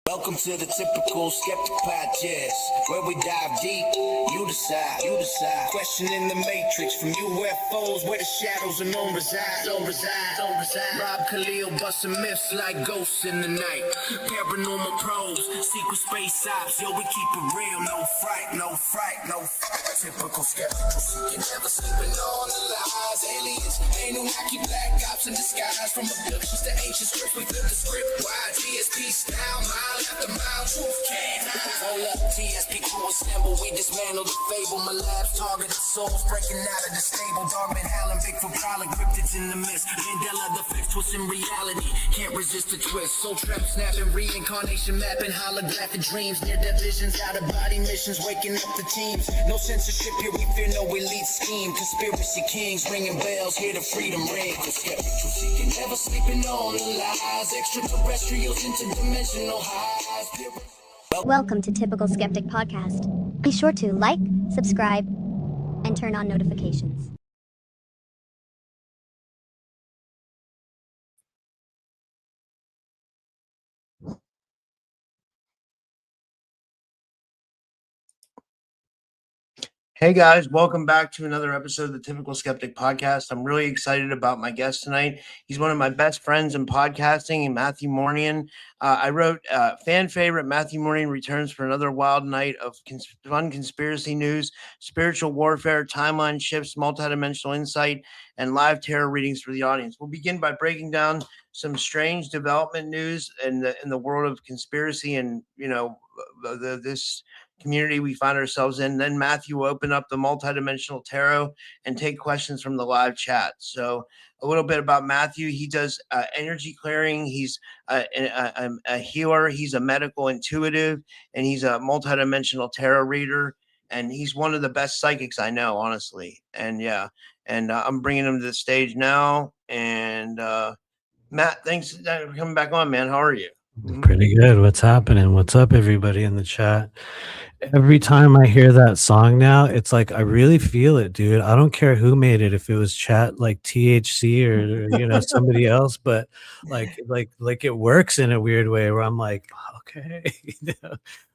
Welcome to the typical Skeptic podcast, where we dive deep, you decide. Questioning the matrix, from UFOs, where the shadows are known reside. Rob Khalil busting myths like ghosts in the night. Paranormal pros, secret space ops, yo, we keep it real, no fright. Typical skeptical, seeking, never sleeping on the lies. Aliens, Anunnaki, black ops in disguise. From abductions to ancient scripts, we flip the script wide. TSP style, mile after mile, truth can't hide. Hold up, TSP crew assemble, we dismantle the fable. My lab's targeted souls, breaking out of the stable. Dogman howling, Bigfoot prowling, cryptids in the mist. Mandela the fifth, twisting reality, can't resist the twist. Soul trap snapping, reincarnation mapping, holographic dreams. Near-death visions, out-of-body missions, waking up the teams. No censorship here, we fear no elite scheme. Conspiracy kings, ringing bells, hear the freedom ring. The skeptical seeking, never sleeping on the lies. Extraterrestrials, interdimensional highs. Welcome to Typical Skeptic Podcast. Be sure to like, subscribe, and turn on notifications. Hey guys, welcome back to another episode of the Typical Skeptic Podcast. I'm really excited about my guest tonight. He's one of my best friends in podcasting, Matthew Mournian. I wrote fan favorite Matthew Mournian returns for another wild night of fun conspiracy news, spiritual warfare, timeline shifts, multidimensional insight, and live tarot readings for the audience. We'll begin by breaking down some strange development news in the world of conspiracy and this community we find ourselves in. Then Matthew will open up the multidimensional tarot and take questions from the live chat. So a little bit about Matthew. He does energy clearing. He's a healer. He's a medical intuitive, and he's a multidimensional tarot reader. And he's one of the best psychics I know, honestly. And I'm bringing him to the stage now. And Matt, thanks for coming back on, man. How are you? Pretty good. What's happening? What's up, everybody in the chat? Every time I hear that song now, it's like I really feel it, dude. I don't care who made it, if it was chat like THC or somebody else, but like it works in a weird way where I'm like, okay.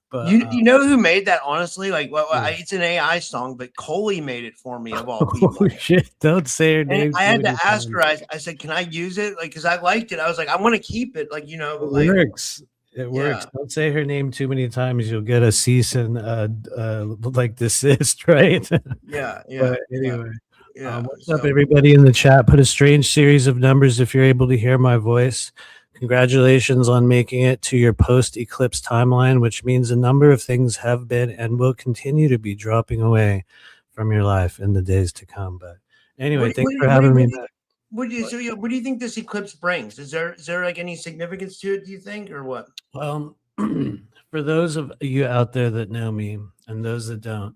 But you know who made that? Honestly, it's an AI song, but Coley made it for me of all people. Oh shit! Don't say her name. I had to ask her. I said, "Can I use it?" Because I liked it. I was like, "I want to keep it." It works. It works. Don't say her name too many times. You'll get a cease and desist, right? Yeah. But anyway, what's up, everybody in the chat? Put a strange series of numbers if you're able to hear my voice. Congratulations on making it to your post-eclipse timeline, which means a number of things have been and will continue to be dropping away from your life in the days to come. But anyway, thanks for having me back. What do you think this eclipse brings? Is there like any significance to it, do you think, or what? Well, for those of you out there that know me and those that don't,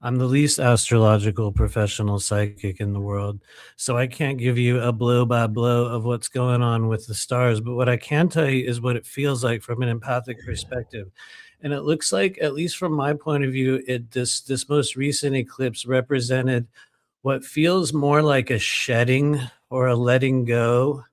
I'm the least astrological professional psychic in the world, so I can't give you a blow by blow of what's going on with the stars. But what I can tell you is what it feels like from an empathic perspective. And it looks like, at least from my point of view, this most recent eclipse represented what feels more like a shedding or a letting go,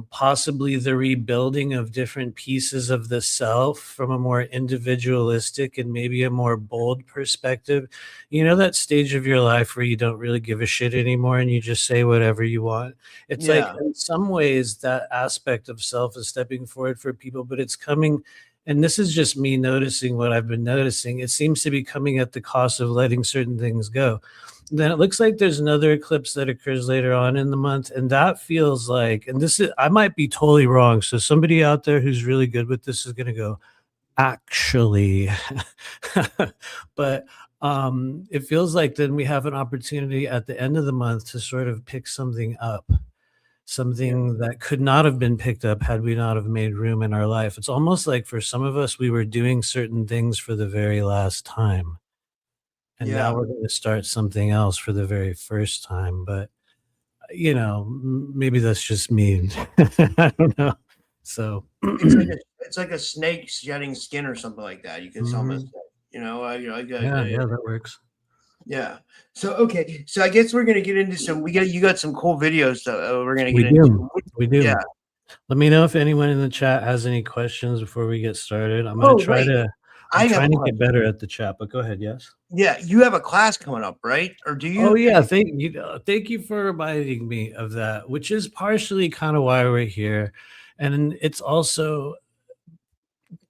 possibly the rebuilding of different pieces of the self from a more individualistic and maybe a more bold perspective. You know, that stage of your life where you don't really give a shit anymore and you just say whatever you want. It's like, in some ways, that aspect of self is stepping forward for people, but it's coming. And this is just me noticing what I've been noticing. It seems to be coming at the cost of letting certain things go. Then it looks like there's another eclipse that occurs later on in the month. And that feels like, and this is, I might be totally wrong. So somebody out there who's really good with this is going to go, actually, but it feels like then we have an opportunity at the end of the month to sort of pick something up. something that could not have been picked up had we not have made room in our life. It's almost like for some of us, we were doing certain things for the very last time. And now Yeah. we're going to start something else for the very first time. But, maybe that's just me. I don't know. So, It's like a snake shedding skin or something like that. You can almost Mhm. say, Yeah, that works. yeah. So okay, so I guess we're gonna get into you got some cool videos that we're gonna We get into. do. We Yeah. do. Let me know if anyone in the chat has any questions before we get started. I'm Oh wait, I I'm have a trying to get question. better at the chat, but go ahead. Yes. Yeah, you have a class coming up, right? Or do Oh you? yeah, thank you for reminding me of that, which is partially kind of why we're here. And it's also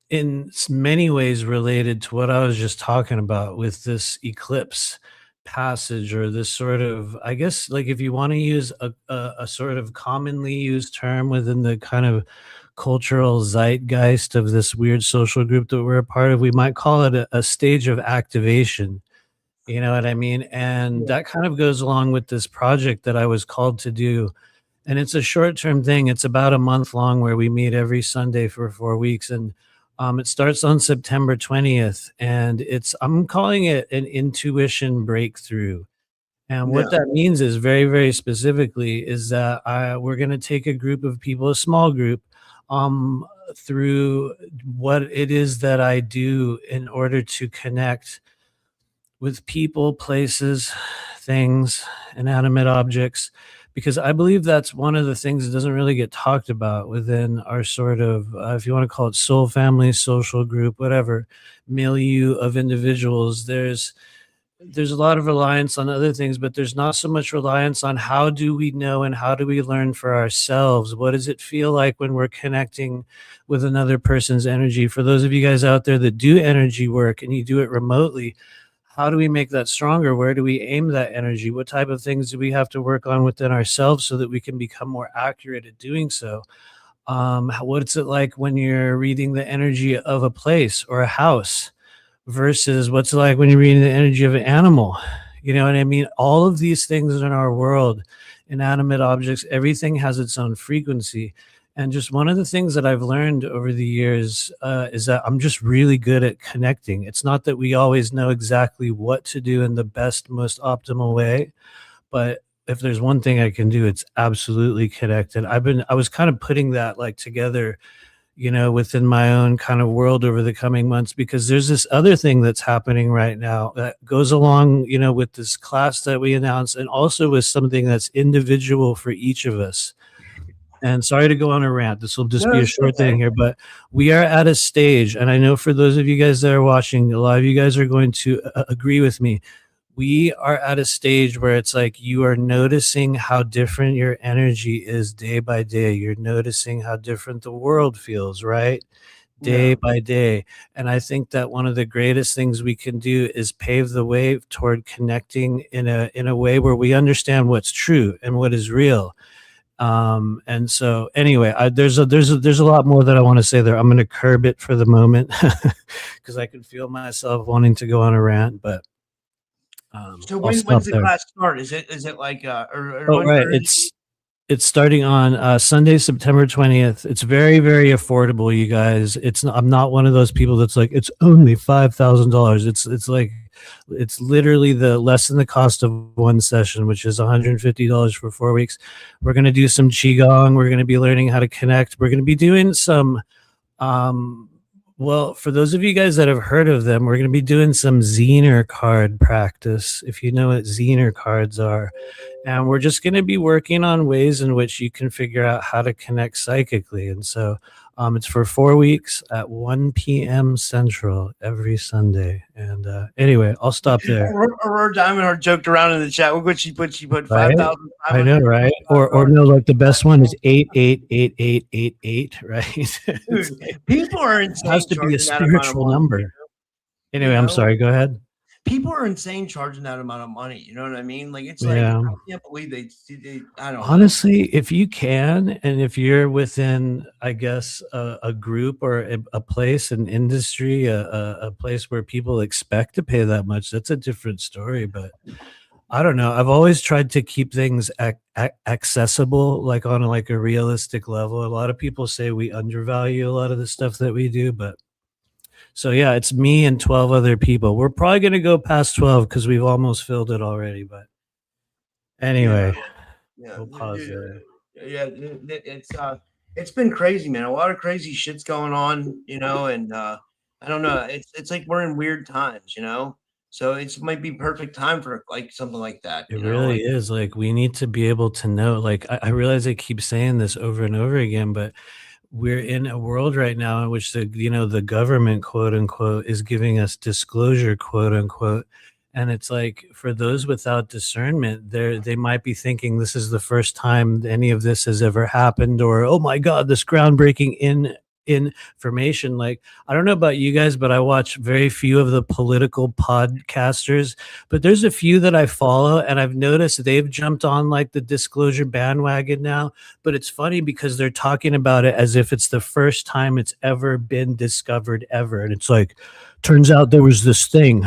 in many ways related to what I was just talking about with this eclipse passage, or this sort of, I guess, like if you want to use a sort of commonly used term within the kind of cultural zeitgeist of this weird social group that we're a part of, we might call it a stage of activation. You know what I mean? And Yeah. that kind of goes along with this project that I was called to do. And it's a short-term thing. It's about a month long, where we meet every Sunday for 4 weeks. And it starts on September 20th. And I'm calling it an intuition breakthrough. And what Yeah. that means is, very, very specifically, is that we're going to take a group of people, a small group, um, through what it is that I do in order to connect with people, places, things, inanimate objects, because I believe that's one of the things that doesn't really get talked about within our sort of, if you want to call it soul family, social group, whatever, milieu of individuals. There's a lot of reliance on other things, but there's not so much reliance on how do we know and how do we learn for ourselves. What does it feel like when we're connecting with another person's energy? For those of you guys out there that do energy work and you do it remotely, how do we make that stronger? Where do we aim that energy? What type of things do we have to work on within ourselves so that we can become more accurate at doing so? What's it like when you're reading the energy of a place or a house versus what's it like when you're reading the energy of an animal? You know what I mean? All of these things in our world, inanimate objects, everything has its own frequency. And just one of the things that I've learned over the years is that I'm just really good at connecting. It's not that we always know exactly what to do in the best, most optimal way, but if there's one thing I can do, it's absolutely connect. And I was kind of putting that like together, within my own kind of world over the coming months, because there's this other thing that's happening right now that goes along, with this class that we announced, and also with something that's individual for each of us. And sorry to go on a rant. This will just No, be a it's short okay. thing here, but we are at a stage, and I know for those of you guys that are watching, a lot of you guys are going to agree with me. We are at a stage where it's like you are noticing how different your energy is day by day. You're noticing how different the world feels, right? Day Yeah. by day. And I think that one of the greatest things we can do is pave the way toward connecting in a way where we understand what's true and what is real. And so anyway, there's a lot more that I want to say there. I'm going to curb it for the moment because I can feel myself wanting to go on a rant, but So I'll stop when's the there. class start? Is it like or Oh, when right. or It's starting on Sunday, September 20th. It's very, very affordable, you guys. I'm not one of those people that's like, it's only $5,000. It's literally the less than the cost of one session, which is $150 for 4 weeks. We're going to do some qigong. We're going to be learning how to connect. We're going to be doing some well, for those of you guys that have heard of them, we're going to be doing some Zener card practice, if you know what Zener cards are. And we're just going to be working on ways in which you can figure out how to connect psychically. And so it's for 4 weeks at 1 p.m. Central every Sunday. And anyway, I'll stop there. Aurora Diamond joked around in the chat. Look what she put. She put Right? 5,000. I know, right? Or no, like the best one is 888888, right? It's like, People are it has insane to be a charging that amount of spiritual money. number. Anyway, I'm sorry. Go ahead. People are insane charging that amount of money. You know what I mean? Like it's like Yeah. I can't believe they I don't know. Honestly, if you can, and if you're within, I guess, a group or a place, an industry, a place where people expect to pay that much, that's a different story. But I don't know. I've always tried to keep things accessible, like on like a realistic level. A lot of people say we undervalue a lot of the stuff that we do, but so yeah, it's me and 12 other people. We're probably going to go past 12 because we've almost filled it already. But Yeah, anyway, yeah, we'll pause there. yeah. It's been crazy, man. A lot of crazy shit's going on, and I don't know. It's like we're in weird times, So it might be perfect time for like something like that, It really is. Like, we need to be able to know. Like, I realize I keep saying this over and over again, but we're in a world right now in which the government, quote unquote, is giving us disclosure, quote unquote. And it's like, for those without discernment, they might be thinking this is the first time any of this has ever happened, or oh my God, this groundbreaking information. Like, I don't know about you guys, but I watch very few of the political podcasters, but there's a few that I follow, and I've noticed they've jumped on like the disclosure bandwagon now. But it's funny because they're talking about it as if it's the first time it's ever been discovered ever. And it's like, turns out there was this thing.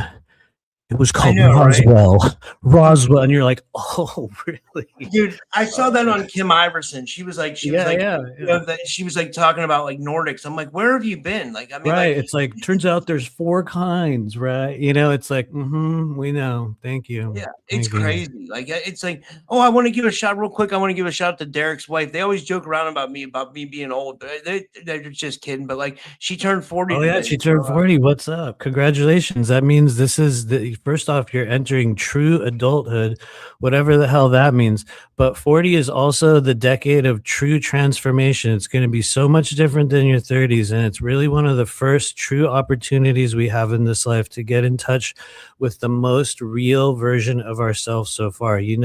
It was I called know, right? Roswell. And you're like, oh, really? Dude, I saw that on Kim Iverson. She was like, Yeah. that she was like talking about like Nordics. I'm like, where have you been? Like, I mean, Right. like, It's like, turns out there's 4 kinds, right? It's like, we know. Thank you. yeah, it's Thank you. crazy. Like, it's like, oh, I want to give a shout real quick. I want to give a shout out to Derek's wife. They always joke around about me being old. But they're just kidding. But like, she turned 40 Oh yeah, today. she turned 40. What's up? Congratulations. That means this is the first off, you're entering true adulthood, whatever the hell that means. But 40 is also the decade of true transformation. It's going to be so much different than your 30s. And it's really one of the first true opportunities we have in this life to get in touch with the most real version of ourselves so far. You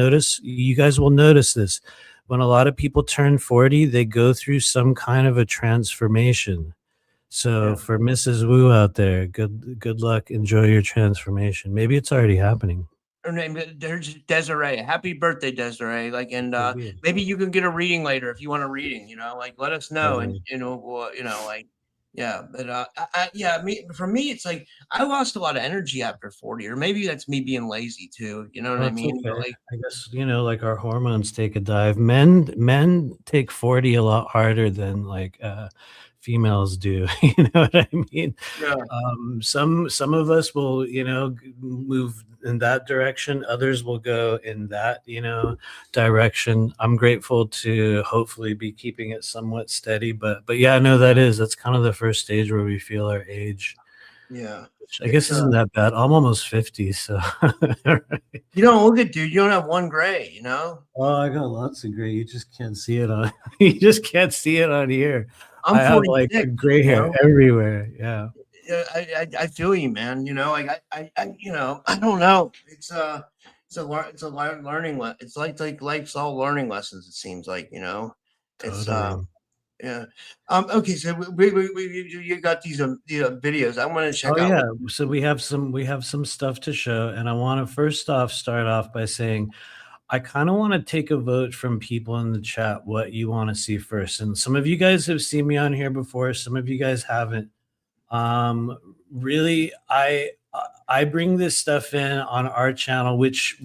guys will notice this. When a lot of people turn 40, they go through some kind of a transformation. So Yeah. for Mrs. Wu out there, good luck. Enjoy your transformation. Maybe it's already happening. Her name, there's Desiree. Happy birthday, Desiree. Like, and Maybe. maybe you can get a reading later if you want a reading. Like let us know, and Totally. like, yeah. But yeah, for me, it's like I lost a lot of energy after 40, or maybe that's me being lazy too. You know what Well, I it's mean? But okay. like, I guess, like our hormones take a dive. Men take 40 a lot harder than like females do. You know what I mean? yeah, Some of us will, move in that direction. Others will go in that, direction. I'm grateful to hopefully be keeping it somewhat steady, but yeah, no, that's kind of the first stage where we feel our age. yeah. Which I It's guess isn't that bad. I'm almost 50, so you don't look it, dude. You don't have one gray. oh, I got lots of gray. You just can't see it on you just can't see it on here. I'm I have like 46. gray hair everywhere. Yeah. Yeah, I feel you, man. Like I don't know. It's a learning. It's like life's all learning lessons. It seems like it's Totally. yeah. Okay, so you got these videos. I want to check Oh out. yeah. So we have some stuff to show, and I want to first off start off by saying I kind of want to take a vote from people in the chat what you want to see first. And some of you guys have seen me on here before, some of you guys haven't. Really, I bring this stuff in on our channel, which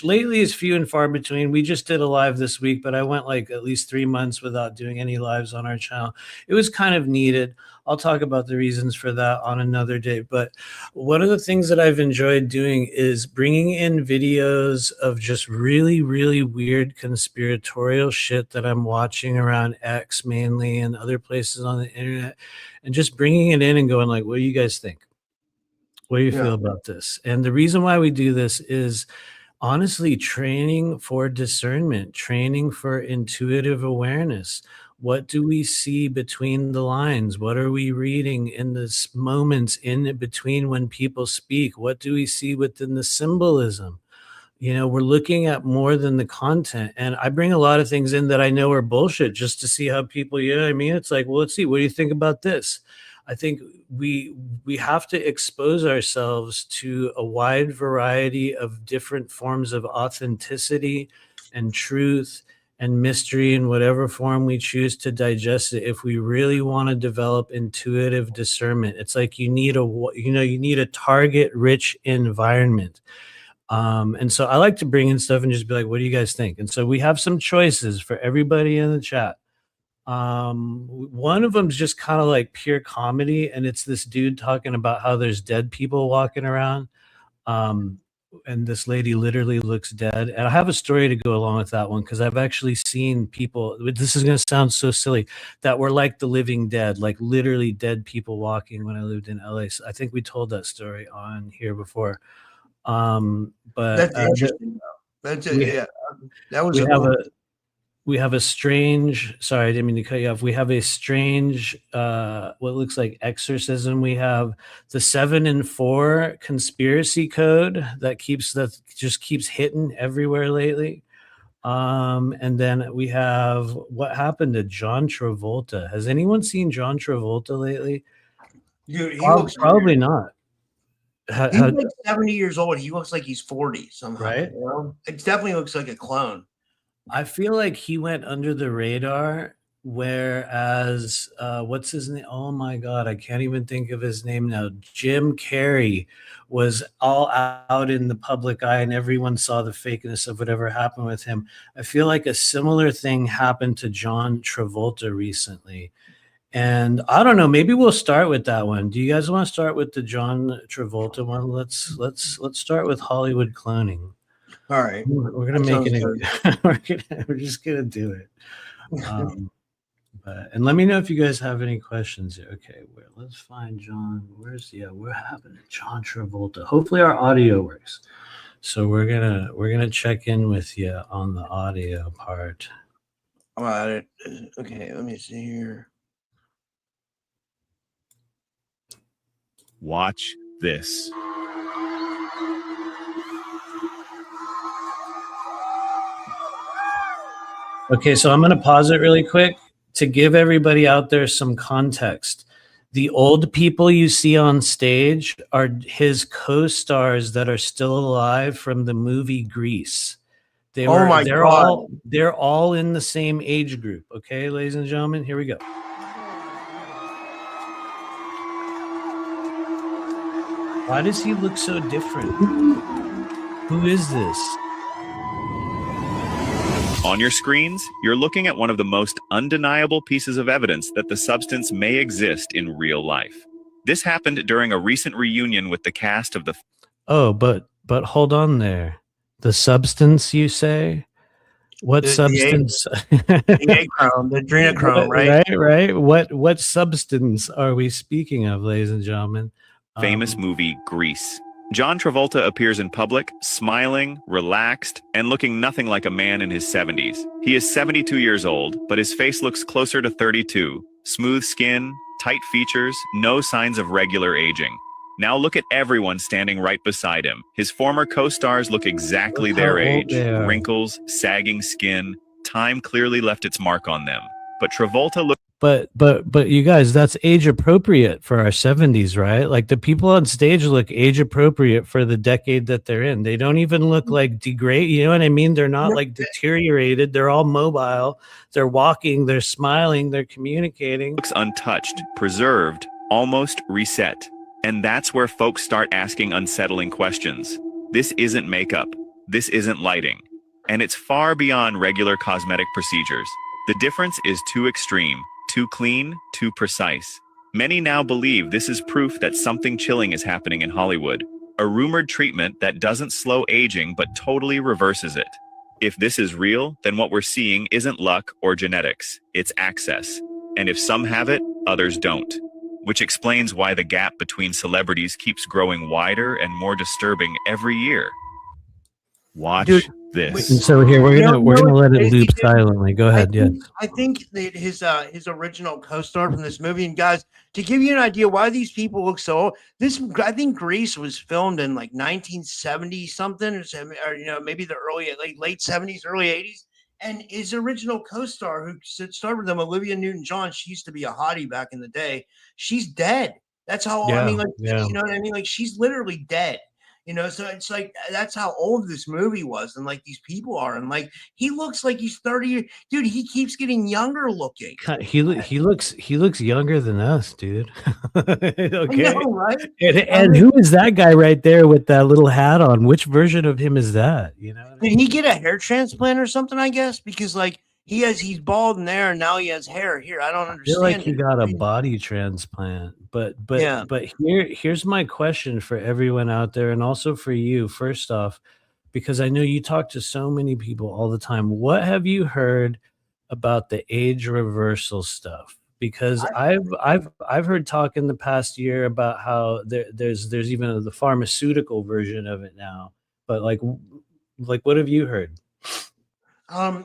lately is few and far between. We just did a live this week, but I went like at least 3 months without doing any lives on our channel. It was kind of needed. I'll talk about the reasons for that on another day. But one of the things that I've enjoyed doing is bringing in videos of just really, really weird conspiratorial shit that I'm watching around X mainly and other places on the internet, and just bringing it in and going like, what do you guys think? What do you Yeah, feel about this? And the reason why we do this is honestly training for discernment, training for intuitive awareness. What do we see between the lines? What are we reading in the moments in between when people speak? What do we see within the symbolism? We're looking at more than the content. And I bring a lot of things in that I know are bullshit just to see how people, you know what I mean? It's like, well, let's see, what do you think about this? I think we have to expose ourselves to a wide variety of different forms of authenticity and truth and mystery in whatever form we choose to digest it if we really want to develop intuitive discernment. It's like you need a target rich environment. And so I like to bring in stuff and just be like, what do you guys think? And so we have some choices for everybody in the chat. One of them is just kind of like pure comedy, and it's this dude talking about how there's dead people walking around. And this lady literally looks dead. And I have a story to go along with that one, because I've actually seen people, this is going to sound so silly, that were like the living dead, like literally dead people walking when I lived in LA. So I think we told that story on here before. But That's interesting. That was we have a strange, sorry, I didn't mean to cut you off. We have a strange, what looks like exorcism. We have the 7 and 4 conspiracy code that just keeps hitting everywhere lately. And then we have what happened to John Travolta. Has anyone seen John Travolta lately? Dude, he looks probably not. He's like 70 years old. He looks like he's 40 somehow. Right? You know? It definitely looks like a clone. I feel like he went under the radar, whereas what's his name? Oh my God, I can't even think of his name now. Jim Carrey was all out in the public eye, and everyone saw the fakeness of whatever happened with him. I feel like a similar thing happened to John Travolta recently. And I don't know, maybe we'll start with that one. Do you guys want to start with the John Travolta one? Let's start with Hollywood cloning. All right, we're gonna make it. We're just gonna do it. And let me know if you guys have any questions. Okay, let's find John. We're having John Travolta. Hopefully our audio works. So we're gonna check in with you on the audio part. I'm at it. Okay, let me see here. Watch this. Okay, so I'm going to pause it really quick to give everybody out there some context. The old people you see on stage are his co-stars that are still alive from the movie Grease. They're all in the same age group. Okay, ladies and gentlemen, here we go. Why does he look so different? Who is this? On your screens, you're looking at one of the most undeniable pieces of evidence that the substance may exist in real life. This happened during a recent reunion with the cast of the... Oh, but hold on there. The substance, you say? What substance? The adrenochrome, right? Right. What substance are we speaking of, ladies and gentlemen? Famous movie Grease. John Travolta appears in public, smiling, relaxed, and looking nothing like a man in his 70s. He is 72 years old, but his face looks closer to 32. Smooth skin, tight features, no signs of regular aging. Now look at everyone standing right beside him. His former co-stars look exactly their age. Wrinkles, sagging skin. Time clearly left its mark on them. But Travolta looks... But you guys, that's age appropriate for our 70s, right? Like the people on stage look age appropriate for the decade that they're in. They don't even look like degrade. You know what I mean? They're not like deteriorated. They're all mobile. They're walking. They're smiling. They're communicating. Looks untouched, preserved, almost reset. And that's where folks start asking unsettling questions. This isn't makeup. This isn't lighting. And it's far beyond regular cosmetic procedures. The difference is too extreme. Too clean, too precise. Many now believe this is proof that something chilling is happening in Hollywood. A rumored treatment that doesn't slow aging but totally reverses it. If this is real, then what we're seeing isn't luck or genetics, it's access. And if some have it, others don't. Which explains why the gap between celebrities keeps growing wider and more disturbing every year. Watch this. And so here we're gonna let it loop silently. Go ahead. I think that his original co-star from this movie, and guys, to give you an idea why these people look so old, I think Grease was filmed in like 1970 something, or maybe the late 70s, early 80s. And his original co-star who starred with him, Olivia Newton-John, she used to be a hottie back in the day. She's dead. That's how you know what I mean? Like she's literally dead. You know, so it's like that's how old this movie was, and like these people are, and like he looks like he's 30. Dude, he keeps getting younger looking. He looks younger than us, dude. I Okay. know, right? And who is that guy right there with that little hat on? Which version of him is that? You know what I Did mean? he get a hair transplant or something? I guess because like he's bald in there, and now he has hair here. I don't I feel like understand he it. got a body transplant. Yeah. But here's my question for everyone out there, and also for you. First off, because I know you talk to so many people all the time. What have you heard about the age reversal stuff? Because I've heard talk in the past year about how there's even the pharmaceutical version of it now. But like what have you heard? I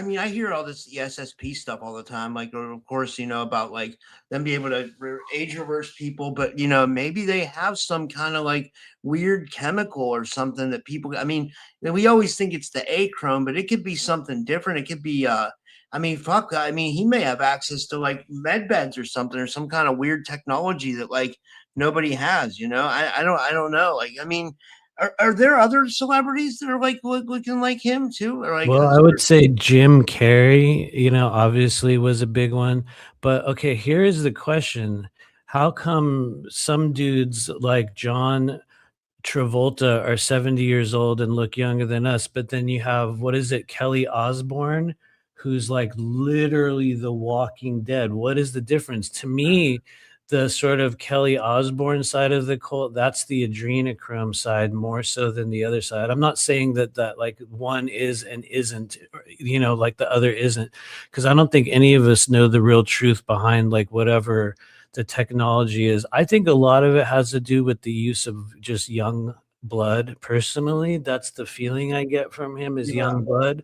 mean, I hear all this ESSP stuff all the time. Like, of course, about like them be able to age reverse people, but maybe they have some kind of like weird chemical or something that people. I mean, we always think it's the achrome, but it could be something different. It could be, I mean, fuck. I mean, he may have access to like med beds or something, or some kind of weird technology that like nobody has. I don't know. Like, I mean. Are there other celebrities that are like looking like him too? Or like, Well, I would say Jim Carrey, obviously was a big one. But okay, here is the question. How come some dudes like John Travolta are 70 years old and look younger than us, but then you have, what is it, Kelly Osbourne, who's like literally the Walking Dead? What is the difference? To me, the sort of Kelly Osbourne side of the cult, that's the adrenochrome side more so than the other side. I'm not saying that like one is and isn't, like the other isn't, because I don't think any of us know the real truth behind like whatever the technology is. I think a lot of it has to do with the use of just young blood. Personally, that's the feeling I get from him is young blood.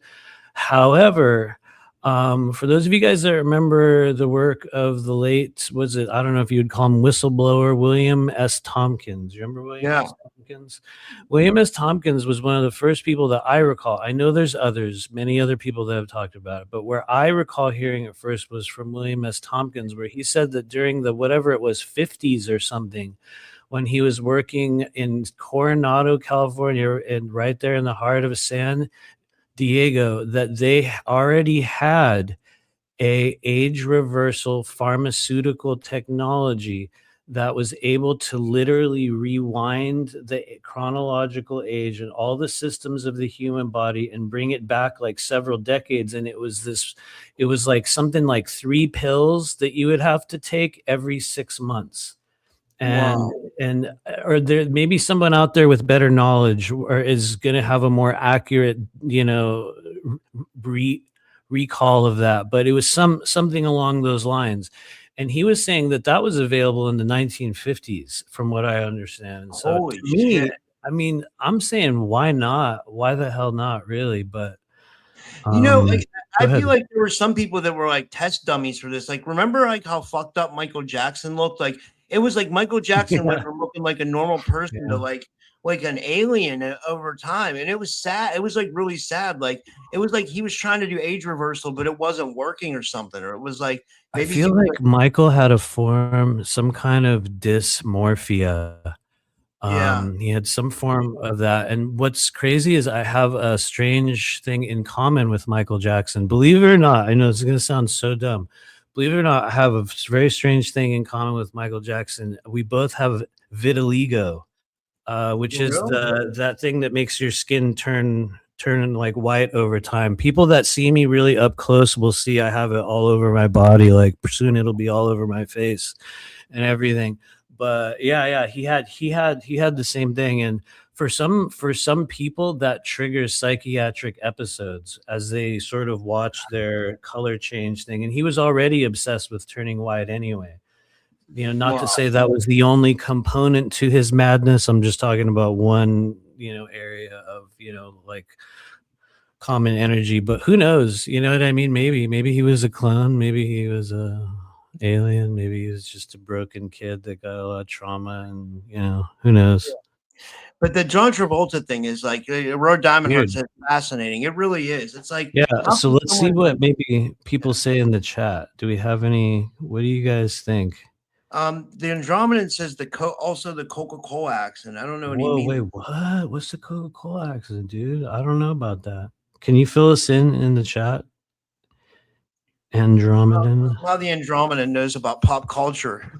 However, for those of you guys that remember the work of the late, I don't know if you would call him whistleblower, William S. Tompkins. You remember William Yeah. S. Tompkins? William S. Tompkins was one of the first people that I recall. I know there's many other people that have talked about it, but where I recall hearing it first was from William S. Tompkins, where he said that during the whatever it was, 50s or something, when he was working in Coronado, California, and right there in the heart of San Diego, that they already had a age reversal pharmaceutical technology that was able to literally rewind the chronological age and all the systems of the human body and bring it back like several decades. And it was like something like 3 pills that you would have to take every 6 months. And or there maybe someone out there with better knowledge or is going to have a more accurate recall of that, but it was something along those lines. And he was saying that was available in the 1950s from what I understand. And so Holy to me, shit. I mean, I'm saying why not? Why the hell not, really? But Like go I ahead. feel like there were some people that were like test dummies for this. Like, remember like how fucked up Michael Jackson looked? Like it was like Michael Jackson went from looking like a normal person to like an alien over time. And it was sad. It was like really sad. Like it was like he was trying to do age reversal, but it wasn't working or something. Or it was like I maybe feel like Michael had to form some kind of dysmorphia. yeah. He had some form of that. And what's crazy is I have a strange thing in common with Michael Jackson. Believe it or not, I know it's going to sound so dumb. Believe it or not, I have a very strange thing in common with Michael Jackson. We both have vitiligo, which is that thing that makes your skin turn like white over time. People that see me really up close will see I have it all over my body. Like soon it'll be all over my face and everything. But yeah, he had the same thing. And for some people that triggers psychiatric episodes as they sort of watch their color change thing. And he was already obsessed with turning white anyway. Not to say that was the only component to his madness. I'm just talking about one, area of, like common energy, but who knows? You know what I mean? Maybe he was a clone. Maybe he was a alien. Maybe he was just a broken kid that got a lot of trauma and, who knows? But the John Travolta thing is like Road Diamond Heart said, fascinating. It really is. It's like, yeah. So let's see what maybe people say in the chat. Do we have any? What do you guys think? The Andromedan says also the Coca-Cola accent. I don't know what he Whoa, means. wait, what? What's the Coca-Cola accident, dude? I don't know about that. Can you fill us in the chat? Andromedan. How the Andromedan knows about pop culture.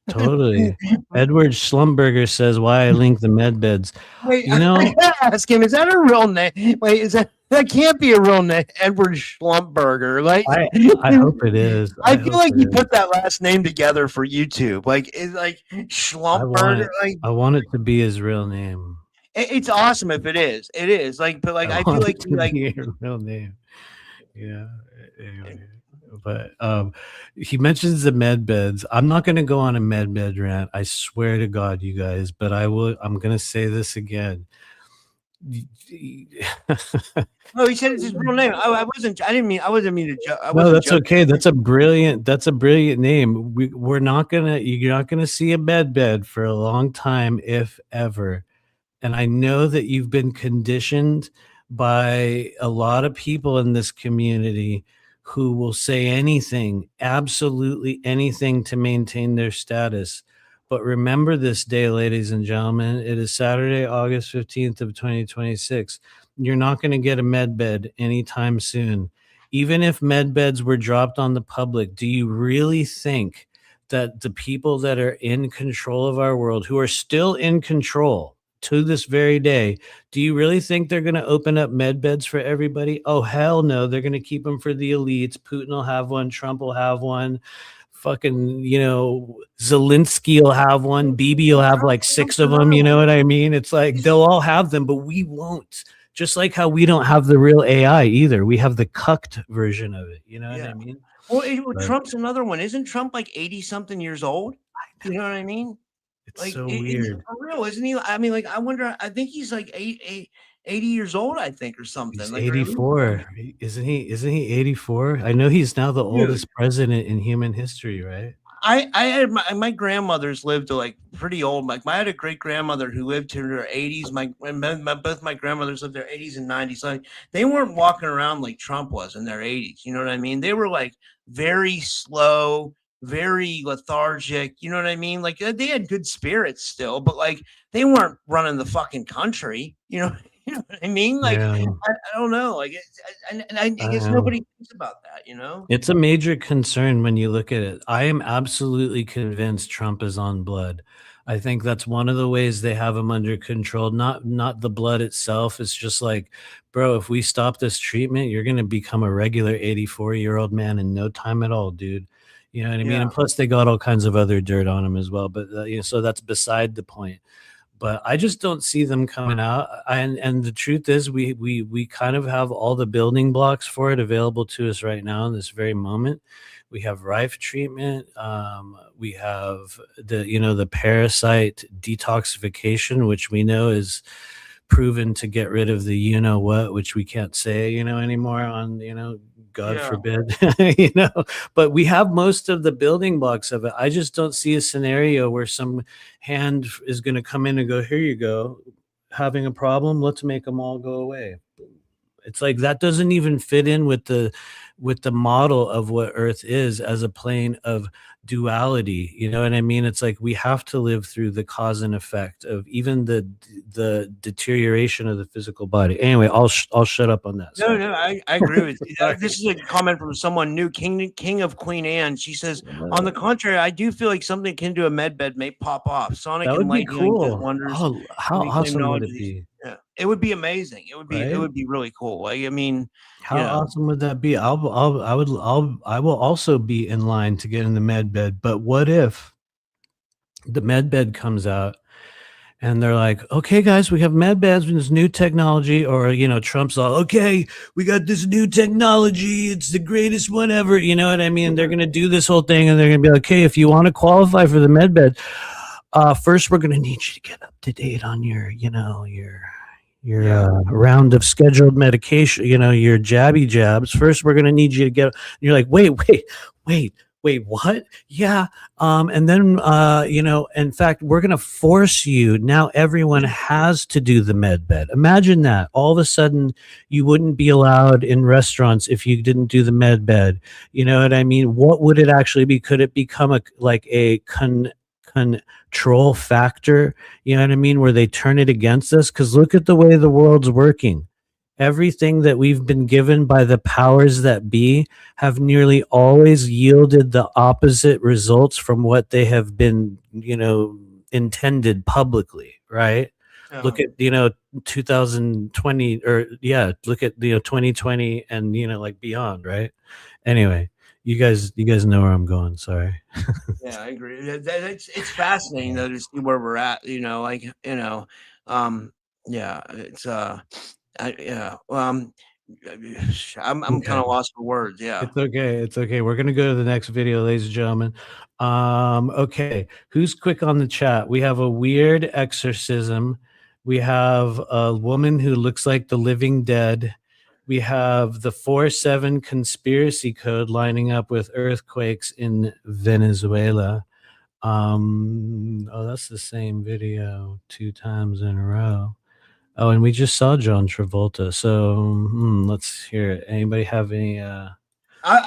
Totally. Edward Schlumberger says why I link the med beds. Wait, You know, I gotta ask him, is that a real name? Wait, that can't be a real name, Edward Schlumberger. Like, I hope it is. I I feel hope like it he is. put that last name together for YouTube. Like, it's like I want Schlumberger. it. Like, I want it to be his real name. it's awesome if it is. It is. Like, but like, I I feel want like it he to like. be your real name. Yeah. Anyway, but he mentions the med beds. I'm not going to go on a med bed rant. I swear to God, you guys. But I will. I'm going to say this again. No, he said it's his real name. I wasn't. I didn't mean. I wasn't mean to joke. I No, wasn't that's joking. okay. That's a brilliant name. We're not gonna. You're not gonna see a med bed for a long time, if ever. And I know that you've been conditioned by a lot of people in this community who will say anything, absolutely anything to maintain their status. But remember this day, ladies and gentlemen, it is Saturday, August 15th of 2026. You're not going to get a med bed anytime soon. Even if med beds were dropped on the public, do you really think that the people that are in control of our world, who are still in control to this very day, do you really think they're going to open up med beds for everybody? Oh, hell no. They're going to keep them for the elites. Putin will have one. Trump will have one. Fucking, Zelensky will have one. Bibi will have like 6 of them. You know what I mean? It's like they'll all have them, but we won't. Just like how we don't have the real AI either. We have the cucked version of it. You know what I mean? Well, Trump's another one. Isn't Trump like 80 something years old? You know what I mean? It's Like, so it's weird. for real, isn't he? I mean, like, I wonder. I think he's like 80 years old, I think, or something. He's Like, or at least- 84. Isn't he 84? I know he's now the Dude. oldest president in human history, right? I had my grandmothers lived to like pretty old. Like, I had a great grandmother who lived to her 80s. Both my grandmothers lived their 80s and 90s. Like, they weren't walking around like Trump was in their 80s. You know what I mean? They were like very slow, very lethargic. You know what I mean? Like, they had good spirits still, but like they weren't running the fucking country. You know, you know what I mean? Like, Yeah. I don't know. Like, and I guess nobody thinks about that. You know? It's a major concern when you look at it. I am absolutely convinced Trump is on blood. I think that's one of the ways they have him under control. Not the blood itself. It's just like, bro, if we stop this treatment, you're going to become a regular 84-year-old man in no time at all, dude. You know what I mean? Yeah. And plus, they got all kinds of other dirt on him as well. But so that's beside the point. But I just don't see them coming out. And the truth is, we kind of have all the building blocks for it available to us right now in this very moment. We have Rife treatment. We have the parasite detoxification, which we know is proven to get rid of the what, which we can't say anymore on God forbid, but we have most of the building blocks of it. I just don't see a scenario where some hand is going to come in and go, here you go, having a problem, let's make them all go away. It's like that doesn't even fit in with the model of what Earth is as a plane of duality. You know what I mean? It's like we have to live through the cause and effect of even the deterioration of the physical body. Anyway, I'll shut up on that. No, I agree with you. This is a comment from someone new, King of Queen Anne. She says, on the contrary, I do feel like something akin to a med bed may pop off. Sonic That and would be lightning does cool. wonders. Oh, how awesome would it be? Yeah, it would be amazing. It would be Right? it would be really cool. Like, I mean, how awesome would that be? I will also be in line to get in the med bed. But what if the med bed comes out and they're like, okay, guys, we have med beds with this new technology, or Trump's all, okay, we got this new technology, it's the greatest one ever. You know what I mean? They're gonna do this whole thing, and they're gonna be like, okay, if you want to qualify for the med bed, first we're gonna need you to get up to date on your round of scheduled medication, your jabby jabs. First, we're going to need you to get, you're like, wait, Wait, what? Yeah. And then, in fact, we're going to force you. Now everyone has to do the med bed. Imagine that. All of a sudden, you wouldn't be allowed in restaurants if you didn't do the med bed. You know what I mean? What would it actually be? Could it become a control factor? You know what I mean? Where they turn it against us? Because look at the way the world's working. Everything that we've been given by the powers that be have nearly always yielded the opposite results from what they have been, intended publicly, right? Look at, 2020 look at, 2020 and, like beyond, right? Anyway, you guys know where I'm going. Sorry. Yeah, I agree. It's fascinating though to see where we're at. Yeah, it's I'm kind Okay. of lost for words. Yeah. It's okay. It's okay. We're gonna go to the next video, ladies and gentlemen. Okay. Who's quick on the chat? We have a weird exorcism. We have a woman who looks like the living dead. We have the 4/7 conspiracy code lining up with earthquakes in Venezuela. That's the same video 2 times in a row. Oh, and we just saw John Travolta. So let's hear it. Anybody have any I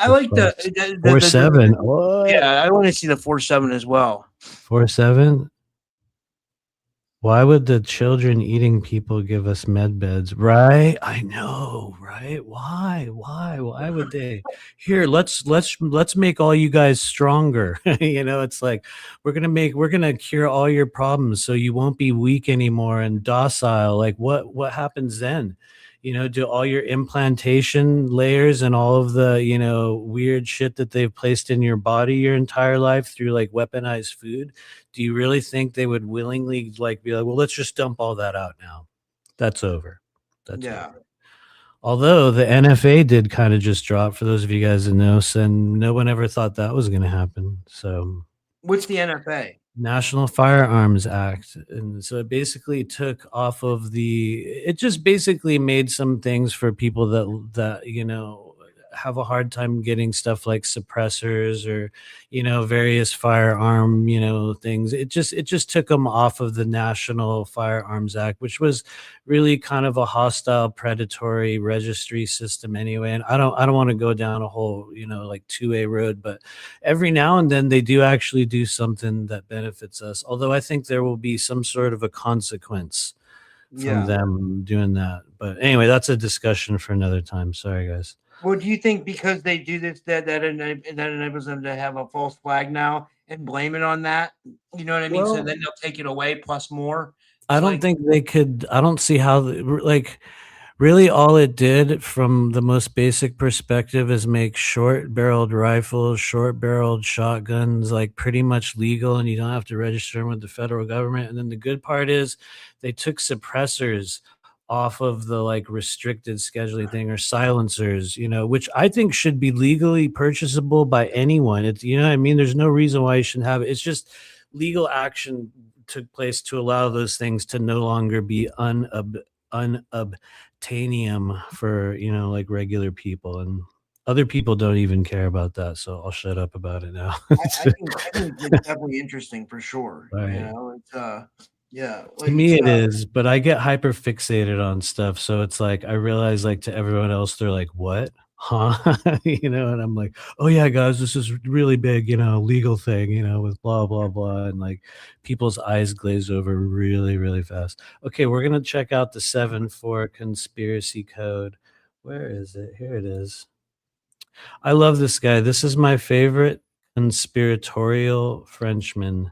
like the 4/7? What? yeah. I want to see the 4/7 as well. 4/7? Why would the children eating people give us med beds? Right? I know, right? Why would they? Here, let's make all you guys stronger. It's like we're gonna cure all your problems so you won't be weak anymore and docile. Like what happens then? Do all your implantation layers and all of the, weird shit that they've placed in your body your entire life through like weaponized food, do you really think they would willingly like be like, well, let's just dump all that out now? That's over. That's over. Although the NFA did kind of just drop, for those of you guys that know, and no one ever thought that was going to happen. So what's the NFA? National Firearms Act. And so it basically took off of it just basically made some things for people that have a hard time getting stuff like suppressors or, various firearm, things. It just took them off of the National Firearms Act, which was really kind of a hostile, predatory registry system anyway. And I don't want to go down a whole, like 2A road, but every now and then they do actually do something that benefits us. Although I think there will be some sort of a consequence from them doing that. But anyway, that's a discussion for another time. Sorry, guys. Well, do you think because they do this that enables them to have a false flag now and blame it on that? You know what I mean? So then they'll take it away plus more. I don't think they could. I don't see how, really all it did from the most basic perspective is make short-barreled rifles, short-barreled shotguns, like pretty much legal, and you don't have to register them with the federal government. And then the good part is they took suppressors off of the like restricted scheduling thing, or silencers, which I think should be legally purchasable by anyone. It's, what I mean? There's no reason why you shouldn't have it. It's just legal action took place to allow those things to no longer be unobtainium for, like regular people, and other people don't even care about that. So I'll shut up about it now. I think it's definitely interesting for sure. Right. It's yeah. To me it is, but I get hyper fixated on stuff. So it's like, I realize like to everyone else, they're like, what? Huh? And I'm like, oh yeah, guys, this is really big, legal thing, with blah, blah, blah. And like people's eyes glaze over really, really fast. Okay. We're going to check out the 7-4 conspiracy code. Where is it? Here it is. I love this guy. This is my favorite conspiratorial Frenchman.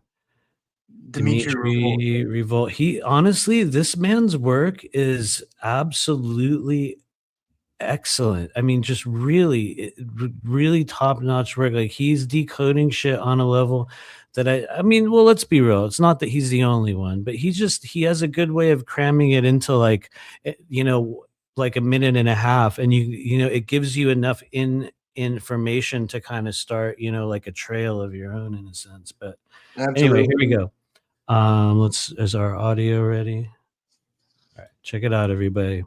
Dimitri Revolt. He honestly, this man's work is absolutely excellent. I mean, just really, really top-notch work. Like he's decoding shit on a level that I mean, well, let's be real. It's not that he's the only one, but he has a good way of cramming it into like, like a minute and a half. And it gives you enough information to kind of start, like a trail of your own in a sense. But anyway, here we go. Is our audio ready? All right, check it out, everybody.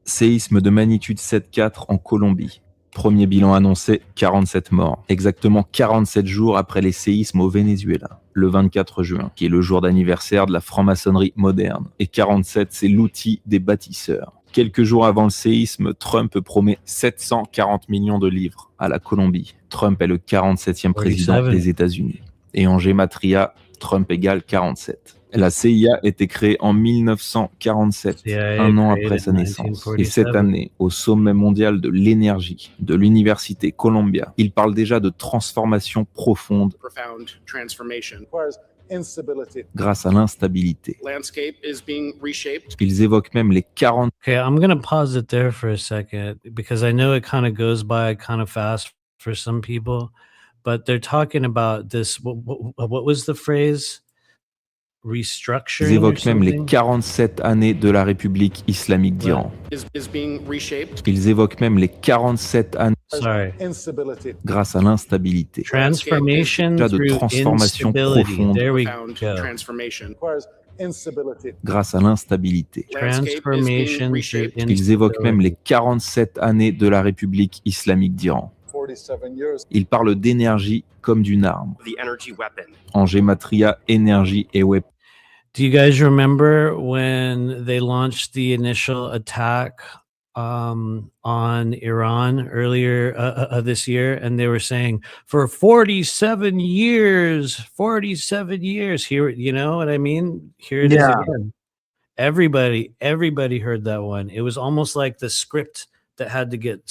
Séisme de magnitude 7,4 en Colombie. Premier bilan annoncé, 47 morts. Exactement 47 jours après les séismes au Venezuela. Le 24 juin, qui est le jour d'anniversaire de la franc-maçonnerie moderne. Et 47, c'est l'outil des bâtisseurs. Quelques jours avant le séisme, Trump promet 740 millions de livres à la Colombie. Trump est le 47e président 47. des États-Unis. Et en gématria, Trump égale 47. La CIA était créée en 1947, CIA un an created après sa in naissance. Et cette 1947. année, au sommet mondial de l'énergie de l'université Columbia, il parle déjà de transformation profonde profound transformation. grâce à l'instabilité. Landscape is being reshaped. Ils évoquent même les 40 Okay, I'm going to pause it there for a second because I know it kind of goes by kind of fast for some people, but they're talking about this. What was the phrase? Ils Restructuring or évoquent même les something? 47 années de la République islamique d'Iran. Is being reshaped. Ils évoquent même les 47 années Sorry. grâce à l'instabilité. Transformation Déjà de through transformation instability. profonde There we Profound go. transformation. Grâce à l'instabilité. Landscape is being Transformation through reshaped. Ils évoquent même les instability. 47 années de la République islamique d'Iran. Ils parlent d'énergie comme d'une arme. The energy weapon. En gématria, énergie et web. Do you guys remember when they launched the initial attack on Iran earlier this year? And they were saying for 47 years, 47 years. Here, you know what I mean? Here it is Yeah. again. Everybody heard that one. It was almost like the script that had to get,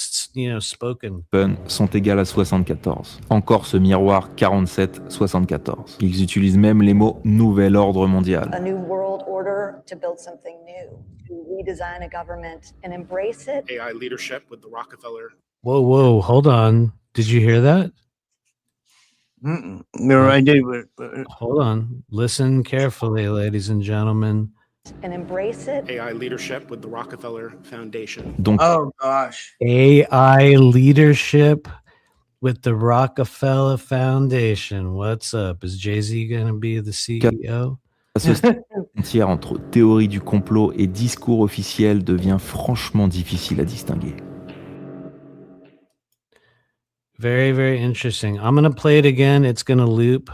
spoken. Sont égales à 74. Encore ce miroir 47-74. Ils utilisent même les mots nouvel ordre mondial. A new world order to build something new, to redesign a government and embrace it. AI leadership with the Rockefeller. Whoa, hold on. Did you hear that? No, I did. But Hold on. Listen carefully, ladies and gentlemen. And embrace it. AI leadership with the Rockefeller Foundation. Donc, oh gosh, AI leadership with the Rockefeller Foundation. What's up? Is Jay-Z going to be the CEO? à ce stade, la frontière entre théorie du complot et discours officiel devient franchement difficile à distinguer. Very, very interesting. I'm going to play it again. It's going to loop.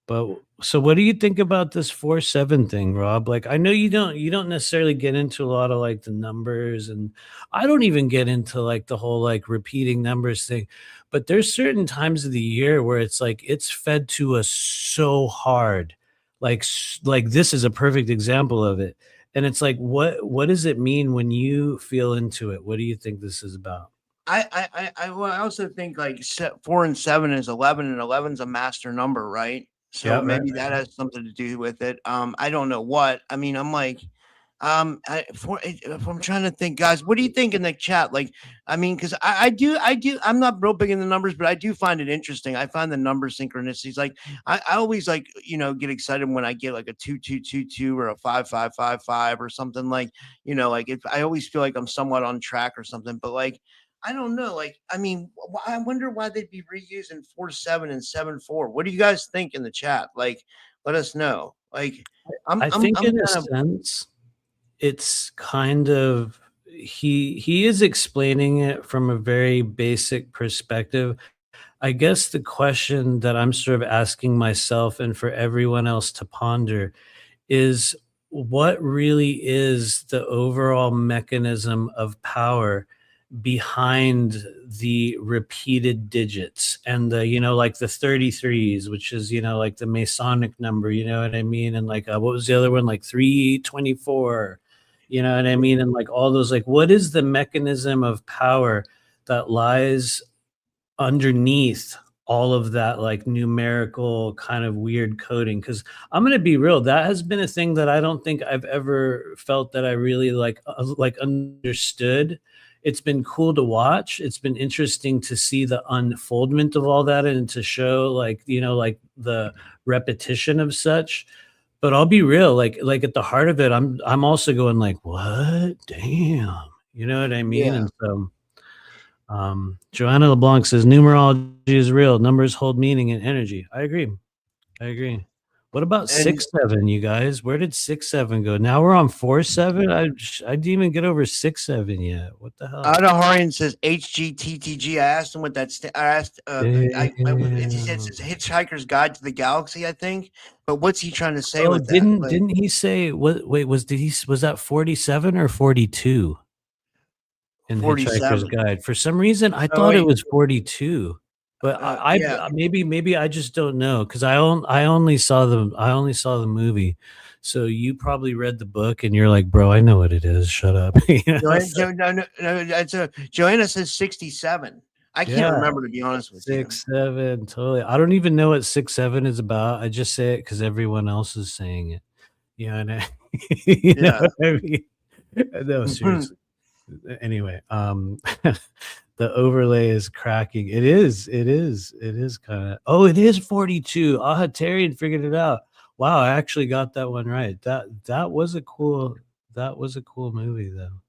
But so what do you think about this 4-7 thing, Rob? Like, I know you don't necessarily get into a lot of like the numbers, and I don't even get into like the whole like repeating numbers thing, but there's certain times of the year where it's like it's fed to us so hard. Like this is a perfect example of it. And it's like, what does it mean when you feel into it? What do you think this is about? I also think like 4 and 7 is 11, and 11 is a master number, right? So Yeah, maybe that has something to do with it. I don't know what. I mean, I'm like, if I'm trying to think, guys, what do you think in the chat? Like, I mean, because I do, I'm not real big in the numbers, but I do find it interesting. I find the number synchronicities. Like, I always like, get excited when I get like a 2-2-2-2 or a 5-5-5-5 or something like, like if I always feel like I'm somewhat on track or something, but like, I don't know. Like, I mean, I wonder why they'd be reusing 4-7 and 7-4. What do you guys think in the chat? Like, let us know. Like, I think in a sense, it's kind of he is explaining it from a very basic perspective. I guess the question that I'm sort of asking myself and for everyone else to ponder is what really is the overall mechanism of power behind the repeated digits and the like the 33s, which is like the Masonic number, you know what I mean, and like what was the other one, like 324, you know what I mean, and like all those, like what is the mechanism of power that lies underneath all of that like numerical kind of weird coding? Because I'm going to be real, that has been a thing that I don't think I've ever felt that I really like understood. It's been cool to watch. It's been interesting to see the unfoldment of all that and to show like, like the repetition of such. But I'll be real, like at the heart of it, I'm also going like, what? Damn. You know what I mean? Yeah. And so Joanna LeBlanc says numerology is real. Numbers hold meaning and energy. I agree. What about And 6-7, you guys? Where did 6-7 go? Now we're on 4-7. I didn't even get over 6-7 yet. What the hell? Horian says HGTTG. I asked him what I asked. He said it's Hitchhiker's Guide to the Galaxy, I think. But what's he trying to say Oh, with that? didn't he say what? Wait, was that 47 or 42 in Hitchhiker's 47. Guide? For some reason, I Oh, thought it wait. was 42. But Yeah. maybe I just don't know because I only saw the movie. So you probably read the book and you're like, bro, I know what it is. Shut up. You know? No, Joanna says 67. I can't Yeah. remember, to be honest with you. 6-7, totally. I don't even know what 6-7 is about. I just say it because everyone else is saying it. You know what I, you know Yeah. what I mean? No, seriously. Anyway, the overlay is cracking. It is kind of. Oh, it is 42. Terry figured it out. Wow, I actually got that one right. That was a cool movie though.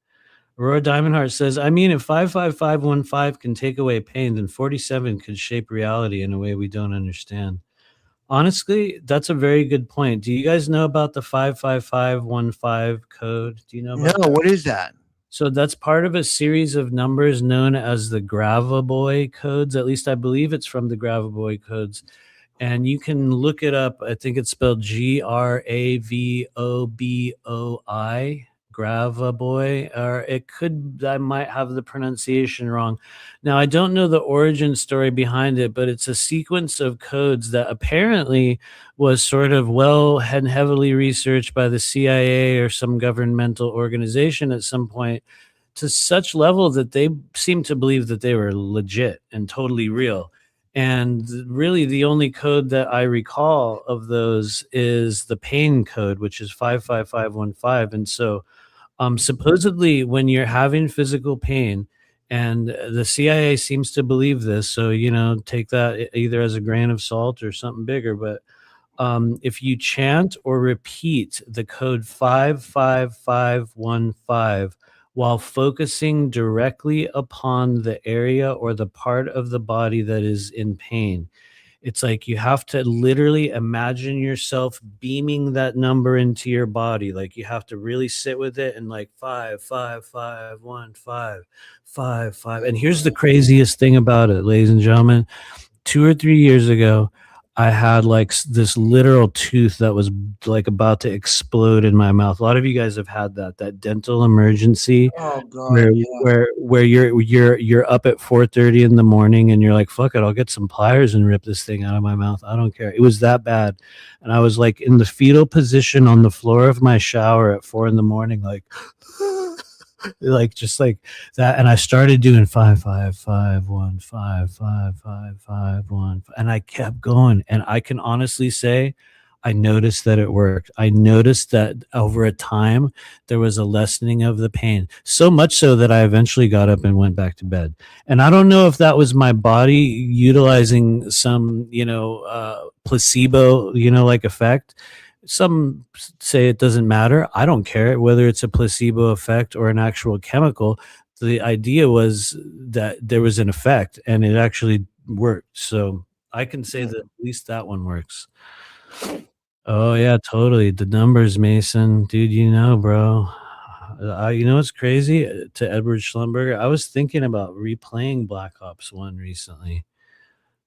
Aurora Diamondheart says, I mean, if 55515 can take away pain, then 47 could shape reality in a way we don't understand. Honestly, that's a very good point. Do you guys know about the 55515 code? Do you know No, about that? what is that? So that's part of a series of numbers known as the Gravoboy codes. At least I believe it's from the Gravoboy codes. And you can look it up. I think it's spelled Gravoboi, Gravoboy, or I might have the pronunciation wrong. Now, I don't know the origin story behind it, but it's a sequence of codes that apparently was sort of and heavily researched by the CIA or some governmental organization at some point to such level that they seem to believe that they were legit and totally real. And really, the only code that I recall of those is the pain code, which is 55515. And so, supposedly, when you're having physical pain, and the CIA seems to believe this, so take that either as a grain of salt or something bigger. But if you chant or repeat the code 55515 while focusing directly upon the area or the part of the body that is in pain, it's like you have to literally imagine yourself beaming that number into your body. Like you have to really sit with it and like 55515 And here's the craziest thing about it, ladies and gentlemen. 2 or 3 years ago, I had like this literal tooth that was like about to explode in my mouth. A lot of you guys have had that dental emergency Oh God, where yeah. you're up at 4:30 in the morning and you're like, fuck it, I'll get some pliers and rip this thing out of my mouth. I don't care. It was that bad. And I was like in the fetal position on the floor of my shower at 4 in the morning, like like just like that. And I started doing 555155551, and I kept going. And I can honestly say I noticed that it worked. I noticed that over a time there was a lessening of the pain, so much so that I eventually got up and went back to bed. And I don't know if that was my body utilizing some placebo like effect. Some say it doesn't matter. I don't care whether it's a placebo effect or an actual chemical. The idea was that there was an effect and it actually worked. So I can say that at least that one works. Oh yeah, totally. The numbers, Mason, dude, bro. What's crazy to Edward Schlumberger? I was thinking about replaying Black Ops 1 recently.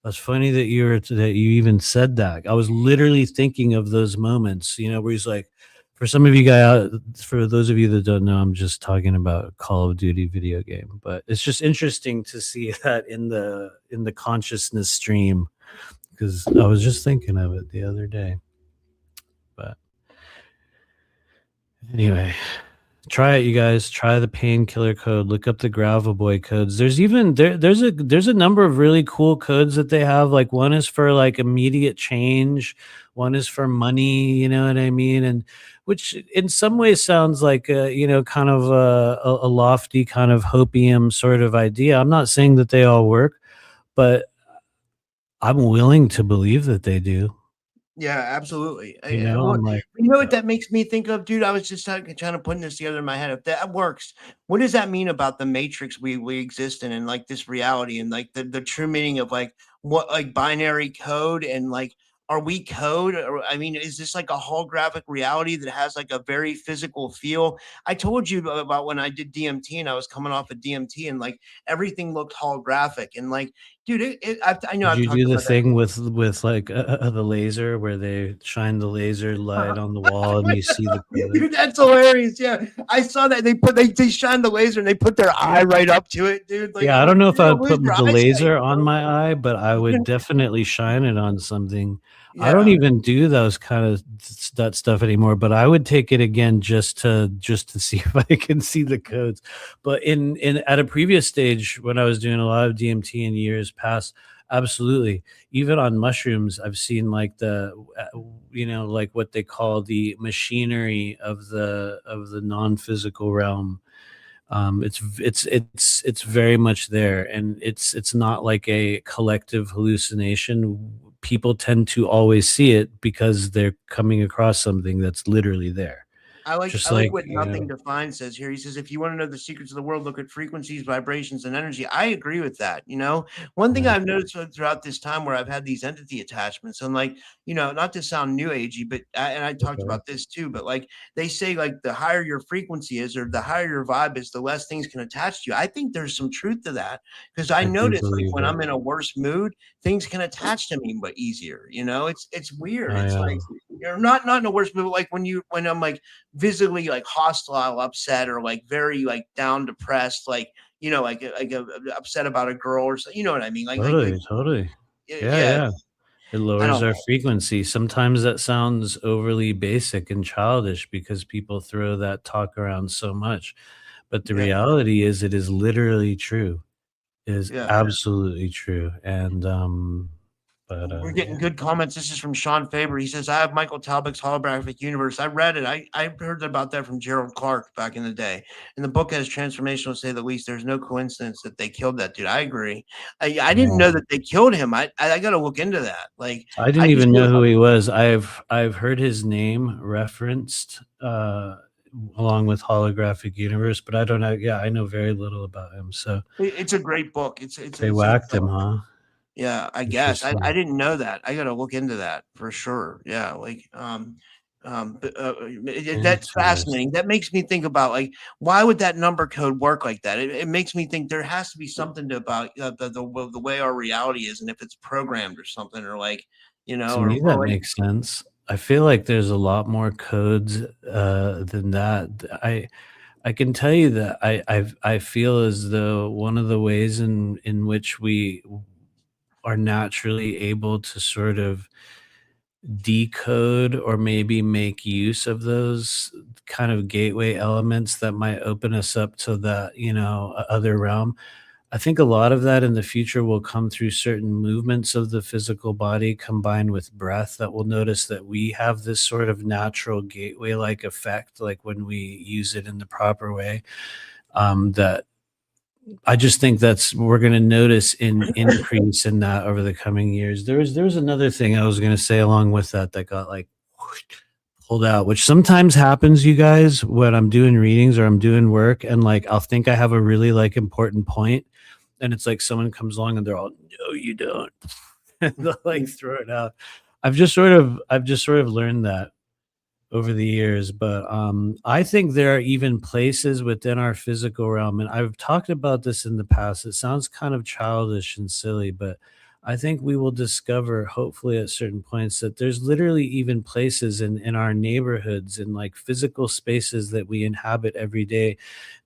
That's funny that you even said that. I was literally thinking of those moments, where he's like, for some of you guys, for those of you that don't know, I'm just talking about a Call of Duty video game, but it's just interesting to see that in the consciousness stream, because I was just thinking of it the other day. But anyway, try it, you guys. Try the painkiller code. Look up the Gravoboy codes. There's even there's a number of really cool codes that they have. Like one is for like immediate change, one is for money. You know what I mean? And which in some ways sounds like kind of a lofty kind of hopium sort of idea. I'm not saying that they all work, but I'm willing to believe that they do. Yeah, absolutely. I'm like, what that makes me think of, dude? I was just trying to put this together in my head. If that works, what does that mean about the matrix we exist in, and like this reality, and like the true meaning of like what like binary code and like are we code? Or, I mean, is this like a holographic reality that has like a very physical feel? I told you about when I did DMT and I was coming off of DMT and like everything looked holographic and like, dude, I know Did I've you talked do the about that. thing with like the laser where they shine the laser light on the wall and you see the color? Dude, that's hilarious. Yeah, I saw that they shine the laser and they put their eye right up to it, dude. Like, Yeah, I I'm don't like, know if you're I gonna would lose put your the eyesight, laser on bro. my eye, but I would definitely shine it on something. I don't Yeah. even do those kind of that stuff anymore, but I would take it again just to see if I can see the codes. But in at a previous stage when I was doing a lot of DMT in years past, absolutely. Even on mushrooms, I've seen like like what they call the machinery of the non-physical realm. It's very much there, and it's not like a collective hallucination. People tend to always see it because they're coming across something that's literally there, I just like like what Nothing Defined says here. He says, if you want to know the secrets of the world, look at frequencies, vibrations, and energy. I agree with that. One thing yeah, I've noticed throughout this time where I've had these entity attachments, and like, not to sound new agey, but and I talked okay. about this too, but like they say, like the higher your frequency is or the higher your vibe is, the less things can attach to you. I think there's some truth to that because I I do notice like believe when it. I'm in a worse mood, things can attach to me but easier. It's weird. Oh It's yeah, like you're not in a worse mood, but like when I'm like visibly like hostile, upset, or like very like down, depressed, like upset about a girl or something. You know what I mean? totally. Yeah, Yeah. yeah. It I lowers don't our know. frequency. Sometimes that sounds overly basic and childish because people throw that talk around so much. But the Yeah, reality is it is literally true. It is yeah. absolutely true. And We're getting yeah. good comments. This is from Sean Faber. He says, I have Michael Talbot's holographic universe. I read it. I heard about that from Gerald Clark back in the day. And the book has transformational, to say the least. There's no coincidence that they killed that dude. I agree. I didn't know Yeah. that they killed him. I got to look into that. Like, I I didn't just even feel know who he was. I've heard his name referenced along with holographic universe, but I don't know. Yeah, I know very little about him. So it's a great book. they whacked him, huh? Yeah, I guess. I Interesting. didn't know that. I gotta look into that for sure. Yeah, like, but, that's fascinating. Interesting. That makes me think about, like, why would that number code work like that? It makes me think there has to be something about, the way our reality is, and if it's programmed or something, or like, To or me, that like makes sense. I feel like there's a lot more codes than that. I can tell you that I feel as though one of the ways in which we are naturally able to sort of decode or maybe make use of those kind of gateway elements that might open us up to that, other realm. I think a lot of that in the future will come through certain movements of the physical body combined with breath, that will notice that we have this sort of natural gateway like effect, like when we use it in the proper way. That I just think that's we're going to notice an increase in that over the coming years. There was another thing I was going to say along with that that got like pulled out, which sometimes happens, you guys, when I'm doing readings or I'm doing work, and like I'll think I have a really like important point, and it's like someone comes along and they're all, "No, you don't," and they'll like throw it out. I've just sort of learned that over the years, but I think there are even places within our physical realm, and I've talked about this in the past. It sounds kind of childish and silly, but I think we will discover, hopefully, at certain points, that there's literally even places in our neighborhoods and like physical spaces that we inhabit every day,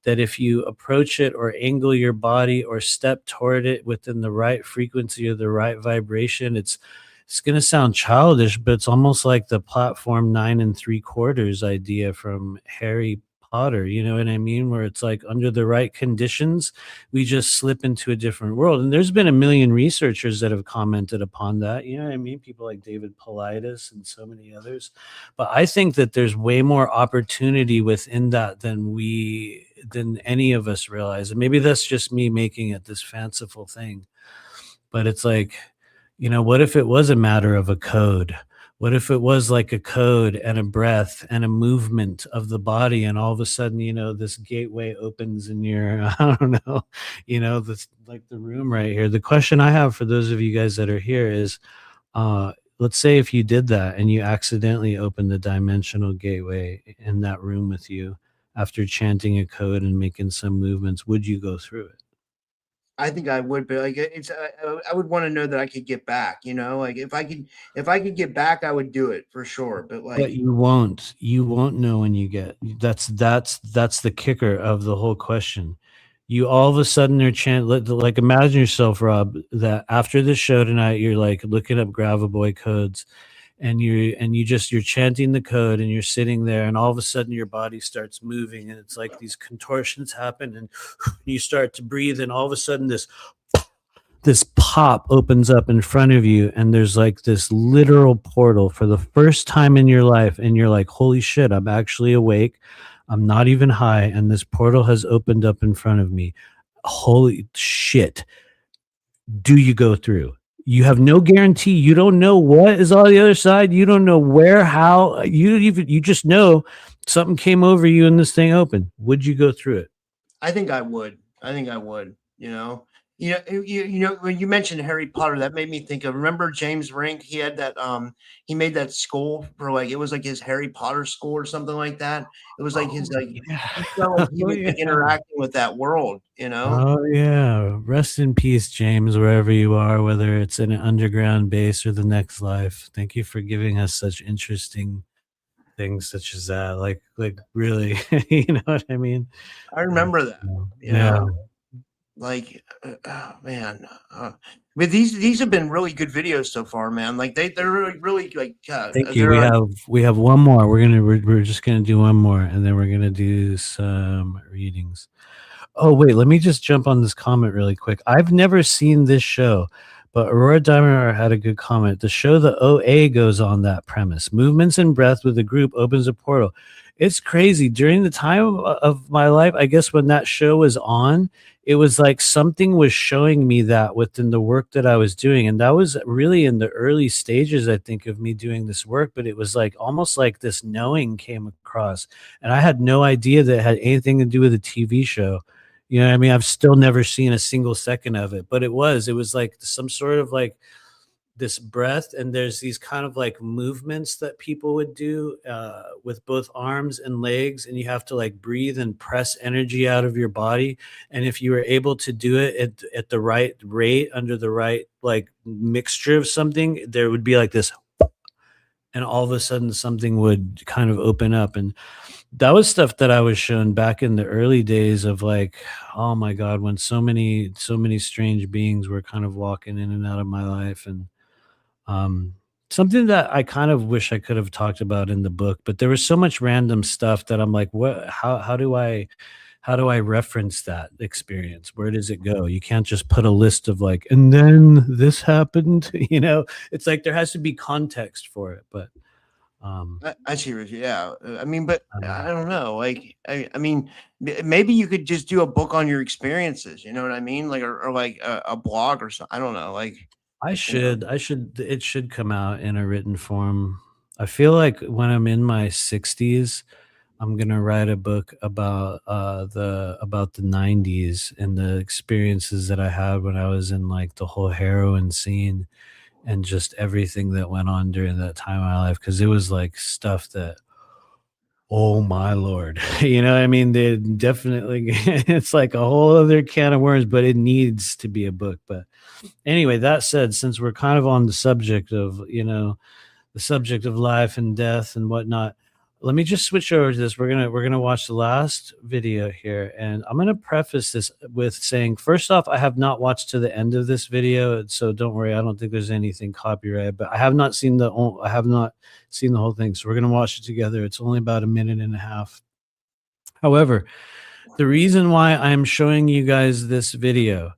that if you approach it or angle your body or step toward it within the right frequency or the right vibration, it's going to sound childish, but it's almost like the platform 9 3/4 idea from Harry Potter. You know what I mean? Where it's like under the right conditions, we just slip into a different world. And there's been a million researchers that have commented upon that. You know what I mean? People like David Paulides and so many others. But I think that there's way more opportunity within that than any of us realize. And maybe that's just me making it this fanciful thing. But it's like, what if it was a matter of a code? What if it was like a code and a breath and a movement of the body, and all of a sudden, this gateway opens in your, I don't know, this like the room right here. The question I have for those of you guys that are here is, let's say if you did that and you accidentally opened the dimensional gateway in that room with you after chanting a code and making some movements, would you go through it? I think I would, but like it's I would want to know that I could get back, you know, like if I could get back, I would do it for sure. But But like you won't know when you get, that's the kicker of the whole question. You all of a sudden are like imagine yourself, Rob, that after the show tonight, you're like looking up Gravaboy codes and you're chanting the code and you're sitting there and all of a sudden your body starts moving and it's like these contortions happen and you start to breathe and all of a sudden this pop opens up in front of you and there's like this literal portal for the first time in your life and you're like, holy shit, I'm actually awake, I'm not even high, and this portal has opened up in front of me. Holy shit. Do you go through? You have no guarantee. You don't know what is on the other side. You don't know where, how. You just know something came over you and this thing opened. Would you go through it? I think I would. I think I would. You know, when you mentioned Harry Potter, that made me think of. Remember James Rink? He had that. He made that school for like it was like his Harry Potter school or something like that. It was like his like. Yeah. He felt like he Oh, was like, yeah. interacting with that world. You know. Oh yeah. Rest in peace, James, wherever you are, whether it's in an underground base or the next life. Thank you for giving us such interesting things such as that. Like really, you know what I mean? I remember that. You Yeah. know, like, oh, man. But these have been really good videos so far, man. Like they're really like. Thank you. They're We have one more. We're just gonna do one more, and then we're gonna do some readings. Oh wait, let me just jump on this comment really quick. I've never seen this show, but Aurora Diamond had a good comment. The show the OA goes on that premise. Movements and breath with a group opens a portal. It's crazy. During the time of my life, I guess when that show was on, it was like something was showing me that within the work that I was doing. And that was really in the early stages, I think, of me doing this work. But it was like almost like this knowing came across. And I had no idea that it had anything to do with a TV show. You know what I mean? I've still never seen a single second of it, but it was like some sort of like this breath, and there's these kind of like movements that people would do with both arms and legs, and you have to like breathe and press energy out of your body. And if you were able to do it at the right rate, under the right like mixture of something, there would be like this, and all of a sudden something would kind of open up. And that was stuff that I was shown back in the early days of like, oh my God, when so many strange beings were kind of walking in and out of my life. And um, something that I kind of wish I could have talked about in the book, but there was so much random stuff that I'm like, what, how do I reference that experience? Where does it go? You can't just put a list of like, and then this happened, you know, it's like, there has to be context for it. But I see. Yeah. I mean, but I don't know. Like, I mean, maybe you could just do a book on your experiences. You know what I mean? Like, or like a blog or something. I don't know. Like, it should come out in a written form. I feel like when I'm in my 60s, I'm gonna write a book about the 90s and the experiences that I had when I was in like the whole heroin scene and just everything that went on during that time of my life, because it was like stuff that, oh my lord, you know what I mean? They definitely it's like a whole other can of worms, but it needs to be a book. But anyway, that said, since we're kind of on the subject of, you know, the subject of life and death and whatnot, let me just switch over to this. We're gonna watch the last video here, and I'm gonna preface this with saying, first off, I have not watched to the end of this video, so don't worry. I don't think there's anything copyrighted, but I have not seen the whole thing. So we're gonna watch it together. It's only about a minute and a half. However, the reason why I'm showing you guys this video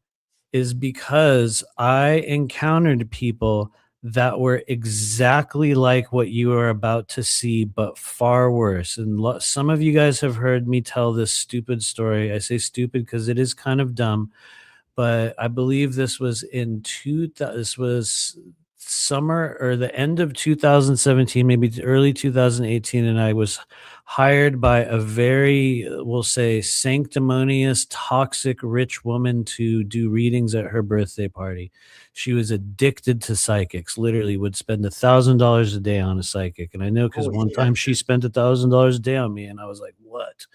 is because I encountered people that were exactly like what you are about to see, but far worse. And some of you guys have heard me tell this stupid story. I say stupid because it is kind of dumb, but I believe this was in this was summer or the end of 2017, maybe early 2018, and I was hired by a very, we'll say, sanctimonious, toxic, rich woman to do readings at her birthday party. She was addicted to psychics, literally would spend $1,000 a day on a psychic. And I know because Holy one shit. time she spent $1,000 a day on me, and I was like, what?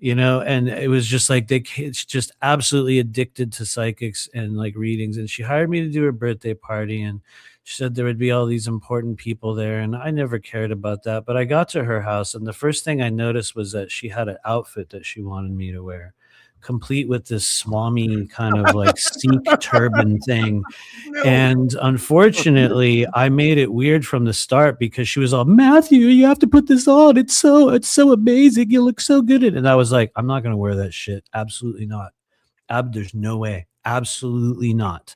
And it was just like it's just absolutely addicted to psychics and like readings. And she hired me to do her birthday party, and she said there would be all these important people there, and I never cared about that. But I got to her house, and the first thing I noticed was that she had an outfit that she wanted me to wear, complete with this swami kind of like Sikh turban thing. And unfortunately, I made it weird from the start because she was all, Matthew, you have to put this on. It's so amazing. You look so good at it. And I was like, I'm not going to wear that shit. Absolutely not. There's no way. Absolutely not.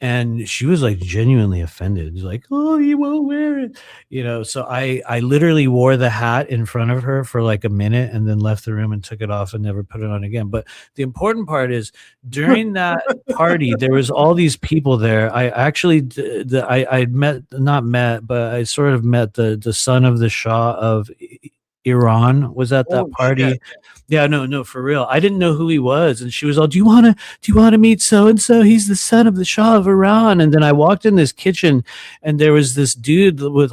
And she was like genuinely offended. She's like, oh, you won't wear it. So I literally wore the hat in front of her for like a minute and then left the room and took it off and never put it on again. But the important part is during that party, there was all these people there. I actually, I not met, but I sort of met the son of the Shah of Iran was at that party. Shit. Yeah, no, for real. I didn't know who he was, and she was all, "Do you want to meet so and so? He's the son of the Shah of Iran." And then I walked in this kitchen, and there was this dude with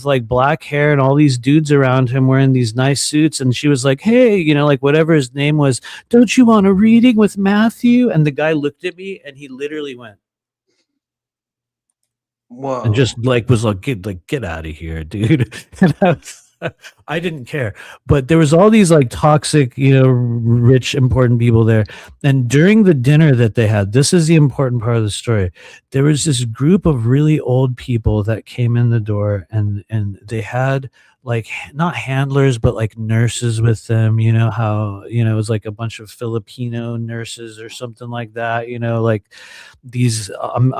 like black hair and all these dudes around him wearing these nice suits. And she was like, "Hey, like whatever his name was, don't you want a reading with Matthew?" And the guy looked at me, and he literally went, Whoa. and just like was like, get out of here, dude. And I didn't care, but there was all these like toxic, rich, important people there. And during the dinner that they had, this is the important part of the story. There was this group of really old people that came in the door, and they had like not handlers, but like nurses with them. You know how, it was like a bunch of Filipino nurses or something like that, like these, I'm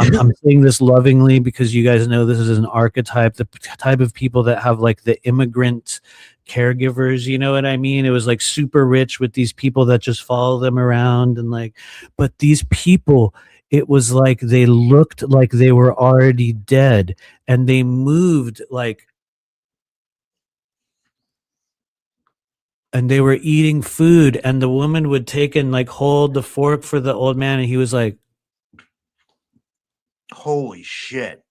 saying this lovingly because you guys know this is an archetype, the type of people that have like the immigrant caregivers, you know what I mean? It was like super rich with these people that just follow them around and like, but these people, it was like they looked like they were already dead, and they moved like, and they were eating food, and the woman would take and like hold the fork for the old man, and he was like, holy shit.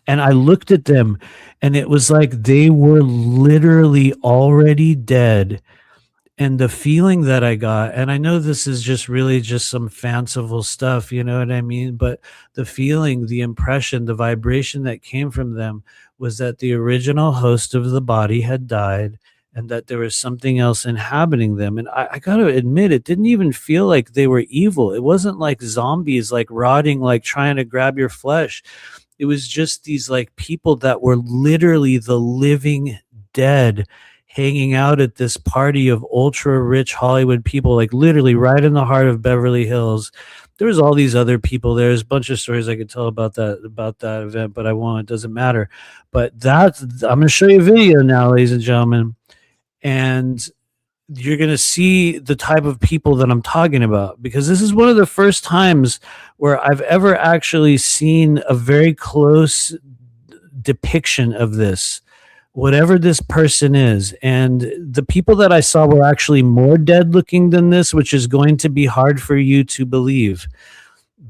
and I looked at them, and it was like they were literally already dead. And the feeling that I got, and I know this is just really just some fanciful stuff, you know what I mean? But the feeling, the impression, the vibration that came from them was that the original host of the body had died, and that there was something else inhabiting them. And I got to admit, it didn't even feel like they were evil. It wasn't like zombies, like rotting, like trying to grab your flesh. It was just these like people that were literally the living dead, hanging out at this party of ultra rich Hollywood people, like literally right in the heart of Beverly Hills. There was all these other people. There's a bunch of stories I could tell about that event, but I won't. It doesn't matter. But I'm going to show you a video now, ladies and gentlemen, and you're going to see the type of people that I'm talking about, because this is one of the first times where I've ever actually seen a very close depiction of this, whatever this person is. And the people that I saw were actually more dead looking than this, which is going to be hard for you to believe.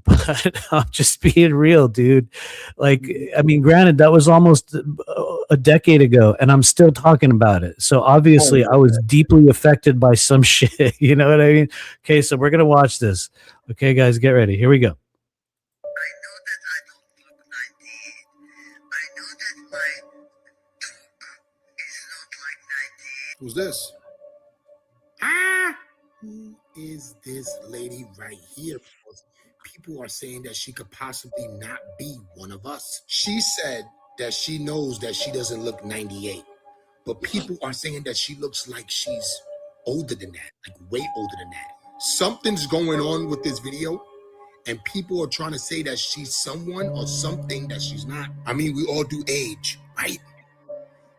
But I'm just being real, dude. Like, I mean, granted, that was almost a decade ago, and I'm still talking about it. So obviously I was deeply affected by some shit. You know what I mean? Okay, so we're going to watch this. Okay, guys, get ready. Here we go. Who's this? Who is this lady right here? Because people are saying that she could possibly not be one of us. She said that she knows that she doesn't look 98, but people are saying that she looks like she's older than that, like way older than that. Something's going on with this video, and people are trying to say that she's someone or something that she's not. I mean, we all do age, right?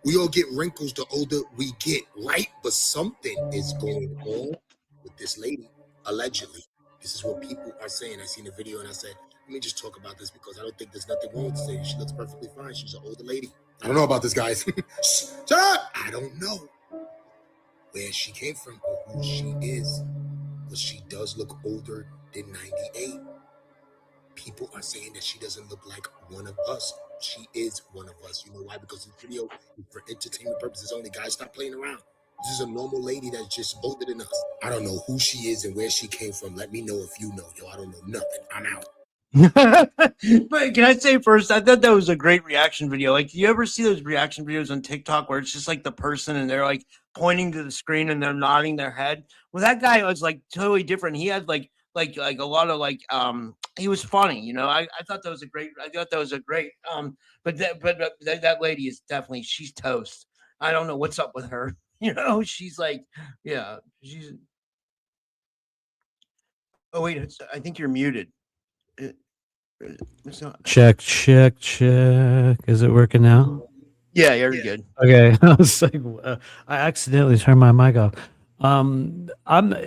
We all get wrinkles the older we get, right? But something is going on with this lady, allegedly. This is what people are saying. I seen the video and I said, Let me just talk about this because I don't think there's nothing wrong with this lady. She looks perfectly fine. She's an older lady. I don't know about this, guys. Shut up! I don't know where she came from or who she is, but she does look older than 98. People are saying that she doesn't look like one of us. She is one of us. You know why? Because this video is for entertainment purposes only. Guys, stop playing around. This is a normal lady that's just older than us. I don't know who she is and where she came from. Let me know if you know. Yo, I don't know nothing. I'm out. But can I say first, I thought that was a great reaction video. Like, do you ever see those reaction videos on TikTok where it's just like the person and they're like pointing to the screen and they're nodding their head? Well, that guy was like totally different. He had like a lot of like he was funny, you know. I thought that was a great but that lady is definitely, she's toast. I don't know what's up with her. You know, she's like, yeah, she's. Oh wait, I think you're muted. It's not. Check. Is it working now? Yeah, you're good. Okay. I was like, I accidentally turned my mic off.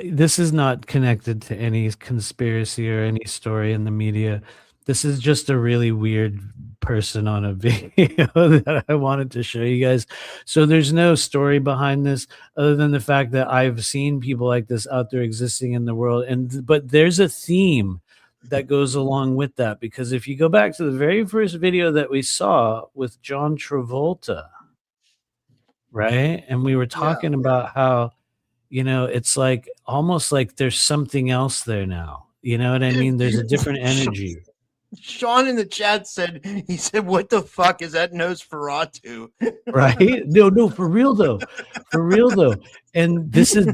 This is not connected to any conspiracy or any story in the media. This is just a really weird person on a video that I wanted to show you guys. So there's no story behind this other than the fact that I've seen people like this out there existing in the world. But there's a theme that goes along with that, because if you go back to the very first video that we saw with John Travolta, right? And we were talking about how, you know, it's like almost like there's something else there now. You know what I mean? There's a different energy. Sean in the chat said, he said, "What the fuck is that Nosferatu?" Right? No, for real though. And this is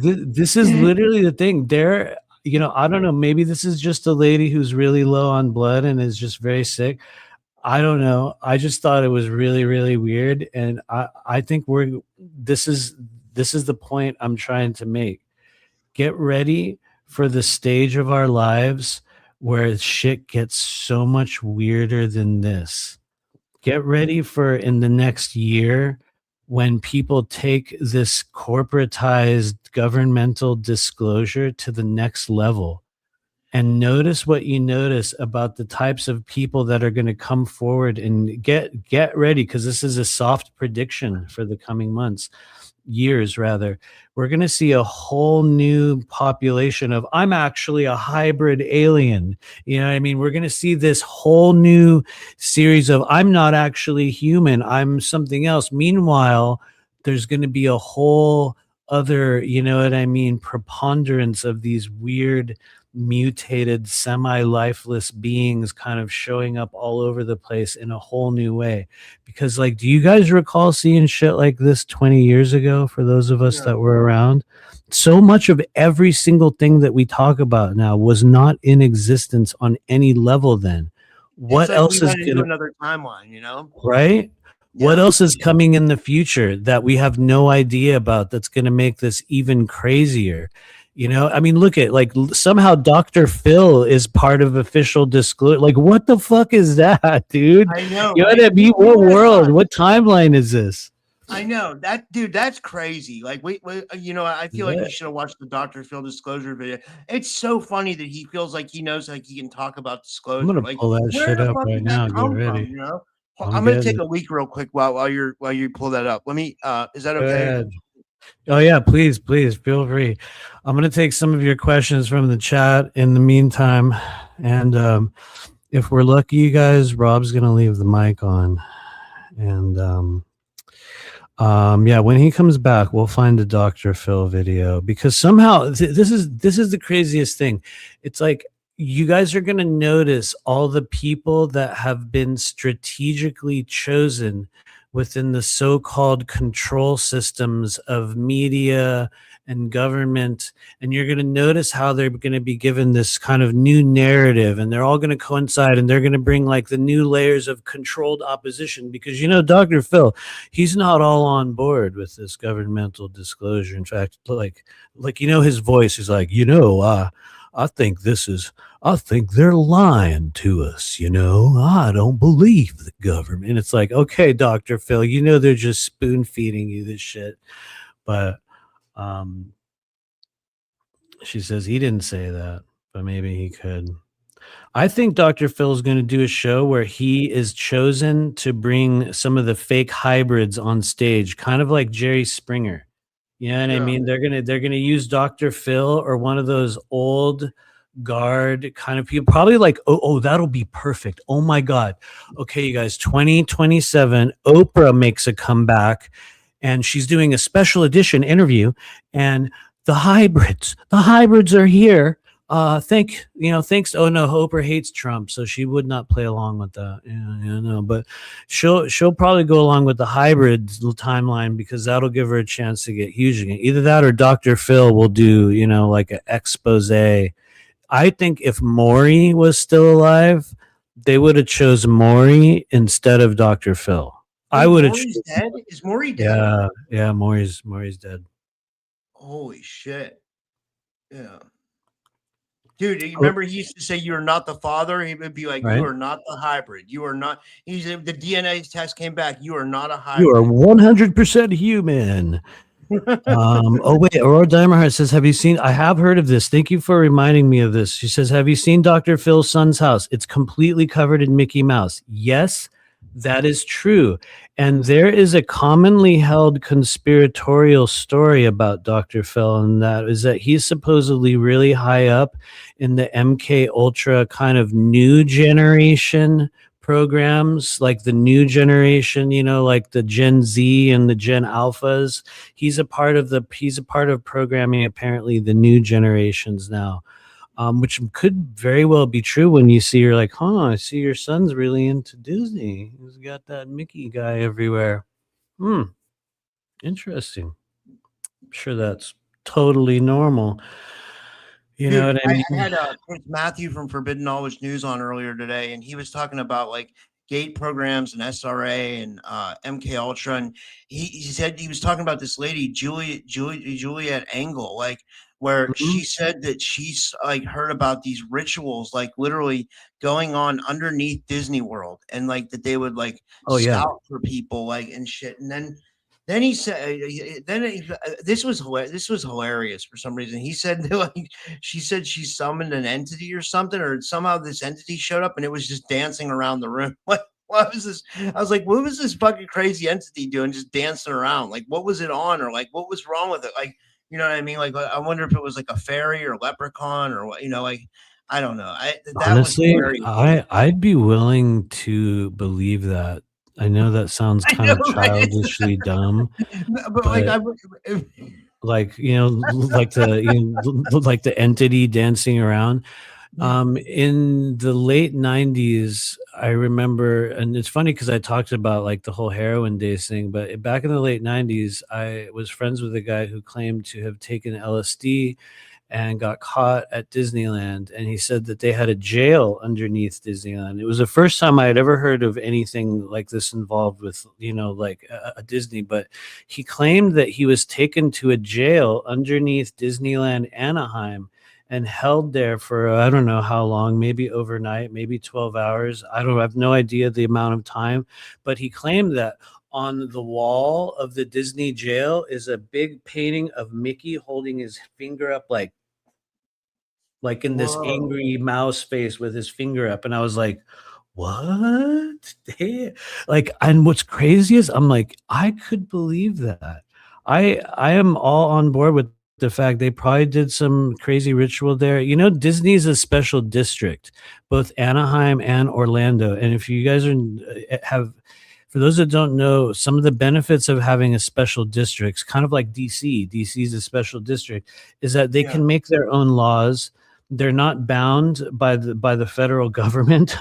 literally the thing. There, you know, I don't know, maybe this is just a lady who's really low on blood and is just very sick. I don't know. I just thought it was really, really weird. And I think this is the point I'm trying to make. Get ready for the stage of our lives where shit gets so much weirder than this. Get ready for in the next year when people take this corporatized governmental disclosure to the next level. And notice what you notice about the types of people that are going to come forward, and get ready, because this is a soft prediction for the coming months, years rather. We're going to see a whole new population of, I'm actually a hybrid alien. You know what I mean? We're going to see this whole new series of, I'm not actually human, I'm something else. Meanwhile, there's going to be a whole other, you know what I mean, preponderance of these weird mutated semi-lifeless beings kind of showing up all over the place in a whole new way. Because, like, do you guys recall seeing shit like this 20 years ago? For those of us that were around, so much of every single thing that we talk about now was not in existence on any level then. What else is into another timeline, you know? Right? What else is coming in the future that we have no idea about that's going to make this even crazier? You know, I mean, look at, like, somehow Dr. Phil is part of official disclosure. Like, what the fuck is that, dude? I know. You know what I mean? What world? What timeline is this? I know that, dude. That's crazy. Like, we you know, I feel like you should have watched the Dr. Phil disclosure video. It's so funny that he feels like he knows, like, he can talk about disclosure. I'm gonna like, pull that shit up right now. Get ready. From, you know, I'm gonna take a leak real quick while you pull that up. Let me. Is that okay? Oh yeah, please feel free. I'm going to take some of your questions from the chat in the meantime, and if we're lucky, you guys, Rob's going to leave the mic on, and yeah, when he comes back, we'll find a Dr. Phil video, because somehow this is the craziest thing. It's like, you guys are going to notice all the people that have been strategically chosen within the so-called control systems of media and government, and you're going to notice how they're going to be given this kind of new narrative, and they're all going to coincide, and they're going to bring, like, the new layers of controlled opposition, because, you know, Dr. Phil, he's not all on board with this governmental disclosure. In fact, like you know, his voice is like, you know, I think they're lying to us, you know. I don't believe the government. And it's like, okay, Dr. Phil, you know, they're just spoon feeding you this shit. But she says he didn't say that, but maybe he could. I think Dr. Phil is going to do a show where he is chosen to bring some of the fake hybrids on stage, kind of like Jerry Springer. You know what I mean? They're gonna use Dr. Phil or one of those old guard kind of people, probably like, oh, that'll be perfect. Oh my God. Okay, you guys, 2027, Oprah makes a comeback and she's doing a special edition interview, and the hybrids are here. Thanks. Oh no, Oprah hates Trump, so she would not play along with that. Yeah, no, but she'll probably go along with the hybrid timeline because that'll give her a chance to get huge again. Either that or Dr. Phil will do, like an expose. I think if Maury was still alive, they would have chose Maury instead of Dr. Phil. I would have. Dead? Is Maury dead? Yeah. Maury's dead. Holy shit! Yeah. Dude, you remember he used to say, "You are not the father." He would be like, Right. "You are not the hybrid. You are not." The DNA test came back. You are not a hybrid. You are 100% human. Oh wait, Aurora Diamondheart says, "Have you seen?" I have heard of this. Thank you for reminding me of this. She says, "Have you seen Dr. Phil's son's house? It's completely covered in Mickey Mouse." Yes, that is true. And there is a commonly held conspiratorial story about Dr. Phil, and that is that he's supposedly really high up in the MK Ultra kind of new generation programs, like the new generation, like the Gen Z and the Gen Alphas. He's a part of programming apparently the new generations now. Which could very well be true when you see, you're like, I see your son's really into Disney. He's got that Mickey guy everywhere. Interesting. I'm sure that's totally normal. You know what I mean? I had Matthew from Forbidden Knowledge News on earlier today, and he was talking about like gate programs and SRA and MK Ultra, and he said he was talking about this lady Juliet Engel, like where she said that she's like heard about these rituals, like literally going on underneath Disney World, and like that they would like scout for people, like and shit, and then he said, this was hilarious for some reason. He said, like, she said she summoned an entity or something, or somehow this entity showed up and it was just dancing around the room. Like, what was this? I was like, what was this fucking crazy entity doing, just dancing around? Like, what was it on, or like, what was wrong with it? Like, you know what I mean? Like, I wonder if it was like a fairy or a leprechaun or what, like, I don't know. Honestly, I'd be willing to believe that. I know that sounds kind of childishly dumb, but like the entity dancing around. In the late 90s, I remember, and it's funny because I talked about like the whole heroin days thing, but back in the late 90s, I was friends with a guy who claimed to have taken LSD and got caught at Disneyland, and he said that they had a jail underneath Disneyland. It was the first time I had ever heard of anything like this involved with, like a Disney, but he claimed that he was taken to a jail underneath Disneyland Anaheim and held there for, I don't know how long, maybe overnight, maybe 12 hours. I have no idea the amount of time, but he claimed that on the wall of the Disney jail is a big painting of Mickey holding his finger up like in this angry mouse face with his finger up. And I was like, what? Damn. Like, and what's crazy is I'm like, I could believe that. I am all on board with the fact they probably did some crazy ritual there. Disney's a special district, both Anaheim and Orlando. And if you guys for those that don't know, some of the benefits of having a special district, kind of like DC is a special district, is that they can make their own laws. They're not bound by the federal government.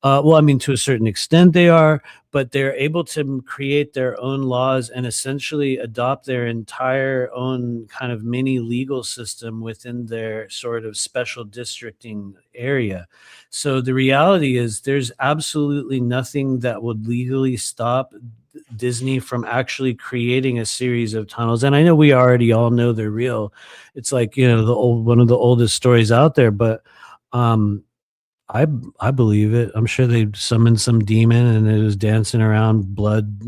Well, I mean, to a certain extent they are, but they're able to create their own laws and essentially adopt their entire own kind of mini legal system within their sort of special districting area. So the reality is there's absolutely nothing that would legally stop Disney from actually creating a series of tunnels. And I know we already all know they're real. It's like, one of the oldest stories out there, but I believe it. I'm sure they summoned some demon and it was dancing around blood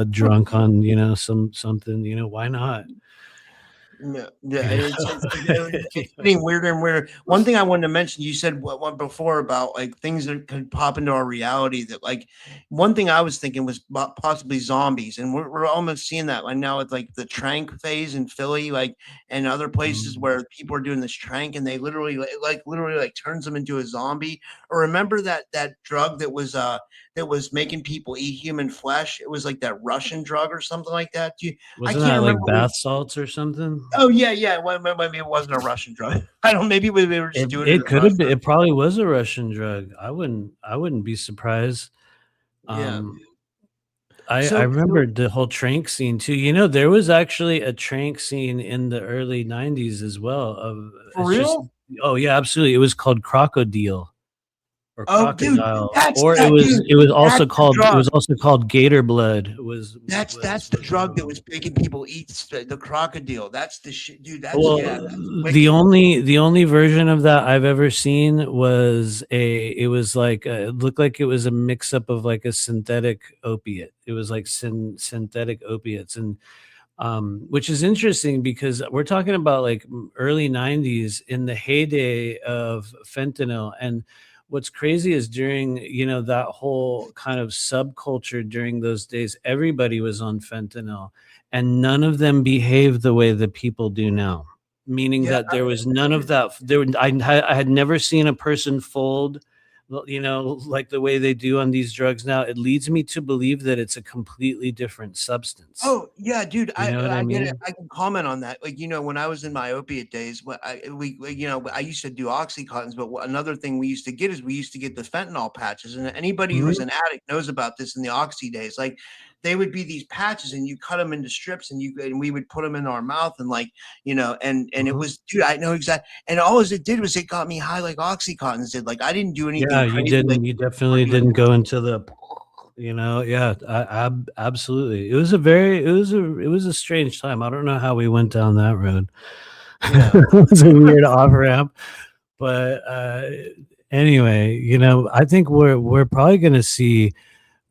drunk on, something, why not? Yeah, yeah, You it's getting weirder and weirder. One thing I wanted to mention, you said what before about like things that could pop into our reality. That like one thing I was thinking was possibly zombies, and we're almost seeing that right now with like the trank phase in Philly, like and other places Mm. where people are doing this trank, and they literally like turns them into a zombie. Or remember that drug that was making people eat human flesh? It was like that Russian drug or something like that. I Wasn't can't that remember. like bath salts or something? Oh yeah, yeah. Well, maybe it wasn't a Russian drug. I don't. Maybe they were just doing it It in could have been. Russia. It probably was a Russian drug. I wouldn't be surprised. Yeah. Um, I So remembered the whole trank scene too. There was actually a trank scene in the early '90s as well. for It's just, real? oh yeah, absolutely. It was called Crocodile or Oh, dude, Crocodile, that's or it that was dude. it was also That's the called it drug. was also called Gator Blood. That's the Was the drug that name. was making people eat the crocodile. That's the shit, dude. That's Well, yeah. That's the wicked. only version of that I've ever seen was it was like it looked like it was a mix up of like a synthetic opiate. It was like synthetic opiates, and which is interesting because we're talking about like early '90s in the heyday of fentanyl. And what's crazy is during that whole kind of subculture during those days, everybody was on fentanyl, and none of them behaved the way that people do now. Meaning Yeah. that there was none of that. I had never seen a person fold, like the way they do on these drugs now. It leads me to believe that it's a completely different substance. Oh yeah, dude. You know what I I get it. mean? I can comment on that. Like when I was in my opiate days, I used to do oxycontins, but another thing we used to get is we used to get the fentanyl patches. And anybody who's Mhm. an addict knows about this in the oxy days. Like they would be these patches, and you cut them into strips, and we would put them in our mouth, and and it Mhm. was, dude. I know exactly. And all it did was it got me high, like oxycontins did. Like I didn't do Yeah, anything you crazy, like didn't. You definitely didn't go into the, yeah, absolutely. It was a strange time. I don't know how we went down that road. yeah. It was a weird off ramp, but anyway, I think we're probably going to see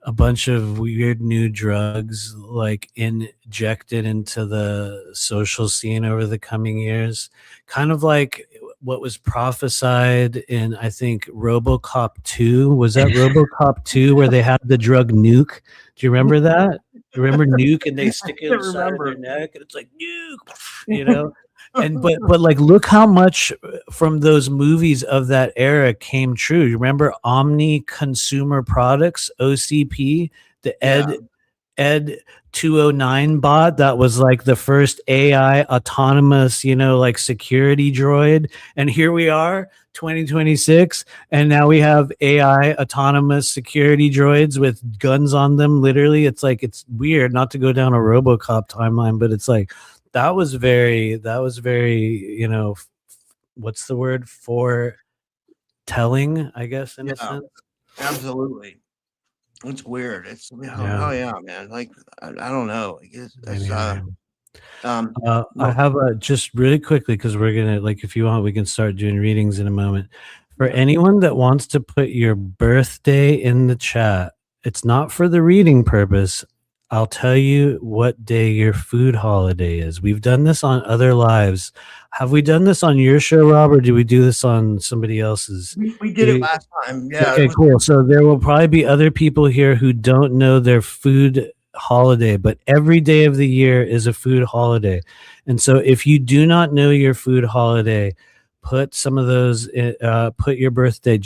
a bunch of weird new drugs like injected into the social scene over the coming years, kind of like what was prophesied in, I think, RoboCop 2. Was that RoboCop 2 where they had the drug nuke? Do you remember that? You remember nuke, and they I stick it can't inside of their remember. neck and it's like nuke, you know? And but like look how much from those movies of that era came true. You remember Omni Consumer Products, OCP, the Yeah. Ed 209 bot that was like the first AI autonomous, like security droid. And here we are, 2026, and now we have AI autonomous security droids with guns on them. Literally, it's like it's weird not to go down a RoboCop timeline, but it's like that was very, what's the word for telling, I guess, in a Yeah. sense. Absolutely. It's weird. It's Yeah. oh yeah, man. Like I don't know. Like, it's Anyway. I well, have just really quickly because we're gonna like if you want we can start doing readings in a moment. For yeah. anyone that wants to put your birthday in the chat, it's not for the reading purpose. I'll tell you what day your food holiday is. We've done this on other lives. Have we done this on your show, Rob, or do we do this on somebody else's? We did it last time. Yeah, it Okay, was cool. So there will probably be other people here who don't know their food holiday, but every day of the year is a food holiday. And so if you do not know your food holiday, put some of those, put your birthday.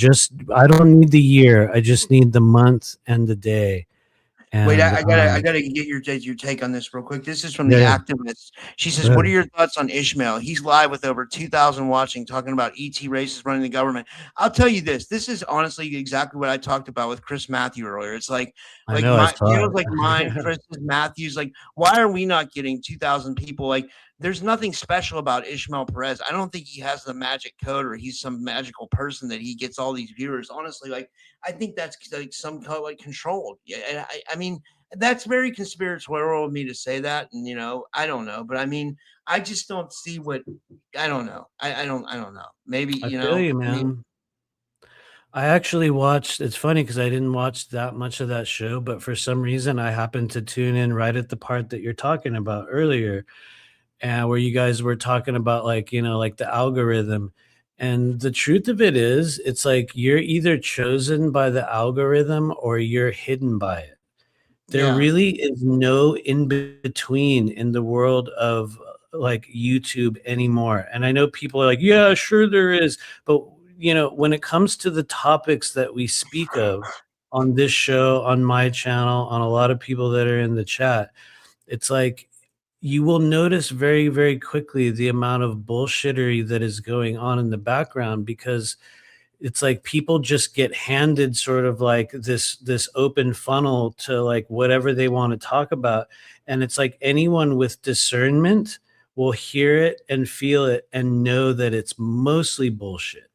I don't need the year. I just need the month and the day. wait. And I gotta get your take on this real quick. This is from yeah, the yeah, activist. She go says, "What are ahead. your thoughts on Ishmael? He's live with over 2,000 watching, talking about ET races running the government." I'll tell you this. This is honestly exactly what I talked about with Chris Matthew earlier. It's I know I saw like mine, it. Chris's, Matthews. Like, why are we not getting 2,000 people? Like, there's nothing special about Ishmael Perez. I don't think he has the magic code or he's some magical person that he gets all these viewers. Honestly, like I think that's like some kind of like controlled. Yeah, and I mean that's very conspiratorial of me to say that, and I don't know, but I mean, I just don't see what I don't know. I don't know. Maybe I feel you, I mean, man. I actually watched, it's funny because I didn't watch that much of that show, but for some reason I happened to tune in right at the part that you're talking about earlier. and where you guys were talking about like, like the algorithm. And the truth of it is, it's like you're either chosen by the algorithm or you're hidden by it. There Yeah. really is no in between in the world of like YouTube anymore. And I know people are like, yeah, sure there is. But, when it comes to the topics that we speak of on this show, on my channel, on a lot of people that are in the chat, it's like you will notice very, very quickly the amount of bullshittery that is going on in the background, because it's like people just get handed sort of like this open funnel to like whatever they want to talk about, and it's like anyone with discernment will hear it and feel it and know that it's mostly bullshit.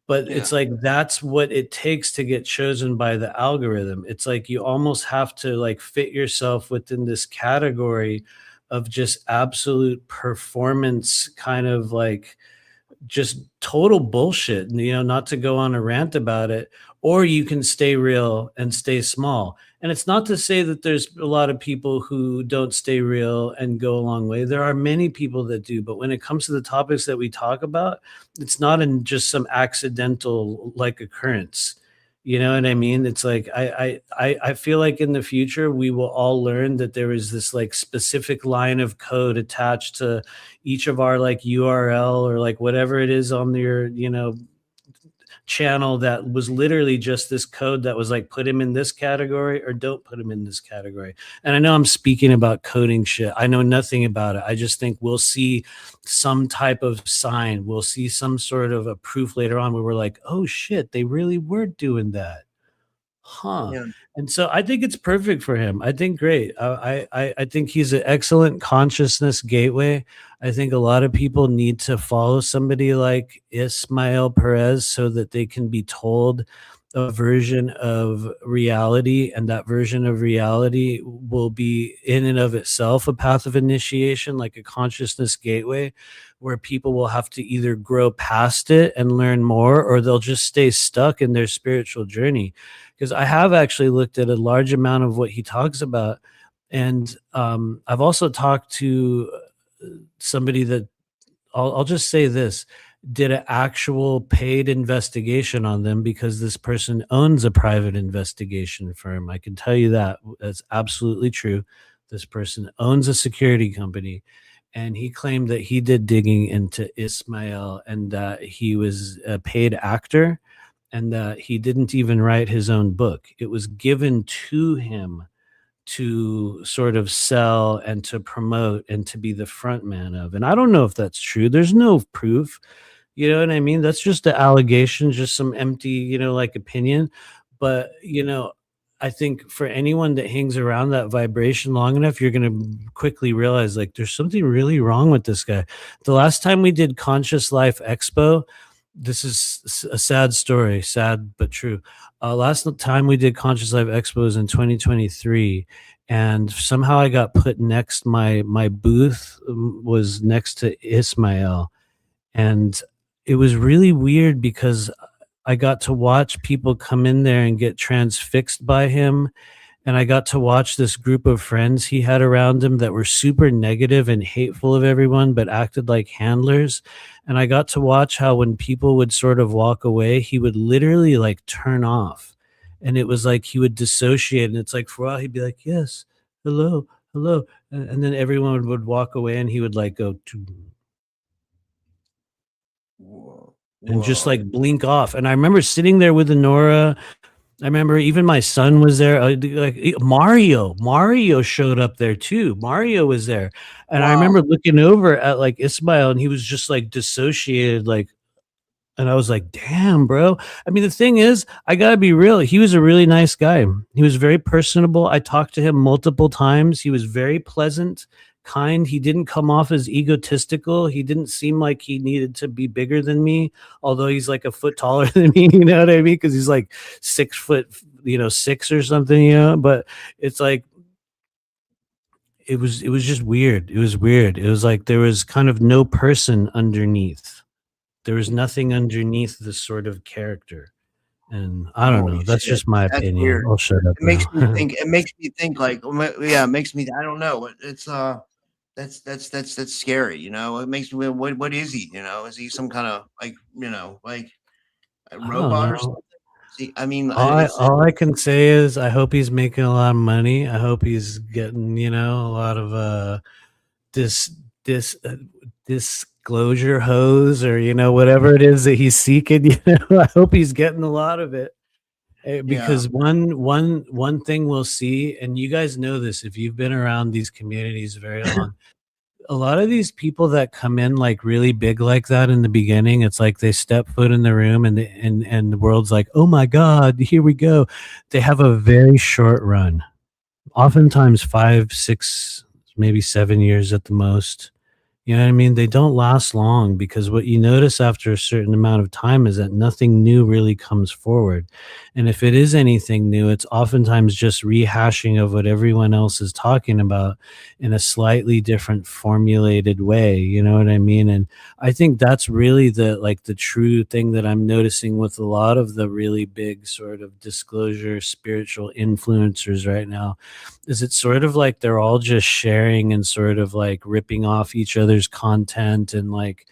But Yeah. it's like that's what it takes to get chosen by the algorithm. It's like you almost have to like fit yourself within this category of just absolute performance, kind of like just total bullshit, not to go on a rant about it, or you can stay real and stay small. And it's not to say that there's a lot of people who don't stay real and go a long way. There are many people that do, but when it comes to the topics that we talk about, it's not in just some accidental like occurrence. You know what I mean? It's like I feel like in the future we will all learn that there is this like specific line of code attached to each of our like URL or like whatever it is on your channel, that was literally just this code that was like put him in this category or don't put him in this category. And I know I'm speaking about coding shit. I know nothing about it. I just think we'll see some type of sign. We'll see some sort of a proof later on where we're like, oh shit, they really were doing that. Huh. Yeah. And so I think it's perfect for him. I think great. I think he's an excellent consciousness gateway. I think a lot of people need to follow somebody like Ismael Perez so that they can be told a version of reality, and that version of reality will be in and of itself a path of initiation, like a consciousness gateway, where people will have to either grow past it and learn more, or they'll just stay stuck in their spiritual journey. Because I have actually looked at a large amount of what he talks about, and I've also talked to somebody that I'll just say this, did an actual paid investigation on them, because this person owns a private investigation firm. I can tell you that. That's absolutely true. This person owns a security company, and he claimed that he did digging into Ismael and that he was a paid actor and that he didn't even write his own book. It was given to him to sort of sell and to promote and to be the front man of. And I don't know if that's true. There's no proof. You know what I mean? That's just the allegation, just some empty, like opinion. But, I think for anyone that hangs around that vibration long enough, you're going to quickly realize like there's something really wrong with this guy. The last time we did Conscious Life Expo, this is a sad story, sad but true. Last time we did Conscious Life Expo was in 2023, and somehow I got put next. My booth was next to Ismael, and it was really weird because I got to watch people come in there and get transfixed by him. And I got to watch this group of friends he had around him that were super negative and hateful of everyone, but acted like handlers. And I got to watch how when people would sort of walk away, he would literally like turn off. And it was like he would dissociate. And it's like for a while, he'd be like, yes, hello, hello. And then everyone would walk away and he would like go to and just like blink off. And I remember sitting there with Honora. I remember even my son was there. Like Mario showed up there too. Mario was there. And I remember looking over at like Ismael and he was just like dissociated, like, and I was like, damn, bro. I mean, the thing is, I gotta be real. He was a really nice guy. He was very personable. I talked to him multiple times. He was very pleasant, kind. He didn't come off as egotistical. He didn't seem like he needed to be bigger than me, although he's like a foot taller than me, you know what I mean? Because he's like 6'6" or something, but it's like it was just weird. It was weird. It was like there was kind of no person underneath. There was nothing underneath this sort of character. And I don't know. That's just my opinion. Weird. I'll shut up. It makes me think. It makes me think. Like, yeah, it makes me. I don't know. It's that's scary. You know, it makes me. What is he? You know, is he some kind of like a I don't robot or something? know. See, I mean, All I can say is I hope he's making a lot of money. I hope he's getting, a lot of this this disclosure hose, or whatever it is that he's seeking. I hope he's getting a lot of it. Because one thing we'll see, and you guys know this if you've been around these communities very long, a lot of these people that come in like really big like that in the beginning, it's like they step foot in the room and the world's like, oh my God, here we go. They have a very short run, oftentimes 5, 6, maybe 7 years at the most. You know what I mean? They don't last long, because what you notice after a certain amount of time is that nothing new really comes forward. And if it is anything new, it's oftentimes just rehashing of what everyone else is talking about in a slightly different formulated way. You know what I mean? And I think that's really the true thing that I'm noticing with a lot of the really big sort of disclosure spiritual influencers right now, is it's sort of like they're all just sharing and sort of like ripping off each other's content, and like,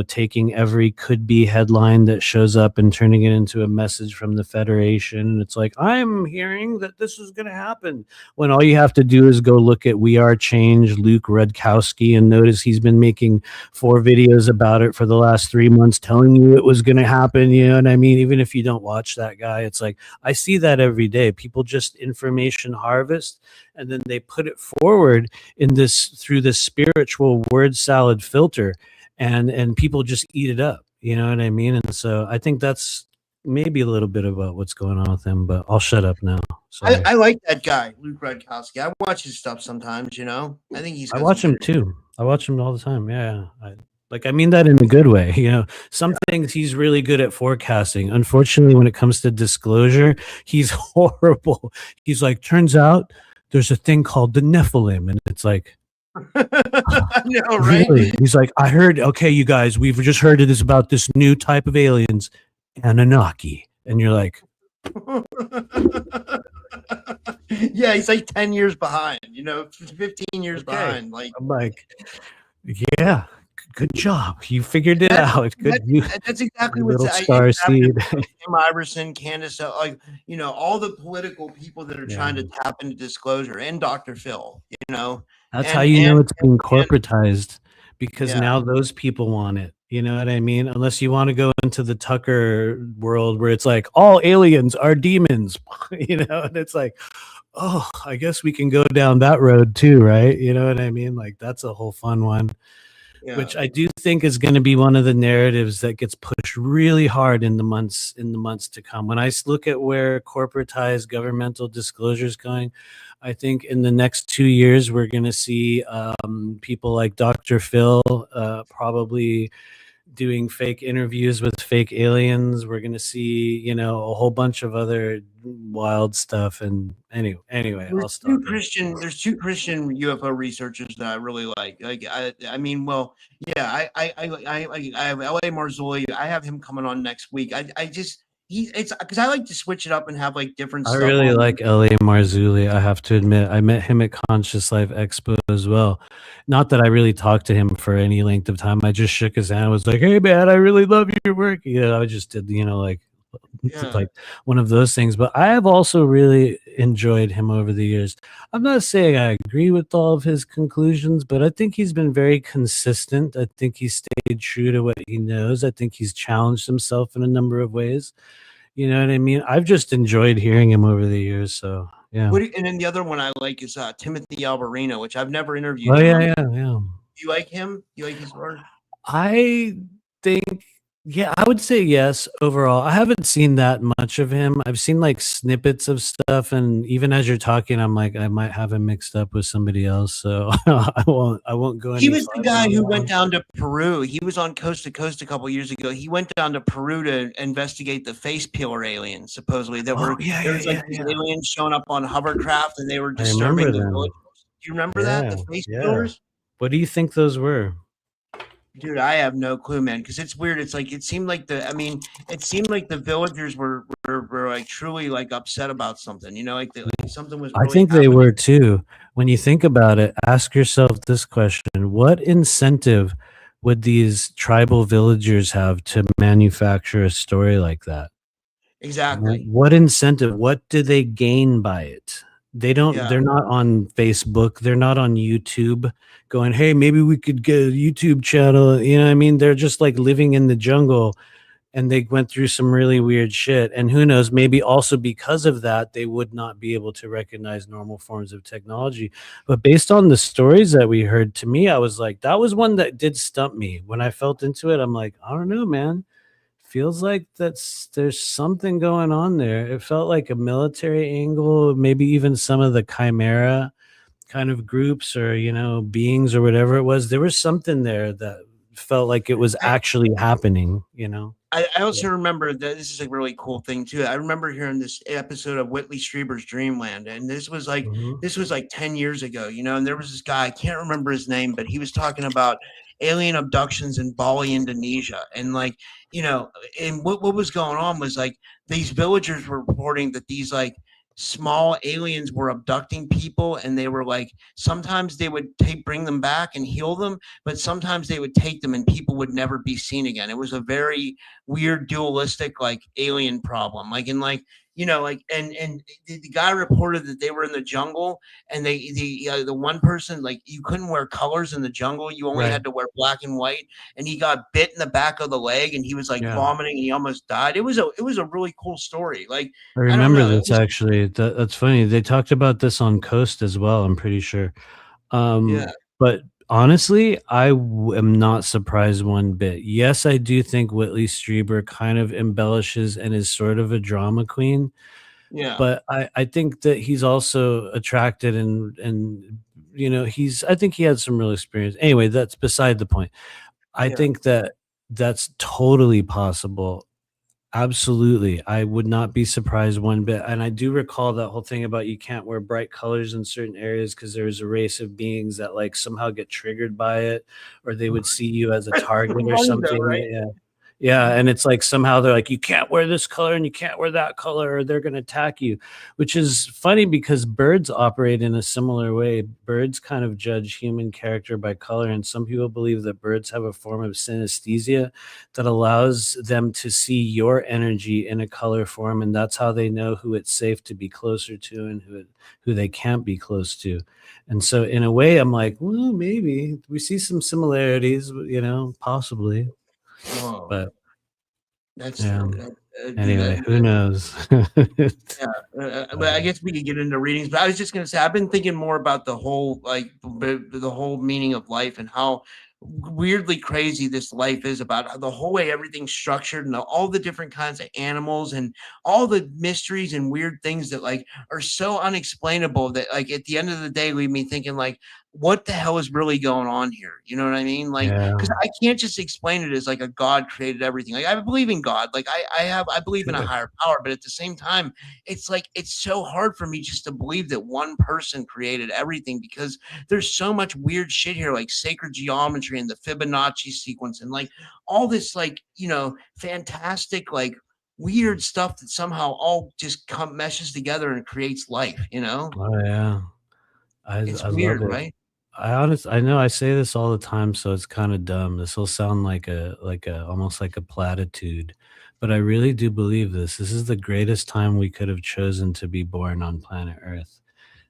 taking every could be headline that shows up and turning it into a message from the Federation. And it's like, I'm hearing that this is going to happen, when all you have to do is go look at We Are Change, Luke Rudkowski, and notice he's been making 4 videos about it for the last 3 months, telling you it was going to happen. You know what I mean? Even if you don't watch that guy, it's like, I see that every day. People just information harvest, and then they put it forward through this spiritual word salad filter, and people just eat it up. You know what I mean? And so I think that's maybe a little bit about what's going on with him, but I'll shut up now. I like that guy, Luke Rudkowski. I watch his stuff sometimes. I think he's. I watch him too. I watch him all the time. Yeah. I mean that in a good way. Some things he's really good at forecasting. Unfortunately, when it comes to disclosure, he's horrible. He's like, turns out there's a thing called the Nephilim. And it's like, I know, right? really? He's like, I heard, okay, you guys, we've just heard this about this new type of aliens, Anunnaki. And you're like, yeah, he's like 10 years behind, 15 years behind. Like, I'm like, yeah, good job. You figured it out. Good. That's exactly what what's star seed. Tim Iverson, Candace, all the political people that are trying to tap into disclosure, and Dr. Phil, That's how you know it's being corporatized, because now those people want it. You know what I mean? Unless you want to go into the Tucker world where it's like all aliens are demons, and it's like, oh, I guess we can go down that road too, right? You know what I mean? Like, that's a whole fun one. Yeah. Which I do think is going to be one of the narratives that gets pushed really hard in the months to come. When I look at where corporatized governmental disclosure is going, I think in the next 2 years we're going to see people like Dr. Phil probably doing fake interviews with fake aliens. We're going to see, a whole bunch of other wild stuff. And anyway, I'll stop. There's 2 Christian UFO researchers that I really like. I have L.A. Marzulli. I have him coming on next week. It's because I like to switch it up and have like different stuff. I really like L.A. Marzulli. I have to admit, I met him at Conscious Life Expo as well. Not that I really talked to him for any length of time. I just shook his hand and was like, hey man, I really love your work. I just did, like one of those things. But I have also really enjoyed him over the years. I'm not saying I agree with all of his conclusions, but I think he's been very consistent. I think he stayed true to what he knows. I think he's challenged himself in a number of ways. You know what I mean? I've just enjoyed hearing him over the years. So yeah. And then the other one I like is Timothy Alberino, which I've never interviewed. Oh yeah. You like him? You like his work? I think, yeah, I would say yes overall. I haven't seen that much of him. I've seen like snippets of stuff, and even as you're talking, I'm like, I might have him mixed up with somebody else. So I won't go. He was the guy who went down to Peru. He was on Coast to Coast a couple years ago. He went down to Peru to investigate the face peeler aliens, supposedly there was these aliens showing up on hovercraft, and they were disturbing the village. Do you remember that? The face peelers? What do you think those were? Dude, I have no clue, man, because it's weird. It's like it seemed like it seemed like the villagers were like truly like upset about something, like, like something was I really think they happening. were too. When you think about it, ask yourself this question: what incentive would these tribal villagers have to manufacture a story like that? Exactly. What incentive? What do they gain by it? Yeah. They're not on Facebook. They're not on YouTube going, hey, maybe we could get a YouTube channel. You know what I mean? They're just like living in the jungle and they went through some really weird shit. And who knows, maybe also because of that, they would not be able to recognize normal forms of technology. But based on the stories that we heard, to me, I was like, that was one that did stump me. When I felt into it, I'm like, I don't know, man. Feels like there's something going on there. It felt like a military angle, maybe even some of the chimera kind of groups or beings or whatever it was. There was something there that felt like it was actually happening. I also remember that this is a really cool thing too. I remember hearing this episode of Whitley Strieber's Dreamland, and Mhm. this was like 10 years ago, and there was this guy, I can't remember his name, but he was talking about alien abductions in Bali, Indonesia. And like, and what was going on was like these villagers were reporting that these like small aliens were abducting people, and they were like sometimes they would bring them back and heal them, but sometimes they would take them and people would never be seen again. It was a very weird dualistic like alien problem, like, and like, like, and the guy reported that they were in the jungle, and the one person, like, you couldn't wear colors in the jungle, you only Right. had to wear black and white, and he got bit in the back of the leg and he was like Yeah. vomiting and he almost died. It was a really cool story, like, I I don't remember know, it this was, actually. That's funny. They talked about this on Coast as well, I'm pretty sure. yeah, But honestly, am not surprised one bit. Yes, I do think Whitley Strieber kind of embellishes and is sort of a drama queen, yeah, but I think that he's also attracted and I think he had some real experience. Anyway, that's beside the point. I yeah. think that that's totally possible. Absolutely. I would not be surprised one bit. And I do recall that whole thing about you can't wear bright colors in certain areas because there's a race of beings that like somehow get triggered by it, or they would see you as a target or Funny though, something. right? Yeah. Yeah, and it's like somehow they're like, you can't wear this color and you can't wear that color, or they're going to attack you, which is funny because birds operate in a similar way. Birds kind of judge human character by color, and some people believe that birds have a form of synesthesia that allows them to see your energy in a color form, and that's how they know who it's safe to be closer to and who they can't be close to. And so, in a way, I'm like, well, maybe we see some similarities, possibly, Whoa, but. that's Yeah. dude, Anyway, who knows? yeah, but I Uh, guess we could get into readings. But I was just gonna say, I've been thinking more about the whole, like, the whole meaning of life and how weirdly crazy this life is, about how the whole way everything's structured, and all the different kinds of animals and all the mysteries and weird things that like are so unexplainable that like at the end of the day leave me thinking like, what the hell is really going on here? You know what I mean? Like, because yeah, I can't just explain it as like a God created everything. Like, I believe in God, like I believe in a sure. higher power, but at the same time, it's like it's so hard for me just to believe that one person created everything, because there's so much weird shit here, like sacred geometry and the Fibonacci sequence and like all this like, fantastic, like weird stuff that somehow all just meshes together and creates life. Oh, yeah. It's I love weird, it. right? I know I say this all the time, so it's kinda dumb. This will sound like a almost like a platitude, but I really do believe this. This is the greatest time we could have chosen to be born on planet Earth.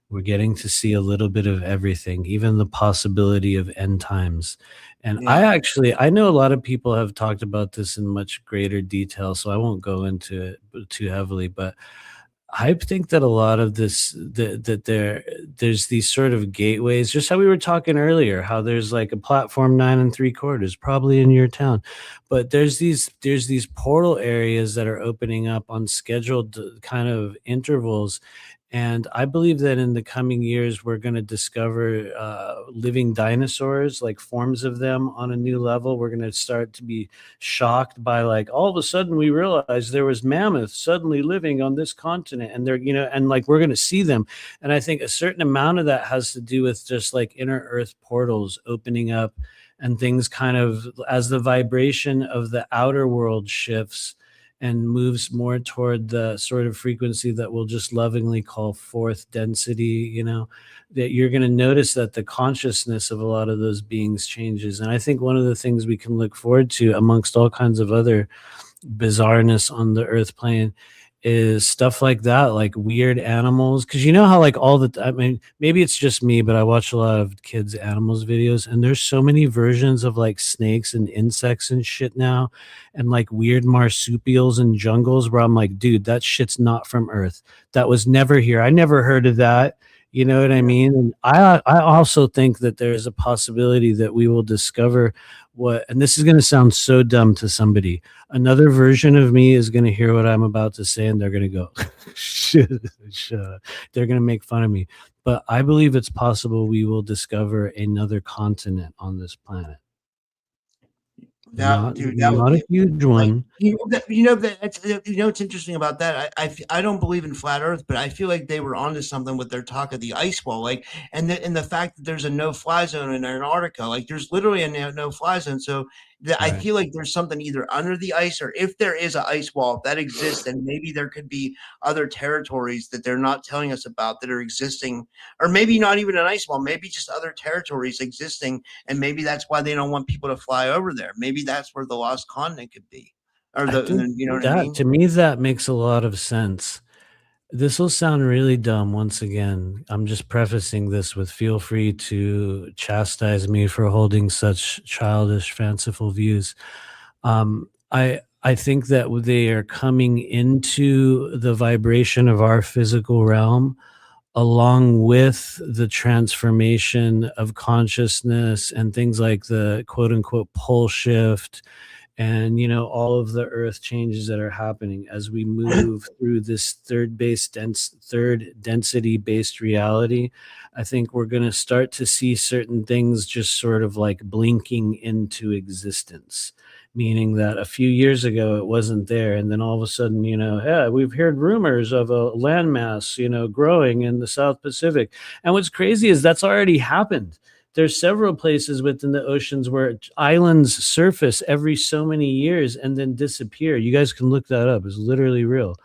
We're getting to see a little bit of everything, even the possibility of end times. And Yeah. I know a lot of people have talked about this in much greater detail, so I won't go into it too heavily, but I think that a lot of this that there's these sort of gateways, just how we were talking earlier, how there's like a platform 9 3/4 probably in your town, but there's these portal areas that are opening up on scheduled kind of intervals, and I believe that in the coming years we're going to discover living dinosaurs, like forms of them on a new level. We're going to start to be shocked by like all of a sudden we realized there was mammoths suddenly living on this continent, and they're and like we're going to see them. And I think a certain amount of that has to do with just like inner earth portals opening up and things kind of, as the vibration of the outer world shifts and moves more toward the sort of frequency that we'll just lovingly call fourth density, that you're going to notice that the consciousness of a lot of those beings changes. And I think one of the things we can look forward to, amongst all kinds of other bizarreness on the earth plane, is stuff like that, like weird animals. Because you know how like I mean, maybe it's just me, but I watch a lot of kids animals videos, and there's so many versions of like snakes and insects and shit now, and like weird marsupials and jungles, where I'm like, dude, that shit's not from earth. That was never here. I never heard of that. You know what I mean? And I also think that there's a possibility that we will discover and this is going to sound so dumb to somebody. Another version of me is going to hear what I'm about to say, and they're going to go, shut up. They're going to make fun of me. But I believe it's possible we will discover another continent on this planet. That Not would a huge one. What's interesting about that? I don't believe in flat Earth, but I feel like they were onto something with their talk of the ice wall, like, and the fact that there's a no-fly zone in Antarctica, like there's literally a no-fly zone. So I feel like there's something either under the ice, or if there is an ice wall, if that exists, then maybe there could be other territories that they're not telling us about that are existing, or maybe not even an ice wall, maybe just other territories existing, and maybe that's why they don't want people to fly over there. Maybe that's where the lost continent could be, or you know what I mean? To me, that makes a lot of sense. This will sound really dumb once again. I'm just prefacing this with, feel free to chastise me for holding such childish, fanciful views. I think that they are coming into the vibration of our physical realm, along with the transformation of consciousness and things like the quote unquote pole shift, and all of the earth changes that are happening as we move through this third density based reality. I think we're going to start to see certain things just sort of like blinking into existence, meaning that a few years ago it wasn't there, and then all of a sudden, we've heard rumors of a landmass growing in the South Pacific. And what's crazy is that's already happened. There's several places within the oceans where islands surface every so many years and then disappear. You guys can look that up. It's literally real.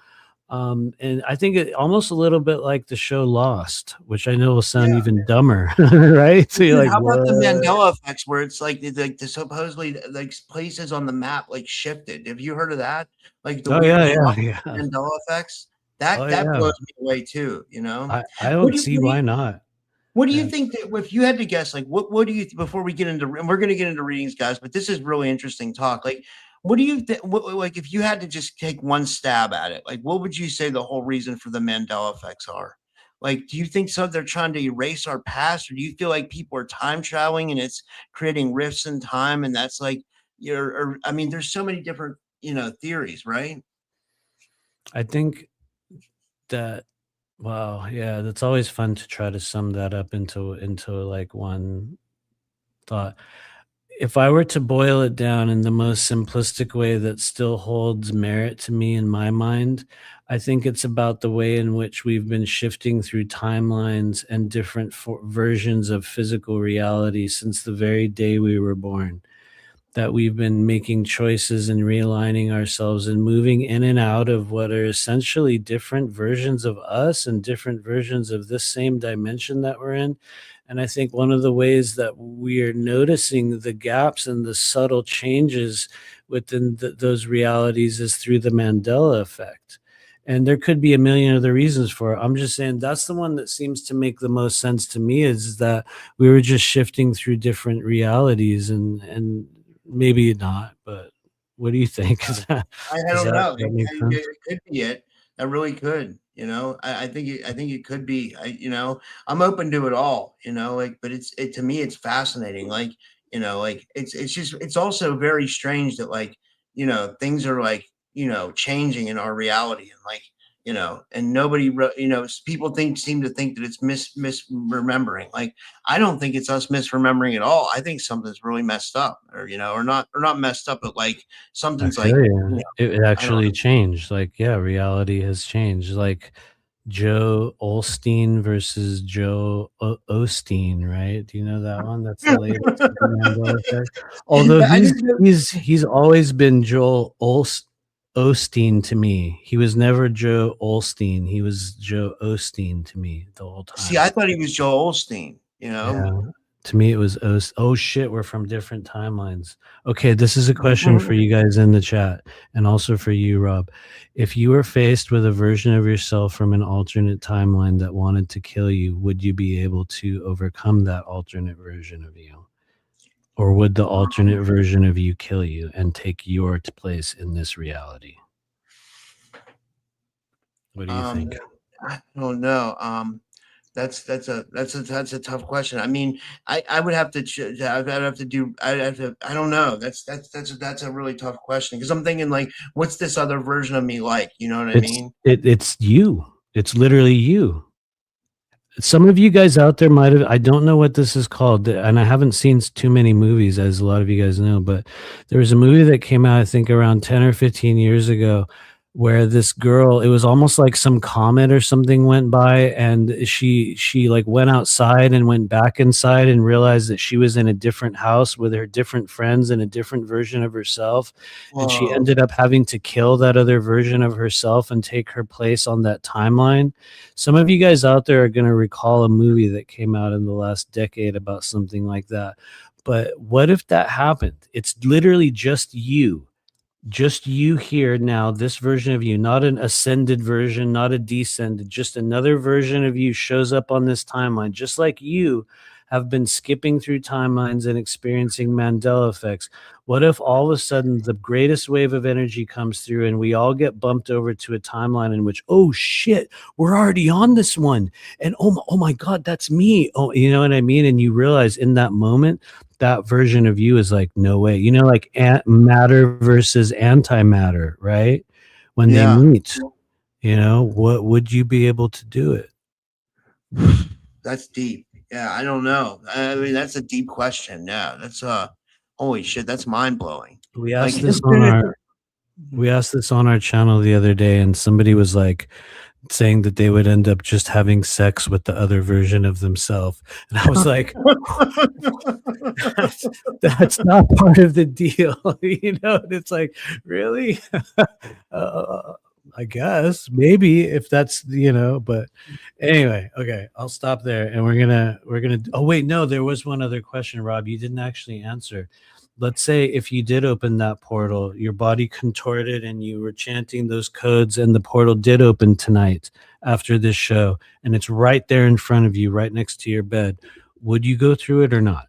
And I think it almost a little bit like the show Lost, which I know will sound even dumber, right? So you're like, how about the what? Mandela effects, where it's like the supposedly like places on the map like shifted? Have you heard of that? Like the weird Mandela effects. That blows me away too. I don't see why not. What do you think that, if you had to guess, like what do you, before we get into, and we're going to get into readings, guys, but this is really interesting talk. Like, what do you think, like, if you had to just take one stab at it, like, what would you say the whole reason for the Mandela effects are? Like, do you think they're trying to erase our past, or do you feel like people are time traveling and it's creating rifts in time? And that's like, I mean, there's so many different, theories, right? I think that, wow, yeah, that's always fun to try to sum that up into like one thought. If I were to boil it down in the most simplistic way that still holds merit to me in my mind, I think it's about the way in which we've been shifting through timelines and different versions of physical reality since the very day we were born. That we've been making choices and realigning ourselves and moving in and out of what are essentially different versions of us and different versions of this same dimension that we're in. And I think one of the ways that we're noticing the gaps and the subtle changes within those realities is through the Mandela effect. And there could be a million other reasons for it. I'm just saying that's the one that seems to make the most sense to me, is that we were just shifting through different realities, and maybe not, but what do you think? I don't know. It could be it. That really could. I think it could be. I'm open to it all. Like, but to me, it's fascinating. Like, like it's also very strange that, like, things are like, changing in our reality, and like, and nobody, people seem to think that it's misremembering. Like, I don't think it's us misremembering at all. I think something's really messed up, or not messed up, but like something's like, it actually changed. Like, yeah, reality has changed. Like, Joe Olstein versus Joe Osteen, right? Do you know that one? That's the latest with the Mandela effect. Although I didn't know. he's always been Joel Osteen to me. He was never Joe Olstein. He was Joe Osteen to me the whole See, time. I thought he was Joel Osteen. Yeah. To me, it was oh shit, we're from different timelines. Okay, this is a question for you guys in the chat and also for you, Rob. If you were faced with a version of yourself from an alternate timeline that wanted to kill you, would you be able to overcome that alternate version of you? Or would the alternate version of you kill you and take your place in this reality? What do you think? I don't know. That's a tough question. I mean, I would have to I'd have to do I'd have to I don't know. That's a really tough question because I'm thinking like, what's this other version of me like? You know what I mean? It's you. It's literally you. Some of you guys out there might have, I don't know what this is called, and I haven't seen too many movies, as a lot of you guys know, but there was a movie that came out, I think, around 10 or 15 years ago, where this girl, it was almost like some comet or something went by, and she like went outside and went back inside and realized that she was in a different house with her different friends and a different version of herself. And she Whoa. ended up having to kill that other version of herself and take her place on that timeline. Some of you guys out there are going to recall a movie that came out in the last decade about something like that. But what if that happened? It's literally just you here now, this version of you, not an ascended version, not a descended, just another version of you shows up on this timeline, just like you have been skipping through timelines and experiencing Mandela effects. What if all of a sudden the greatest wave of energy comes through and we all get bumped over to a timeline in which, oh shit, we're already on this one. And oh my God, that's me. Oh, you know what I mean? And you realize in that moment, that version of you is like, no way. You know, like matter versus antimatter, right? When they Yeah. meet, you know, what would you be able to do it? That's deep. Yeah, I don't know. I mean, that's a deep question. Yeah, that's holy shit, that's mind blowing. We Like, asked this on our channel the other day, and somebody was like saying that they would end up just having sex with the other version of themselves. And I was like, that's not part of the deal. You know, and it's like, really? I guess maybe if that's, you know, but anyway, okay, I'll stop there and we're gonna oh wait, no, there was one other question, Rob, you didn't actually answer. Let's say if you did open that portal, your body contorted and you were chanting those codes and the portal did open tonight after this show and it's right there in front of you, right next to your bed. Would you go through it or not?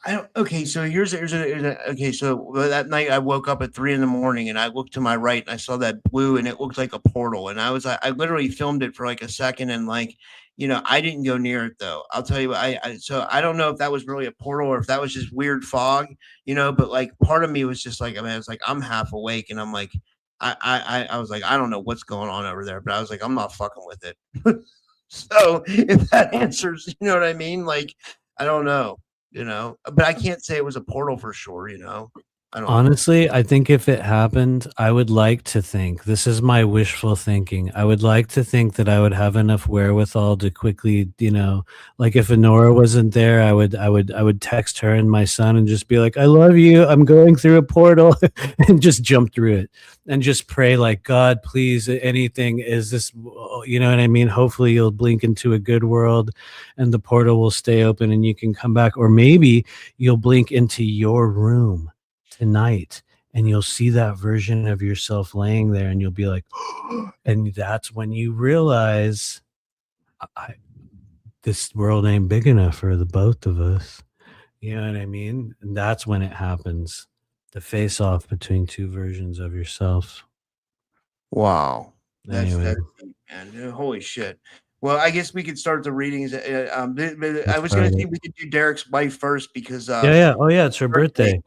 I don't. Okay, so okay. So that night I woke up at 3 in the morning and I looked to my right and I saw that blue and it looked like a portal and I literally filmed it for like a second and like, I didn't go near it though. I'll tell you what, so I don't know if that was really a portal or if that was just weird fog, but like part of me was just like, I mean, I was like, I'm half awake and I'm like, I was like, I don't know what's going on over there, but I was like, I'm not fucking with it. So if that answers, you know what I mean? Like, I don't know. But I can't say it was a portal for sure. I don't know. Honestly, I think if it happened, I would like to think, this is my wishful thinking. I would like to think that I would have enough wherewithal to quickly, like if Honora wasn't there, I would text her and my son and just be like, I love you. I'm going through a portal and just jump through it and just pray like, God, please, anything is this, you know what I mean? Hopefully you'll blink into a good world and the portal will stay open and you can come back. Or maybe you'll blink into your room tonight and you'll see that version of yourself laying there and you'll be like, and that's when you realize this world ain't big enough for the both of us. You know what I mean? And that's when it happens. The face off between two versions of yourself. Wow. That's Anyway. deep, man. Holy shit. Well, I guess we could start the readings. I was going to see if we could do Derek's wife first because yeah. Oh yeah, it's her birthday.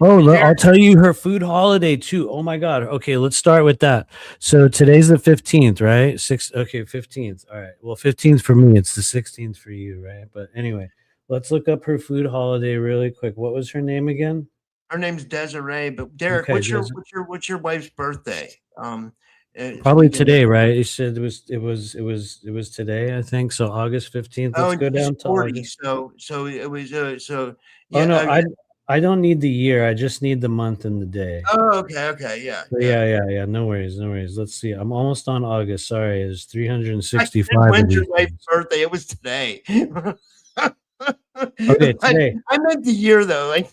Oh, I'll tell you her food holiday too. Oh my God. Okay, let's start with that. So today's the 15th, right? 15th. All right. Well, 15th for me. It's the 16th for you, right? But anyway, let's look up her food holiday really quick. What was her name again? Her name's Desiree. But Derek, Okay, what's your wife's birthday? So Probably we can- today, right? You said it was today, I think. So August 15th. Let's and go she's down to 40, August. so it was Oh yeah. no, I don't need the year. I just need the month and the day. Oh, okay, yeah, So yeah. yeah. No worries, no worries. Let's see. I'm almost on August. Sorry, there's I said, 365 of when's your these wife's things. birthday? It was today. Okay, today. I meant the year though. Like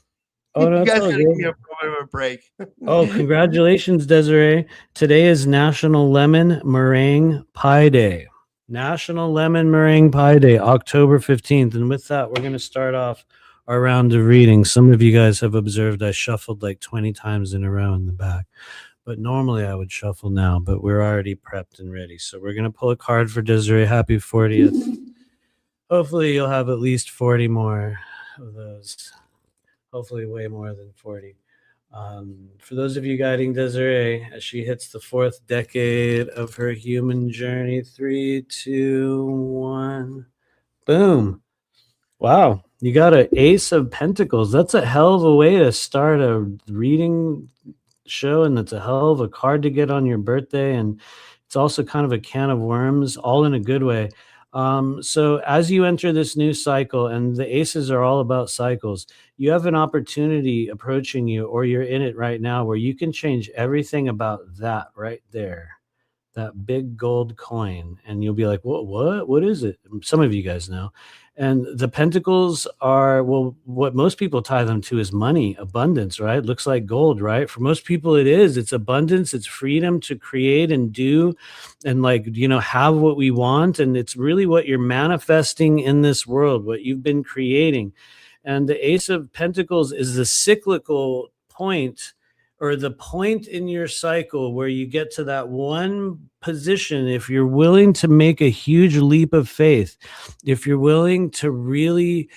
Oh no, you it's guys all gotta give me good. a bit of a break. Oh, congratulations, Desiree. Today is National Lemon Meringue Pie Day. National Lemon Meringue Pie Day, October 15th. And with that, we're going to start off our round of reading. Some of you guys have observed I shuffled like 20 times in a row in the back. But normally I would shuffle now, but we're already prepped and ready. So we're going to pull a card for Desiree. Happy 40th. Hopefully you'll have at least 40 more of those. Hopefully way more than 40. For those of you guiding Desiree, as she hits the 4th decade of her human journey, 3, 2, 1, boom. Wow, you got an Ace of Pentacles. That's a hell of a way to start a reading show, and that's a hell of a card to get on your birthday. And it's also kind of a can of worms, all in a good way. So as you enter this new cycle, and the aces are all about cycles, you have an opportunity approaching you, or you're in it right now, where you can change everything about that right there, that big gold coin. And you'll be like, what is it? Some of you guys know. And the pentacles are, well, what most people tie them to is money, abundance, right? Looks like gold, right? For most people, it is. It's abundance. It's freedom to create and do and, like, you know, have what we want. And it's really what you're manifesting in this world, what you've been creating. And the Ace of Pentacles is the cyclical point, or the point in your cycle where you get to that one position. If you're willing to make a huge leap of faith, if you're willing to really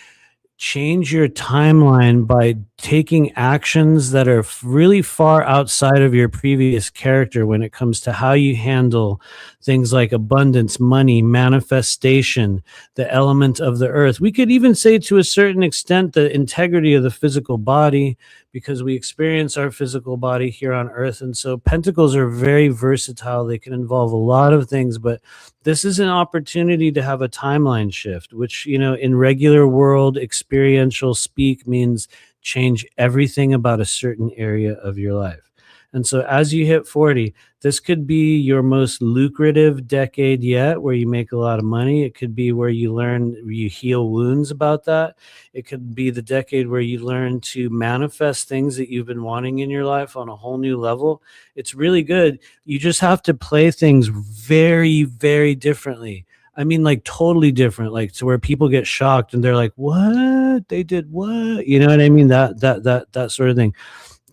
change your timeline by taking actions that are really far outside of your previous character when it comes to how you handle things like abundance, money, manifestation, the element of the earth. We could even say, to a certain extent, the integrity of the physical body, because we experience our physical body here on earth. And so pentacles are very versatile. They can involve a lot of things, but this is an opportunity to have a timeline shift, which, you know, in regular world experiential speak means change everything about a certain area of your life. And so as you hit 40, this could be your most lucrative decade yet, where you make a lot of money. It could be where you learn, you heal wounds about that. It could be the decade where you learn to manifest things that you've been wanting in your life on a whole new level. It's really good. You just have to play things very, very differently. I mean, like totally different, like to where people get shocked and they're like, what? They did what? You know what I mean? That sort of thing.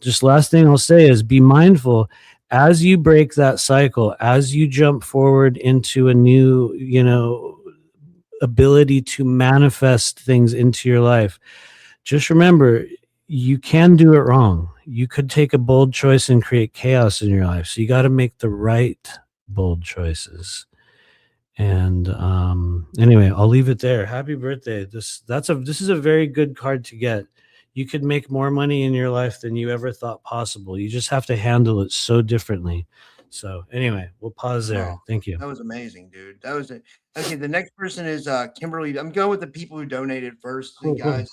Just last thing I'll say is be mindful as you break that cycle, as you jump forward into a new, you know, ability to manifest things into your life. Just remember, you can do it wrong. You could take a bold choice and create chaos in your life. So you got to make the right bold choices. And anyway, I'll leave it there. Happy birthday. This is a very good card to get. You could make more money in your life than you ever thought possible. You just have to handle it so differently. So anyway, we'll pause there. Oh, Thank you. that was amazing, dude. That was it. Okay, the next person is Kimberly. I'm going with the people who donated first, Cool, cool. guys.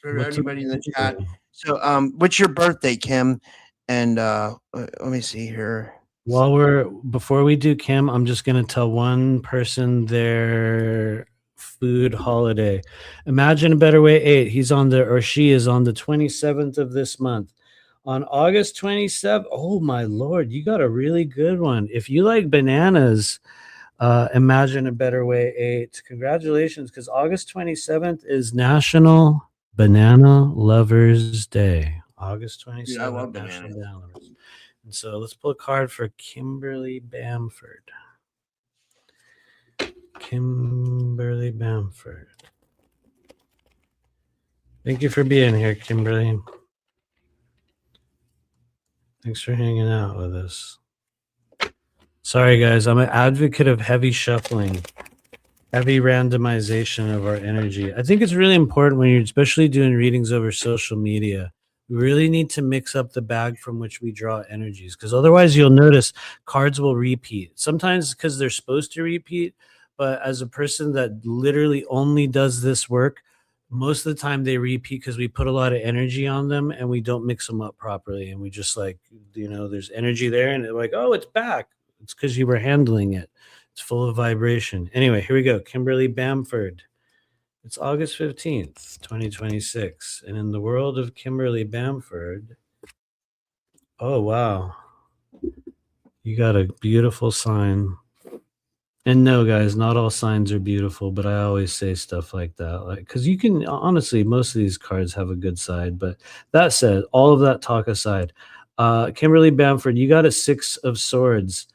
For What's anybody in the up? chat. So what's your birthday, Kim? And let me see here. Before we do Kim, I'm just going to tell one person their food holiday. Imagine a Better Way 8. He's on the, or she is on the 27th of this month. On August 27th, oh my Lord, you got a really good one. If you like bananas, Imagine a Better Way 8. Congratulations, because August 27th is National Banana Lovers Day. August 27th, Dude, I love National bananas. Banana Lovers. And so let's pull a card for Kimberly Bamford. Kimberly Bamford. Thank you for being here, Kimberly. Thanks for hanging out with us. Sorry, guys. I'm an advocate of heavy shuffling, heavy randomization of our energy. I think it's really important when you're especially doing readings over social media. We really need to mix up the bag from which we draw energies, because otherwise you'll notice cards will repeat. Sometimes because they're supposed to repeat, but as a person that literally only does this work, most of the time they repeat because we put a lot of energy on them and we don't mix them up properly. And we just like, there's energy there and they're like, oh, it's back. It's because you were handling it. It's full of vibration. Anyway, here we go. Kimberly Bamford. It's August 15th, 2026. And in the world of Kimberly Bamford, oh, wow. You got a beautiful sign. And no, guys, not all signs are beautiful, but I always say stuff like that. Like, because you can, honestly, most of these cards have a good side. But that said, all of that talk aside, Kimberly Bamford, you got a 6 of Swords.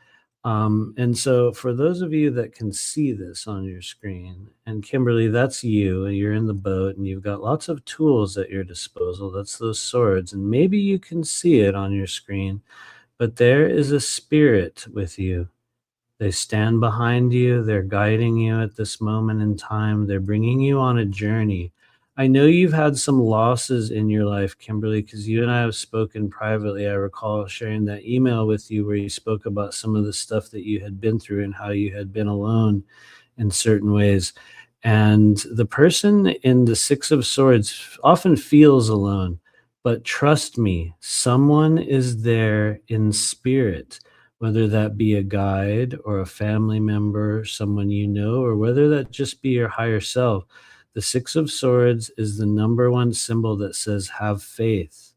And so for those of you that can see this on your screen, and Kimberly, that's you, and you're in the boat and you've got lots of tools at your disposal. That's those swords. And maybe you can see it on your screen, but there is a spirit with you. They stand behind you. They're guiding you at this moment in time. They're bringing you on a journey. I know you've had some losses in your life, Kimberly, because you and I have spoken privately. I recall sharing that email with you where you spoke about some of the stuff that you had been through and how you had been alone in certain ways. And the person in the 6 of Swords often feels alone, but trust me, someone is there in spirit, whether that be a guide or a family member, someone you know, or whether that just be your higher self. The 6 of Swords is the number one symbol that says, have faith.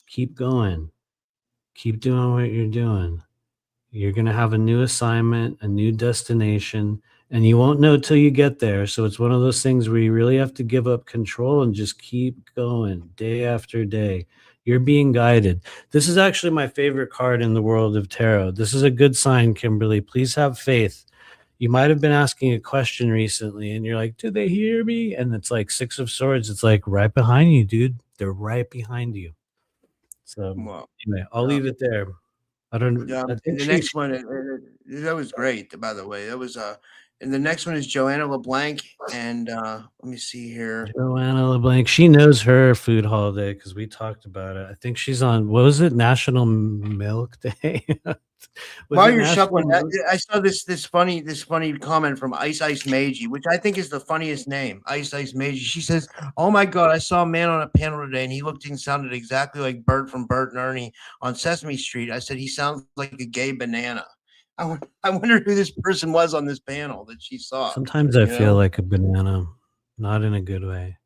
Keep going. Keep doing what you're doing. You're going to have a new assignment, a new destination, and you won't know till you get there. So it's one of those things where you really have to give up control and just keep going day after day. You're being guided. This is actually my favorite card in the world of tarot. This is a good sign, Kimberly. Please have faith. You might have been asking a question recently and you're like, do they hear me? And it's like 6 of Swords. It's like right behind you, dude. They're right behind you. So anyway, I'll leave it there. I don't. I think the next one, that was great. By the way, that was and the next one is Joanna LeBlanc, and let me see here. Joanna LeBlanc. She knows her food holiday because we talked about it. I think she's on. What was it? National Milk Day. While you're shuffling, I saw this funny comment from Ice Meiji, which I think is the funniest name. Ice Meiji. She says, "Oh my God, I saw a man on a panel today, and he looked and sounded exactly like Bert from Bert and Ernie on Sesame Street." I said, "He sounds like a gay banana." I wonder who this person was on this panel that she saw. Sometimes I feel like a banana, not in a good way.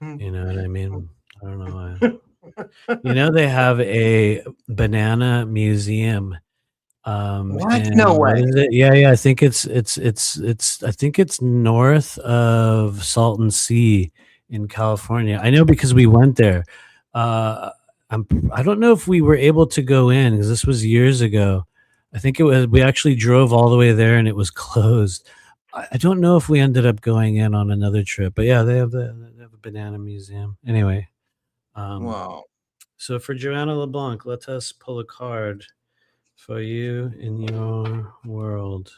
You know what I mean? I don't know why. They have a banana museum. What? No way. Yeah. I think it's I think it's north of Salton Sea in California. I know because we went there. I don't know if we were able to go in because this was years ago. I think we actually drove all the way there and it was closed. I don't know if we ended up going in on another trip, but yeah, they have a banana museum. Anyway. Wow. So for Joanna LeBlanc, let us pull a card for you in your world.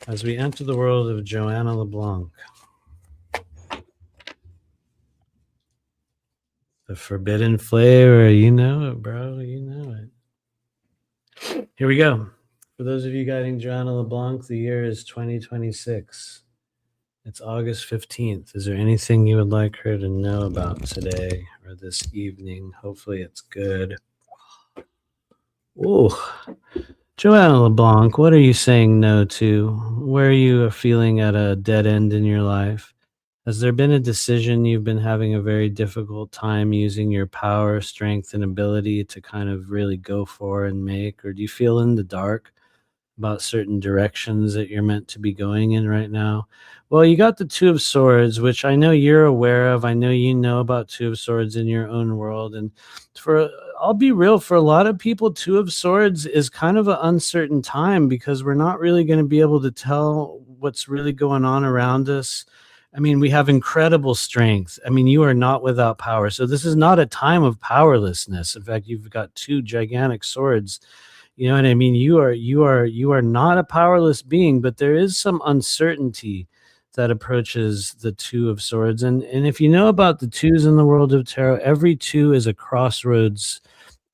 As we enter the world of Joanna LeBlanc. The forbidden flavor, you know it, bro. You know it. Here we go. For those of you guiding Joanna LeBlanc, the year is 2026. It's August 15th. Is there anything you would like her to know about today or this evening? Hopefully it's good. Oh, Joanna LeBlanc, what are you saying no to? Where are you feeling at a dead end in your life? Has there been a decision you've been having a very difficult time using your power, strength, and ability to kind of really go for and make? Or do you feel in the dark about certain directions that you're meant to be going in right now? Well, you got the 2 of Swords, which I know you're aware of. I know you know about 2 of Swords in your own world. And I'll be real, for a lot of people, 2 of Swords is kind of an uncertain time because we're not really going to be able to tell what's really going on around us. I mean, we have incredible strength. I mean, you are not without power. So this is not a time of powerlessness. In fact, you've got 2 gigantic swords. You know what I mean? You are not a powerless being, but there is some uncertainty that approaches the Two of Swords. And if you know about the twos in the world of tarot, every two is a crossroads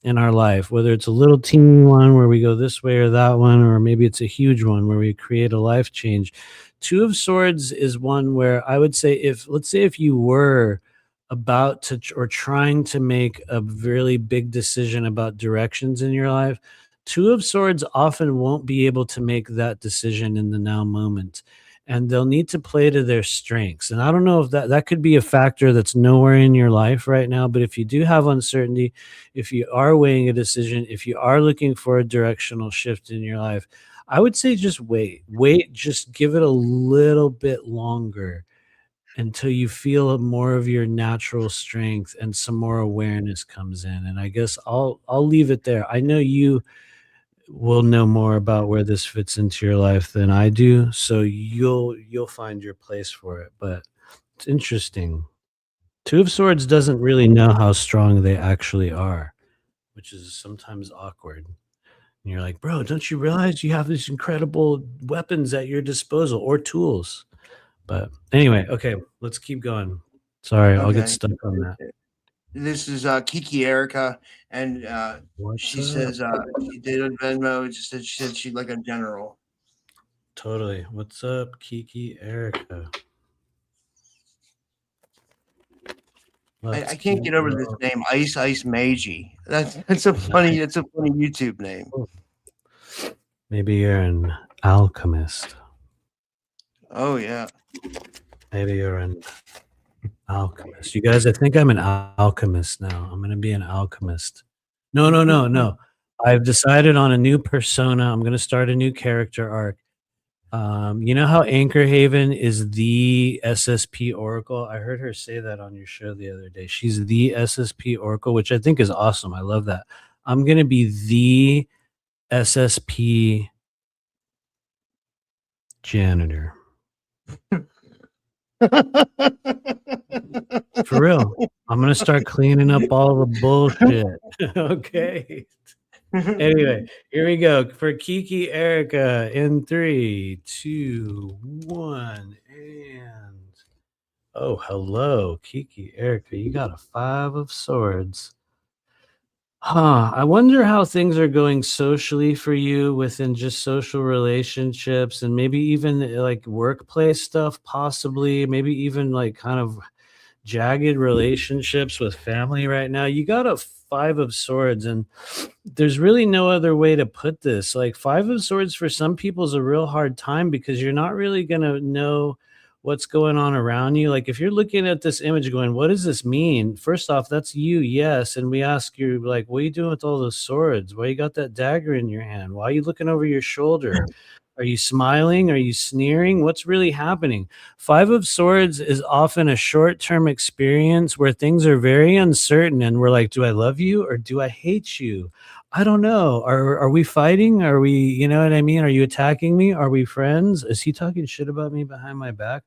in our life, whether it's a little teeny one where we go this way or that one, or maybe it's a huge one where we create a life change. Two of Swords is one where I would say, let's say if you were about to or trying to make a really big decision about directions in your life, Two of Swords often won't be able to make that decision in the now moment, and they'll need to play to their strengths. And I don't know if that could be a factor that's nowhere in your life right now, but if you do have uncertainty, if you are weighing a decision, if you are looking for a directional shift in your life, I would say just wait, just give it a little bit longer until you feel more of your natural strength and some more awareness comes in. And I guess I'll leave it there. I know you will know more about where this fits into your life than I do, so you'll find your place for it. But it's interesting. Two of Swords doesn't really know how strong they actually are, which is sometimes awkward. And you're like, bro, don't you realize you have these incredible weapons at your disposal, or tools? But anyway, okay, let's keep going. Sorry, I'll get stuck on that. This is Kiki Erica, and she says she did on Venmo. She said she'd like a general. Totally. What's up, Kiki Erica? I can't get over this name, Ice Meiji. That's a funny YouTube name. Maybe you're an alchemist. Oh yeah. Maybe you're an alchemist. You guys, I think I'm an alchemist now. I'm gonna be an alchemist. No. I've decided on a new persona. I'm gonna start a new character arc. You know how Anchor Haven is the SSP Oracle? I heard her say that on your show the other day. She's the SSP Oracle, which I think is awesome. I love that. I'm gonna be the SSP janitor. For real. I'm going to start cleaning up all the bullshit. Okay. Anyway, here we go. For Kiki Erica in 3, 2, 1. And oh, hello, Kiki Erica. You got a 5 of Swords. I wonder how things are going socially for you within just social relationships, and maybe even like workplace stuff, possibly, maybe even like kind of jagged relationships with family right now. You got a 5 of Swords, and there's really no other way to put this. Like 5 of Swords for some people is a real hard time because you're not really going to know what's going on around you. Like if you're looking at this image going, what does this mean? First off, that's you, yes. And we ask you, like, what are you doing with all those swords? Why you got that dagger in your hand? Why are you looking over your shoulder? Are you smiling? Are you sneering? What's really happening? 5 of Swords is often a short-term experience where things are very uncertain and we're like, do I love you or do I hate you? I don't know. Are we fighting? Are we, you know what I mean? Are you attacking me? Are we friends? Is he talking shit about me behind my back?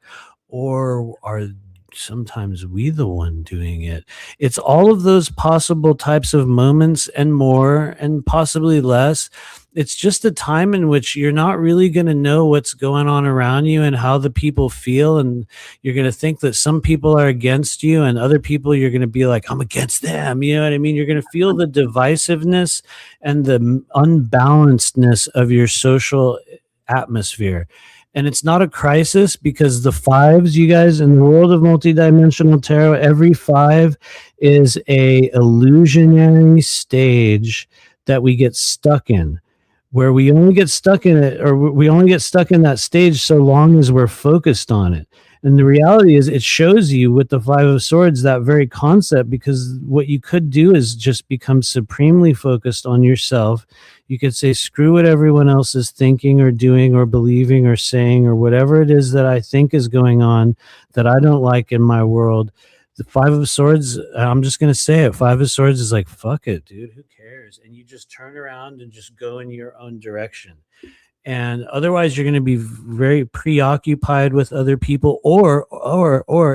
Or are sometimes we the one doing it? It's all of those possible types of moments and more, and possibly less. It's just a time in which you're not really going to know what's going on around you and how the people feel. And you're going to think that some people are against you and other people you're going to be like, I'm against them. You know what I mean? You're going to feel the divisiveness and the unbalancedness of your social atmosphere. And it's not a crisis because the 5s, you guys, in the world of multidimensional tarot, every 5 is a illusionary stage that we get stuck in, where we only get stuck in it, or we only get stuck in that stage so long as we're focused on it. And the reality is it shows you with the 5 of Swords that very concept, because what you could do is just become supremely focused on yourself. You could say, screw what everyone else is thinking or doing or believing or saying, or whatever it is that I think is going on that I don't like in my world. The 5 of Swords, I'm just going to say it. 5 of Swords is like, fuck it, dude. Who cares? And you just turn around and just go in your own direction. And otherwise, you're going to be very preoccupied with other people, or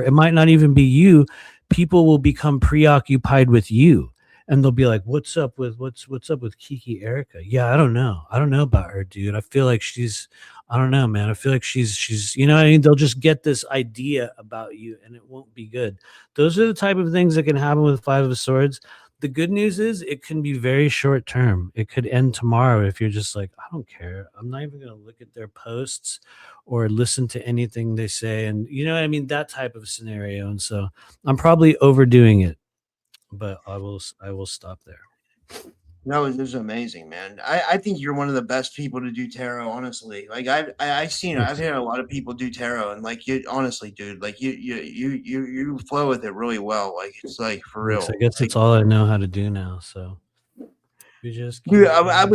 it might not even be you. People will become preoccupied with you. and they'll be like, what's up with Kiki Erica? Yeah, I don't know about her, dude. I feel like I don't know, man. I feel like she's you know what I mean? They'll just get this idea about you and it won't be good. Those are the type of things that can happen with Five of Swords. The good news is it can be very short term. It could end tomorrow if you're just like, I don't care. I'm not even going to look at their posts or listen to anything they say. And you know what I mean? That type of scenario. And so I'm probably overdoing it, but I will stop there. No, this is amazing, man. I think you're one of the best people to do tarot, honestly. Like I've seen I've had a lot of people do tarot, and like you honestly, dude, like you flow with it really well. Like it's like for real. I guess it's all I know how to do now. So we just Dude, keep I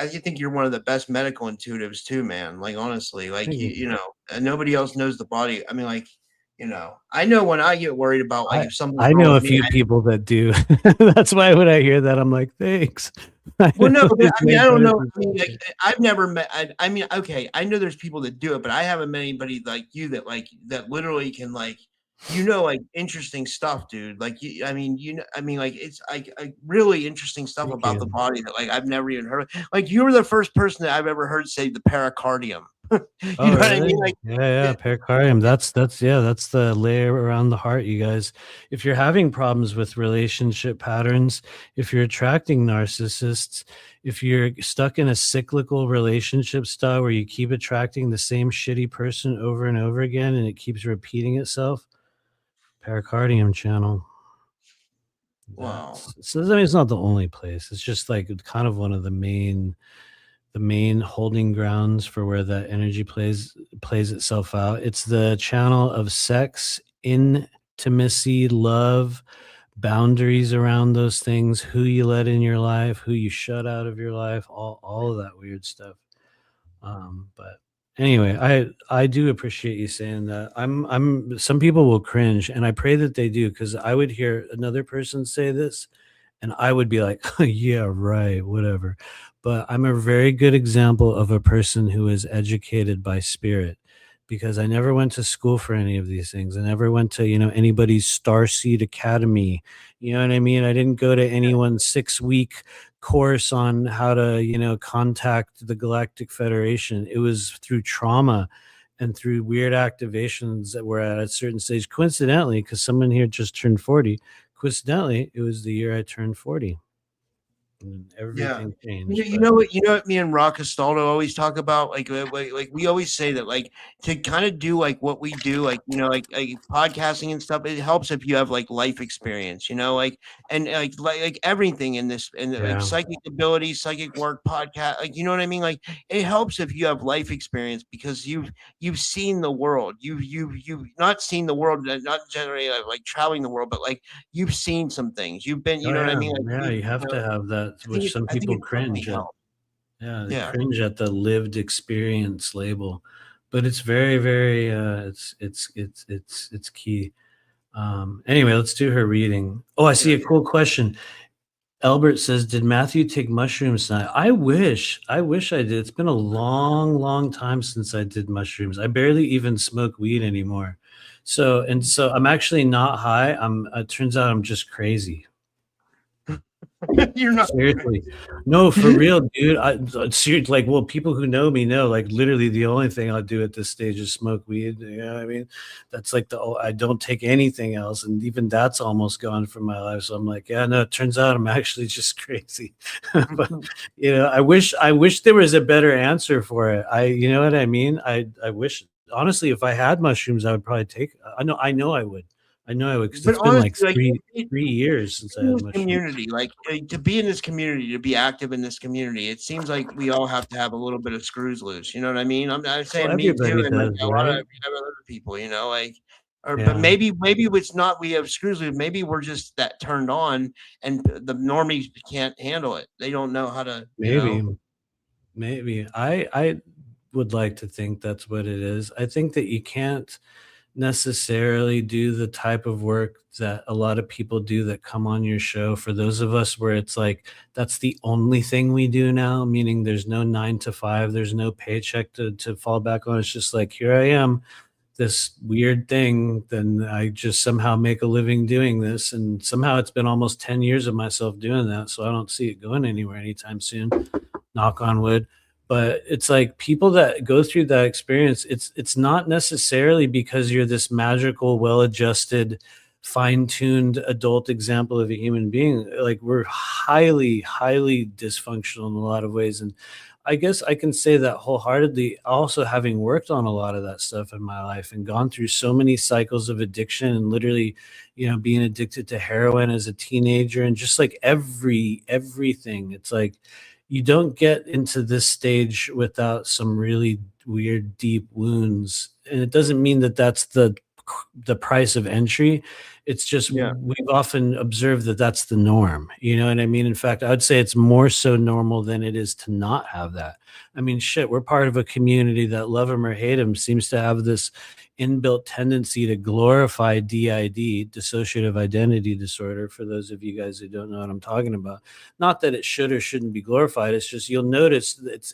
think you're one of the best medical intuitives too, man. Like honestly, like Thank you. you know, and nobody else knows the body. I mean, like, you know, I know when I get worried about like if something's I wrong know a with me, few people that do. That's why when I hear that, I'm like, thanks. well, no, but It's I mean, way I don't better know. I than mean, like, I've never met. I mean, okay, I know there's people that do it, but I haven't met anybody like you that literally can like, you know, like interesting stuff, dude. Like, you, I mean, you know, I mean, like it's like really interesting stuff Thank about the you. body that like I've never even heard of. Like, you were the first person that I've ever heard say the pericardium. You Oh, know what I really? mean? Like, Yeah, pericardium. That's that's the layer around the heart, you guys. If you're having problems with relationship patterns, if you're attracting narcissists, if you're stuck in a cyclical relationship style where you keep attracting the same shitty person over and over again and it keeps repeating itself, pericardium channel. wow. So I mean, it's not the only place. It's just like kind of one of the main holding grounds for where that energy plays itself out. It's the channel of sex, intimacy, love, boundaries around those things, who you let in your life, who you shut out of your life, all of that weird stuff. But anyway, I do appreciate you saying that. I'm some people will cringe, and I pray that they do, because I would hear another person say this and I would be like, yeah, right, whatever. But I'm a very good example of a person who is educated by spirit, because I never went to school for any of these things. I never went to, anybody's Starseed Academy. You know what I mean? I didn't go to anyone's 6-week course on how to, contact the Galactic Federation. It was through trauma and through weird activations that were at a certain stage. Coincidentally, because someone here just turned 40, coincidentally, it was the year I turned 40. And Yeah. everything changed. You but- know what me and Rock Castaldo always talk about? Like we always say that like to kind of do like what we do, like like podcasting and stuff, it helps if you have like life experience, like and like everything in this and like Yeah. psychic ability, psychic work, podcast, like you know what I mean? Like it helps if you have life experience because you've seen the world. You've not seen the world, not generally like traveling the world, but like you've seen some things. You've been, you know what I mean? Like, Yeah, you have to have that, which some I think people it definitely cringe at. helps. Yeah, they Yeah. cringe at the lived experience label, but it's very, very it's key. Anyway, let's do her reading. Oh, I see a cool question. Albert says, "Did Matthew take mushrooms tonight?" I wish I did. It's been a long, long time since I did mushrooms. I barely even smoke weed anymore. So I'm actually not high. It turns out I'm just crazy. You're not Seriously. No, for real, dude. Seriously, like, well, people who know me know, like, literally the only thing I'll do at this stage is smoke weed. You know what I mean? That's like I don't take anything else. And even that's almost gone from my life. So I'm like, yeah, no, it turns out I'm actually just crazy. But, I wish there was a better answer for it. You know what I mean? I wish, honestly, if I had mushrooms, I would probably take, I know I would. Because But it's been like honestly, like, 3 years since I in had this mushrooms. community, like to be in this community, to be active in this community, it seems like we all have to have a little bit of screws loose. You know what I mean? I'm not saying me too, everybody and like does, a lot of right? other people, like, or Yeah. but maybe it's not we have screws loose. Maybe we're just that turned on, and the normies can't handle it. They don't know how to. Maybe I would like to think that's what it is. I think that you can't necessarily do the type of work that a lot of people do that come on your show. For those of us where it's like that's the only thing we do now, meaning there's no 9 to 5, there's no paycheck to fall back on. It's just like, here I am this weird thing, then I just somehow make a living doing this. And somehow it's been almost 10 years of myself doing that. So I don't see it going anywhere anytime soon, knock on wood. But it's like people that go through that experience, it's not necessarily because you're this magical, well-adjusted, fine-tuned adult example of a human being. Like, we're highly, highly dysfunctional in a lot of ways. And I guess I can say that wholeheartedly, also having worked on a lot of that stuff in my life and gone through so many cycles of addiction, and literally, being addicted to heroin as a teenager, and just like everything. It's like you don't get into this stage without some really weird, deep wounds. And it doesn't mean that that's the price of entry. It's just we've often observed that that's the norm. You know what I mean? In fact, I would say it's more so normal than it is to not have that. I mean, shit, we're part of a community that, love him or hate him, seems to have this inbuilt tendency to glorify DID, dissociative identity disorder, for those of you guys who don't know what I'm talking about. Not that it should or shouldn't be glorified. It's just, you'll notice that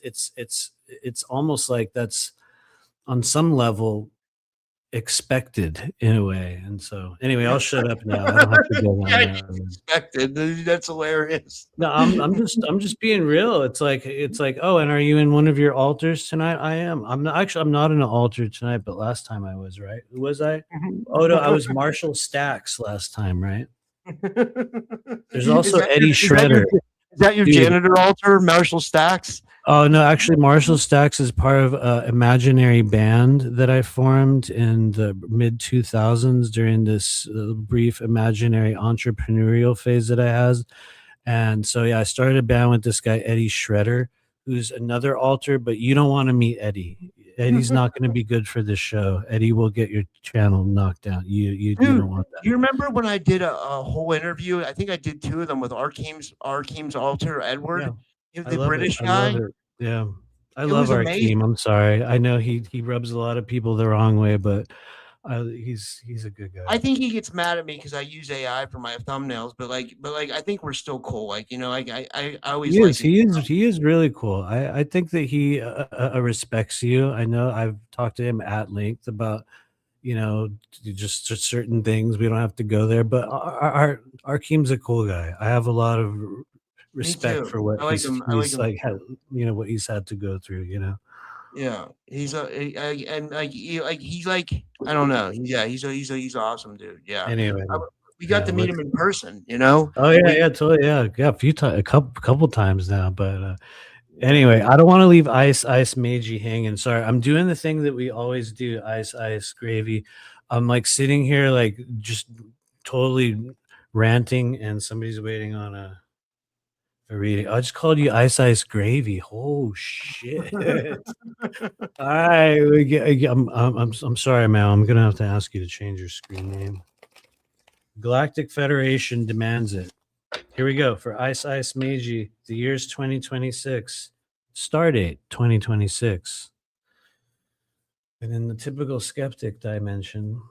it's almost like that's on some level expected in a way. And so anyway, I'll shut up now. I don't have to go on that. Expected. That's hilarious. No, I'm just being real. It's like, oh, and are you in one of your altars tonight? I am. I'm not in an altar tonight, but last time I was, right? Who was I? Oh no, I was Marshall Stacks last time, right? There's also Eddie Shredder. Is that your janitor altar, Marshall Stacks? Oh no, actually Marshall Stacks is part of an imaginary band that I formed in the mid 2000s during this brief imaginary entrepreneurial phase that I had. And so I started a band with this guy Eddie Shredder, who's another alter, but you don't want to meet Eddie. Eddie's not going to be good for this show. Eddie will get your channel knocked out. You don't want that. You remember when I did a whole interview? I think I did 2 of them with Arkim's alter, Edward, the British guy. Yeah, I love our team. I'm sorry. I know he rubs a lot of people the wrong way, but he's a good guy. I think he gets mad at me because I use AI for my thumbnails, but I think we're still cool. I always he is really cool. I think that he respects you. I know I've talked to him at length about just certain things. We don't have to go there, but our team's a cool guy. I have a lot of respect for what what he's had to go through. Yeah, he's he's like, I don't know. He's awesome, dude. Yeah. Anyway, we got to meet him in person. Oh yeah, totally. Yeah, a few times, a couple times now. But anyway, I don't want to leave Ice Meiji hanging. Sorry, I'm doing the thing that we always do. Ice Gravy. I'm like sitting here, like just totally ranting, and somebody's waiting on a reading. I just called you Ice Gravy. Oh shit! All right, I'm sorry, Mal. I'm gonna have to ask you to change your screen name. Galactic Federation demands it. Here we go for Ice Meiji. The year's 2026. Stardate 2026. And in the typical skeptic dimension,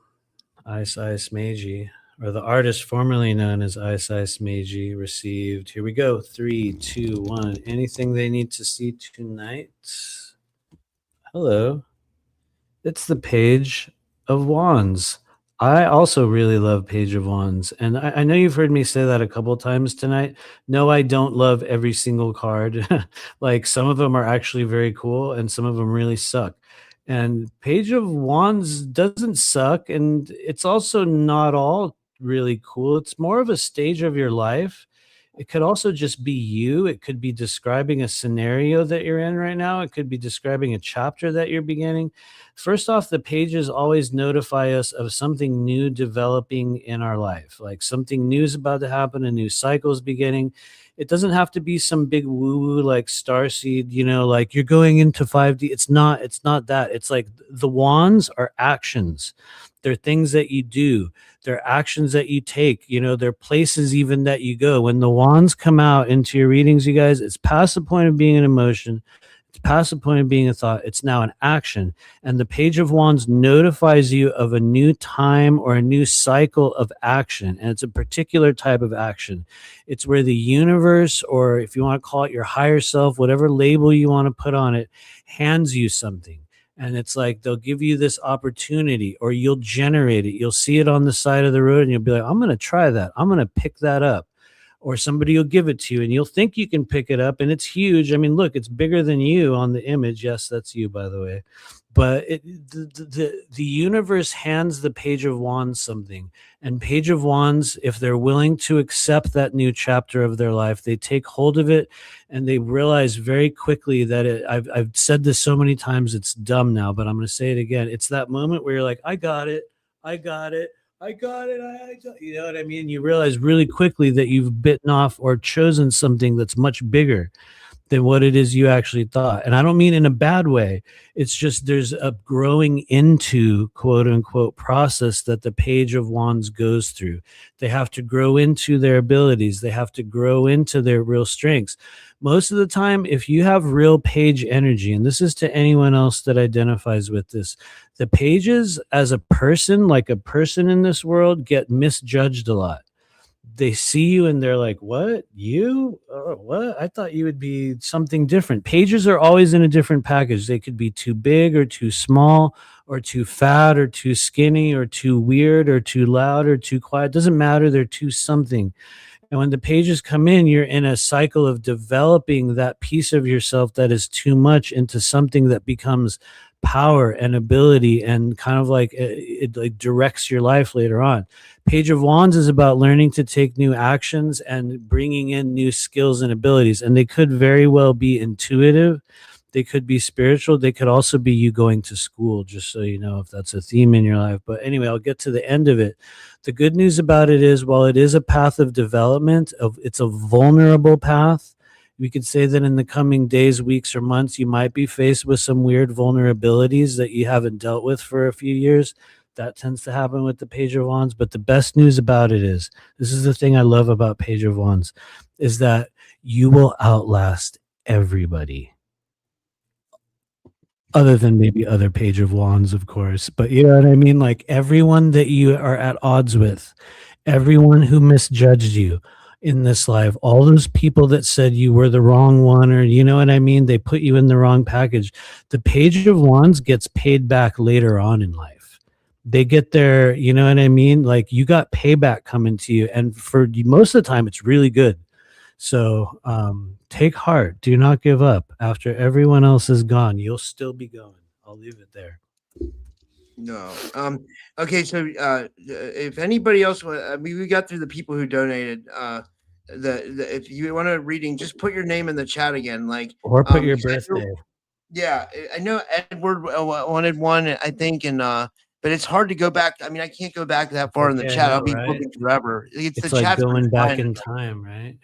Ice Meiji, or the artist formerly known as Ice Meiji, received, here we go, 3, 2, 1. Anything they need to see tonight? Hello. It's the Page of Wands. I also really love Page of Wands. And I know you've heard me say that a couple of times tonight. No, I don't love every single card. Like, some of them are actually very cool and some of them really suck. And Page of Wands doesn't suck. And it's also not all really cool. It's more of a stage of your life. It could also just be you. It could be describing a scenario that you're in right now. It could be describing a chapter that you're beginning. First off, the pages always notify us of something new developing in our life, like something new is about to happen, a new cycle is beginning. It doesn't have to be some big woo-woo like starseed, like you're going into 5D. It's not that. It's like the wands are actions. They're things that you do. They're actions that you take. They're places even that you go. When the wands come out into your readings, you guys, it's past the point of being an emotion. It's past the point of being a thought. It's now an action. And the Page of Wands notifies you of a new time or a new cycle of action. And it's a particular type of action. It's where the universe, or if you want to call it your higher self, whatever label you want to put on it, hands you something. And it's like they'll give you this opportunity, or you'll generate it. You'll see it on the side of the road and you'll be like, I'm going to try that. I'm going to pick that up. Or somebody will give it to you and you'll think you can pick it up and it's huge. I mean, look, it's bigger than you on the image. Yes, that's you, by the way. But the universe hands the Page of Wands something. And Page of Wands, if they're willing to accept that new chapter of their life, they take hold of it and they realize very quickly that I've said this so many times, it's dumb now, but I'm going to say it again. It's that moment where you're like, I got it. I got it. I got it. You know what I mean? You realize really quickly that you've bitten off or chosen something that's much bigger than what it is you actually thought. And I don't mean in a bad way. It's just there's a growing into, quote unquote, process that the Page of Wands goes through. They have to grow into their abilities. They have to grow into their real strengths. Most of the time, if you have real page energy, and this is to anyone else that identifies with this, the pages as a person, like a person in this world, get misjudged a lot. They see you and they're like, what? You? What? I thought you would be something different. Pages are always in a different package. They could be too big or too small or too fat or too skinny or too weird or too loud or too quiet. It doesn't matter. They're too something. And when the pages come in, you're in a cycle of developing that piece of yourself that is too much into something that becomes power and ability, and kind of like it like directs your life later on. Page of Wands is about learning to take new actions and bringing in new skills and abilities. And they could very well be intuitive. They could be spiritual. They could also be you going to school, just so you know if that's a theme in your life. But anyway, I'll get to the end of it. The good news about it is, while it is a path of development, it's a vulnerable path. We could say that in the coming days, weeks, or months, you might be faced with some weird vulnerabilities that you haven't dealt with for a few years. That tends to happen with the Page of Wands. But the best news about it is, this is the thing I love about Page of Wands, is that you will outlast everybody. Other than maybe other Page of Wands, of course. But you know what I mean? Like everyone that you are at odds with, everyone who misjudged you in this life, all those people that said you were the wrong one, or you know what I mean? They put you in the wrong package. The Page of Wands gets paid back later on in life. They get their, you know what I mean? Like you got payback coming to you. And for most of the time, it's really good. So take heart. Do not give up. After everyone else is gone, you'll still be going. I'll leave it there. No. Okay. So if anybody else, I mean, we got through the people who donated. If you want a reading, just put your name in the chat again. Like, or put your birthday. I know Edward wanted one, I think, and but it's hard to go back. I mean, I can't go back that far in the chat. I'll be looking forever. It's the like chat's going back in time, right?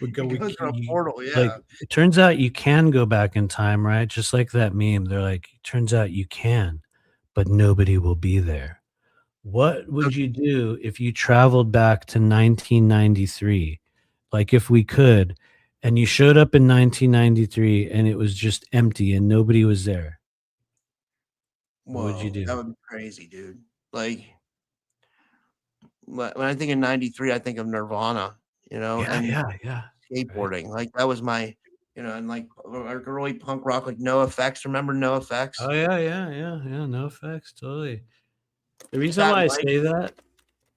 We through a portal, yeah. Like, it turns out you can go back in time, right? Just like that meme. They're like, turns out you can, but nobody will be there. What would you do if you traveled back to 1993? Like if we could, and you showed up in 1993 and it was just empty and nobody was there. What would you do? That would be crazy, dude. Like when I think of 93, I think of Nirvana, you know, Yeah. skateboarding. Right. Like that was my, you know, and like early punk rock, like No Effects. Remember No Effects? Oh yeah. No Effects, totally. The reason why I say that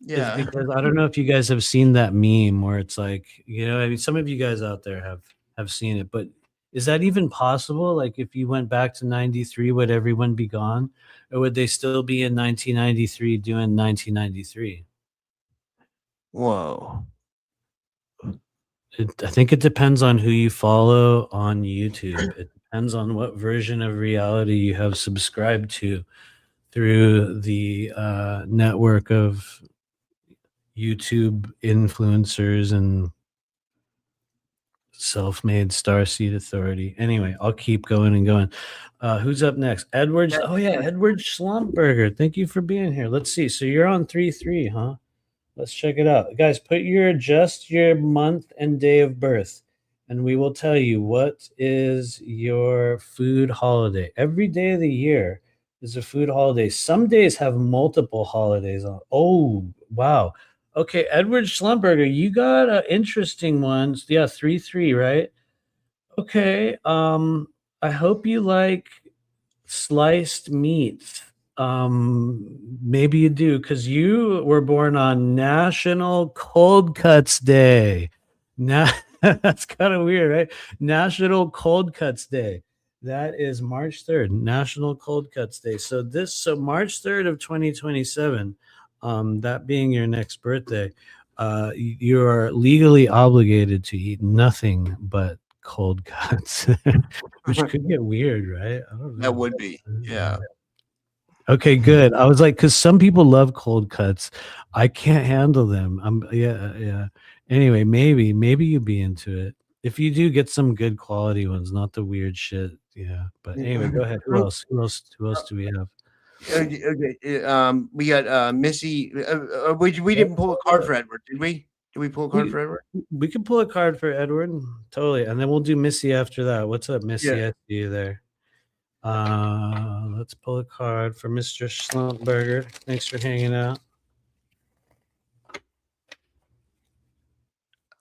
is because I don't know if you guys have seen that meme where it's like, you know, I mean, some of you guys out there have seen it, but is that even possible? Like if you went back to 93, would everyone be gone? Or would they still be in 1993 doing 1993? Whoa. I think it depends on who you follow on YouTube. It depends on what version of reality you have subscribed to through the network of YouTube influencers and self-made starseed authority. Anyway, I'll keep going and going. Who's up next? Edward. Oh yeah, Edward Schlumpberger. Thank you for being here. Let's see. So you're on 3-3, huh? Let's check it out. Guys, put just your month and day of birth, and we will tell you what is your food holiday. Every day of the year is a food holiday. Some days have multiple holidays on. Oh, wow. Okay, Edward Schlumberger, you got interesting ones. Yeah, 3-3, right? Okay. I hope you like sliced meat. Maybe you do, because you were born on National Cold Cuts Day. Now that's kind of weird, right? National Cold Cuts Day. That is March 3rd, National Cold Cuts Day. So March 3rd of 2027, that being your next birthday, you are legally obligated to eat nothing but cold cuts, which could get weird, right? I don't know. That would be, yeah. Okay, good. I was like, because some people love cold cuts. I can't handle them. Yeah. Anyway, maybe you'd be into it. If you do, get some good quality ones, not the weird shit. Yeah. But anyway, go ahead. Who else? Who else do we have? Okay, we got Missy. We didn't pull a card for Edward, did we? Did we pull a card for Edward? We can pull a card for Edward, totally, and then we'll do Missy after that. What's up, Missy? Yeah. I see you there. Let's pull a card for Mr. Schlumpberger. Thanks for hanging out.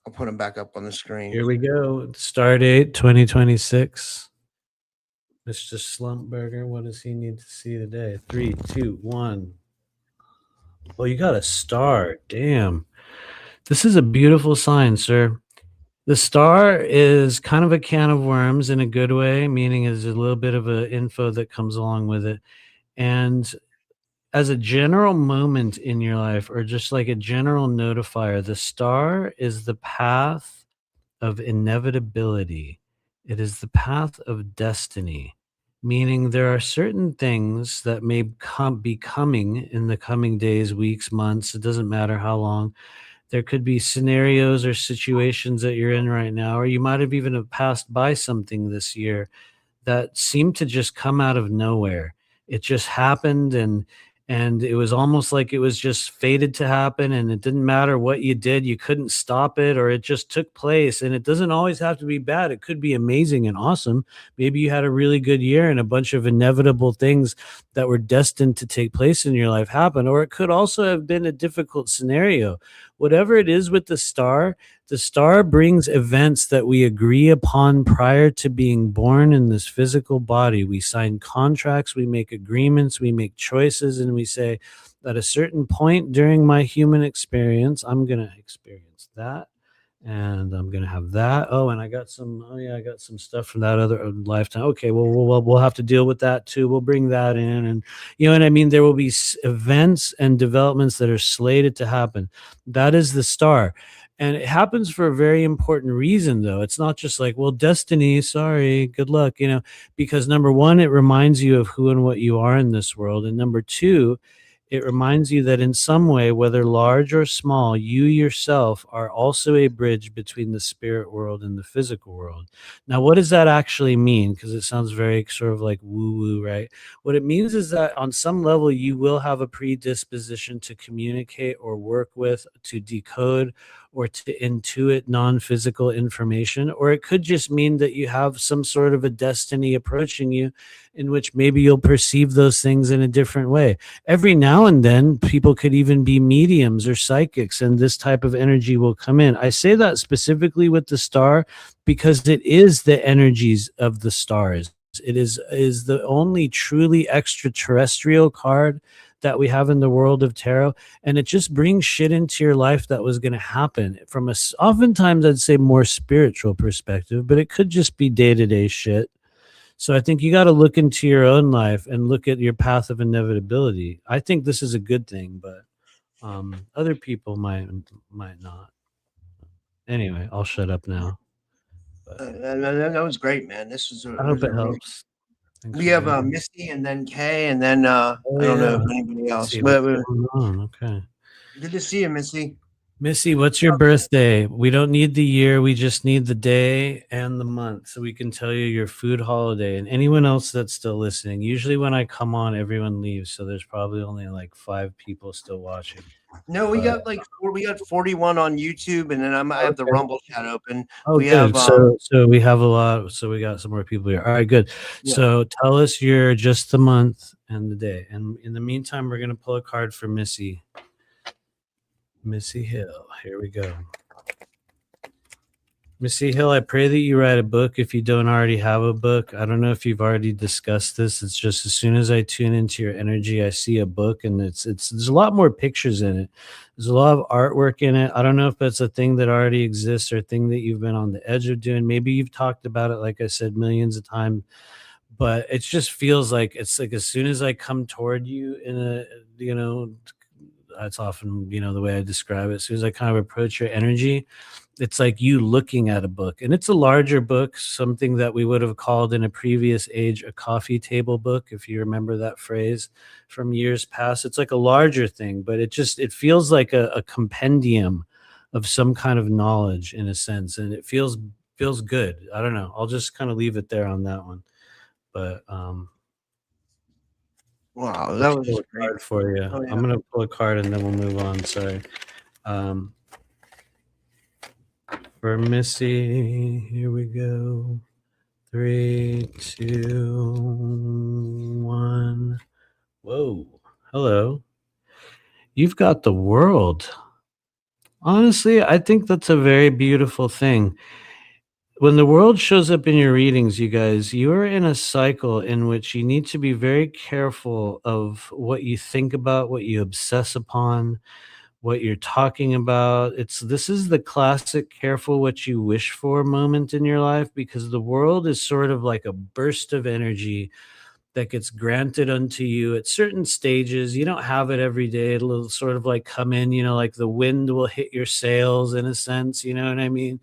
I'll put him back up on the screen. Here we go. Star date 2026. Mr. Schlumpberger, what does he need to see today? 3, 2, 1. Well, you got a star. Damn. This is a beautiful sign, sir. The star is kind of a can of worms in a good way, meaning there's a little bit of an info that comes along with it. And as a general moment in your life, or just like a general notifier, the star is the path of inevitability. It is the path of destiny, meaning there are certain things that may be coming in the coming days, weeks, months. It doesn't matter how long. There could be scenarios or situations that you're in right now, or you might have even have passed by something this year that seemed to just come out of nowhere. It just happened, and it was almost like it was just fated to happen, and it didn't matter what you did. You couldn't stop it, or it just took place. And it doesn't always have to be bad. It could be amazing and awesome. Maybe you had a really good year and a bunch of inevitable things that were destined to take place in your life happen, or it could also have been a difficult scenario. Whatever it is with the star brings events that we agree upon prior to being born in this physical body. We sign contracts, we make agreements, we make choices, and we say, at a certain point during my human experience, I'm going to experience that, and I'm going to have that. Oh, and I got some stuff from that other lifetime. Okay, well, we'll have to deal with that too. We'll bring that in, and you know what I mean? There will be events and developments that are slated to happen. That is the star. And it happens for a very important reason, though. It's not just like, well, destiny, sorry, good luck, because number one, it reminds you of who and what you are in this world. And number two, it reminds you that in some way, whether large or small, you yourself are also a bridge between the spirit world and the physical world. Now, what does that actually mean? Because it sounds very sort of like woo-woo, right? What it means is that on some level, you will have a predisposition to communicate or work with, to decode, or to intuit non-physical information. Or it could just mean that you have some sort of a destiny approaching you in which maybe you'll perceive those things in a different way. Every now and then, people could even be mediums or psychics, and this type of energy will come in. I say that specifically with the star because it is the energies of the stars. It is the only truly extraterrestrial card that we have in the world of tarot, and it just brings shit into your life that was going to happen from oftentimes I'd say more spiritual perspective, but it could just be day-to-day shit. So I think you got to look into your own life and look at your path of inevitability. I think this is a good thing, but other people might not. Anyway, I'll shut up now. That was great, man. This was I hope it helps. We have Misty and then Kay, and then I don't know if anybody else. Okay. Good to see you, Missy. Missy, what's your birthday? We don't need the year. We just need the day and the month so we can tell you your food holiday. And anyone else that's still listening, usually when I come on, everyone leaves. So there's probably only like 5 people still watching. No, we got 41 on YouTube, and then I have the Rumble chat open. Oh, we good. So we have a lot. So we got some more people here. All right, good. Yeah. So tell us just the month and the day. And in the meantime, we're going to pull a card for Missy. Missy Hill. Here we go. Missy Hill, I pray that you write a book if you don't already have a book. I don't know if you've already discussed this. It's just as soon as I tune into your energy, I see a book, and it's there's a lot more pictures in it. There's a lot of artwork in it. I don't know if that's a thing that already exists or a thing that you've been on the edge of doing. Maybe you've talked about it, like I said, millions of times, but it just feels like it's like as soon as I come toward you in a, that's often, the way I describe it. As soon as I kind of approach your energy, it's like you looking at a book, and it's a larger book, something that we would have called in a previous age a coffee table book, if you remember that phrase from years past. It's like a larger thing, but it feels like a compendium of some kind of knowledge in a sense, and it feels good. I don't know. I'll just kind of leave it there on that one. But Wow, that let's was pull a great. card for you. Oh, yeah. I'm gonna pull a card and then we'll move on. Sorry. For Missy, here we go. 3, 2, 1. Whoa. Hello. You've got the world. Honestly, I think that's a very beautiful thing. When the world shows up in your readings, you guys, you are in a cycle in which you need to be very careful of what you think about, what you obsess upon, what you're talking about. This is the classic careful what you wish for moment in your life, because the world is sort of like a burst of energy that gets granted unto you at certain stages. You don't have it every day. It'll sort of like come in, like the wind will hit your sails in a sense, you know what I mean?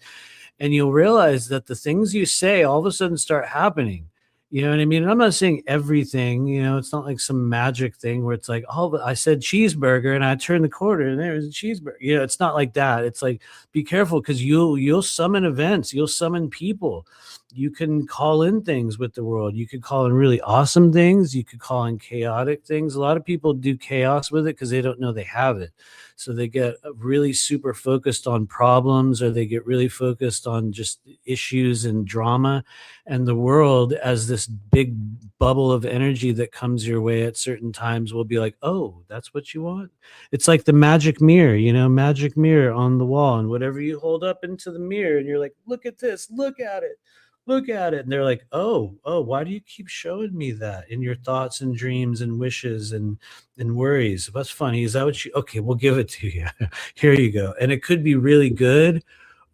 And you'll realize that the things you say all of a sudden start happening. You know what I mean? And I'm not saying everything, it's not like some magic thing where it's like, oh, but I said cheeseburger and I turned the corner and there was a cheeseburger. It's not like that. It's like, be careful, because you'll summon events, you'll summon people. You can call in things with the world. You could call in really awesome things. You could call in chaotic things. A lot of people do chaos with it because they don't know they have it. So they get really super focused on problems, or they get really focused on just issues and drama. And the world, as this big bubble of energy that comes your way at certain times, will be like, oh, that's what you want? It's like the magic mirror, magic mirror on the wall. And whatever you hold up into the mirror and you're like, look at this, look at it. Look at it. And they're like, oh, why do you keep showing me that in your thoughts and dreams and wishes and worries? That's funny. Is that what you, okay, we'll give it to you. Here you go. And it could be really good,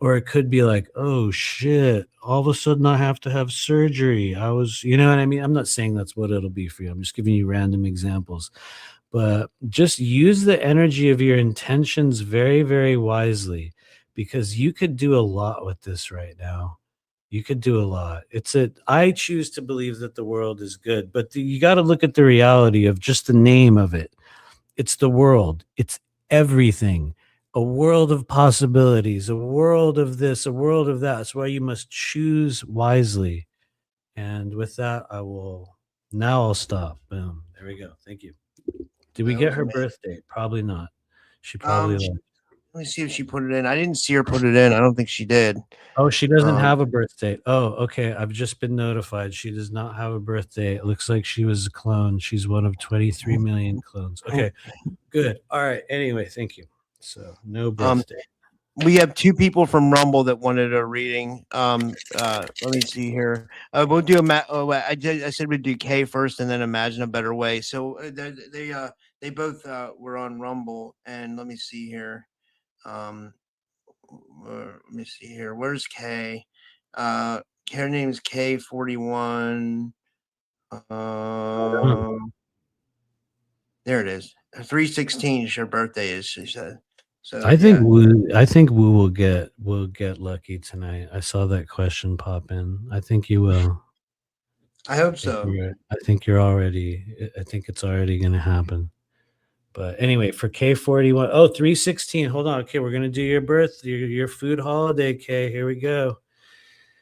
or it could be like, oh shit, all of a sudden I have to have surgery. You know what I mean? I'm not saying that's what it'll be for you. I'm just giving you random examples. But just use the energy of your intentions very, very wisely, because you could do a lot with this right now. You could do a lot. I choose to believe that the world is good, but you got to look at the reality of just the name of it. It's the world. It's everything. A world of possibilities, a world of this, a world of that. That's why you must choose wisely. And with that, I'll stop. Boom. There we go. Thank you. Did we That get was her amazing. birth date? Probably not. She probably left. Let me see if she put it in. I didn't see her put it in. I don't think she did. Oh, she doesn't have a birth date. Oh, okay. I've just been notified. She does not have a birth date. It looks like she was a clone. She's one of 23 million clones. Okay, good. All right. Anyway, thank you. So no birth date. We have 2 people from Rumble that wanted a reading. Let me see here. We'll do I said we'd do K first and then Imagine a Better Way. So they both were on Rumble, and let me see here. Let me see here. Where's K? Her name's K41. There it is. 3/16 is her birthday, is she said. So I think Wu will get lucky tonight. I saw that question pop in. I think you will. I hope so. I think it's already going to happen. But anyway, for K41, 3/16. Hold on. Okay, we're going to do your food holiday, K. Here we go.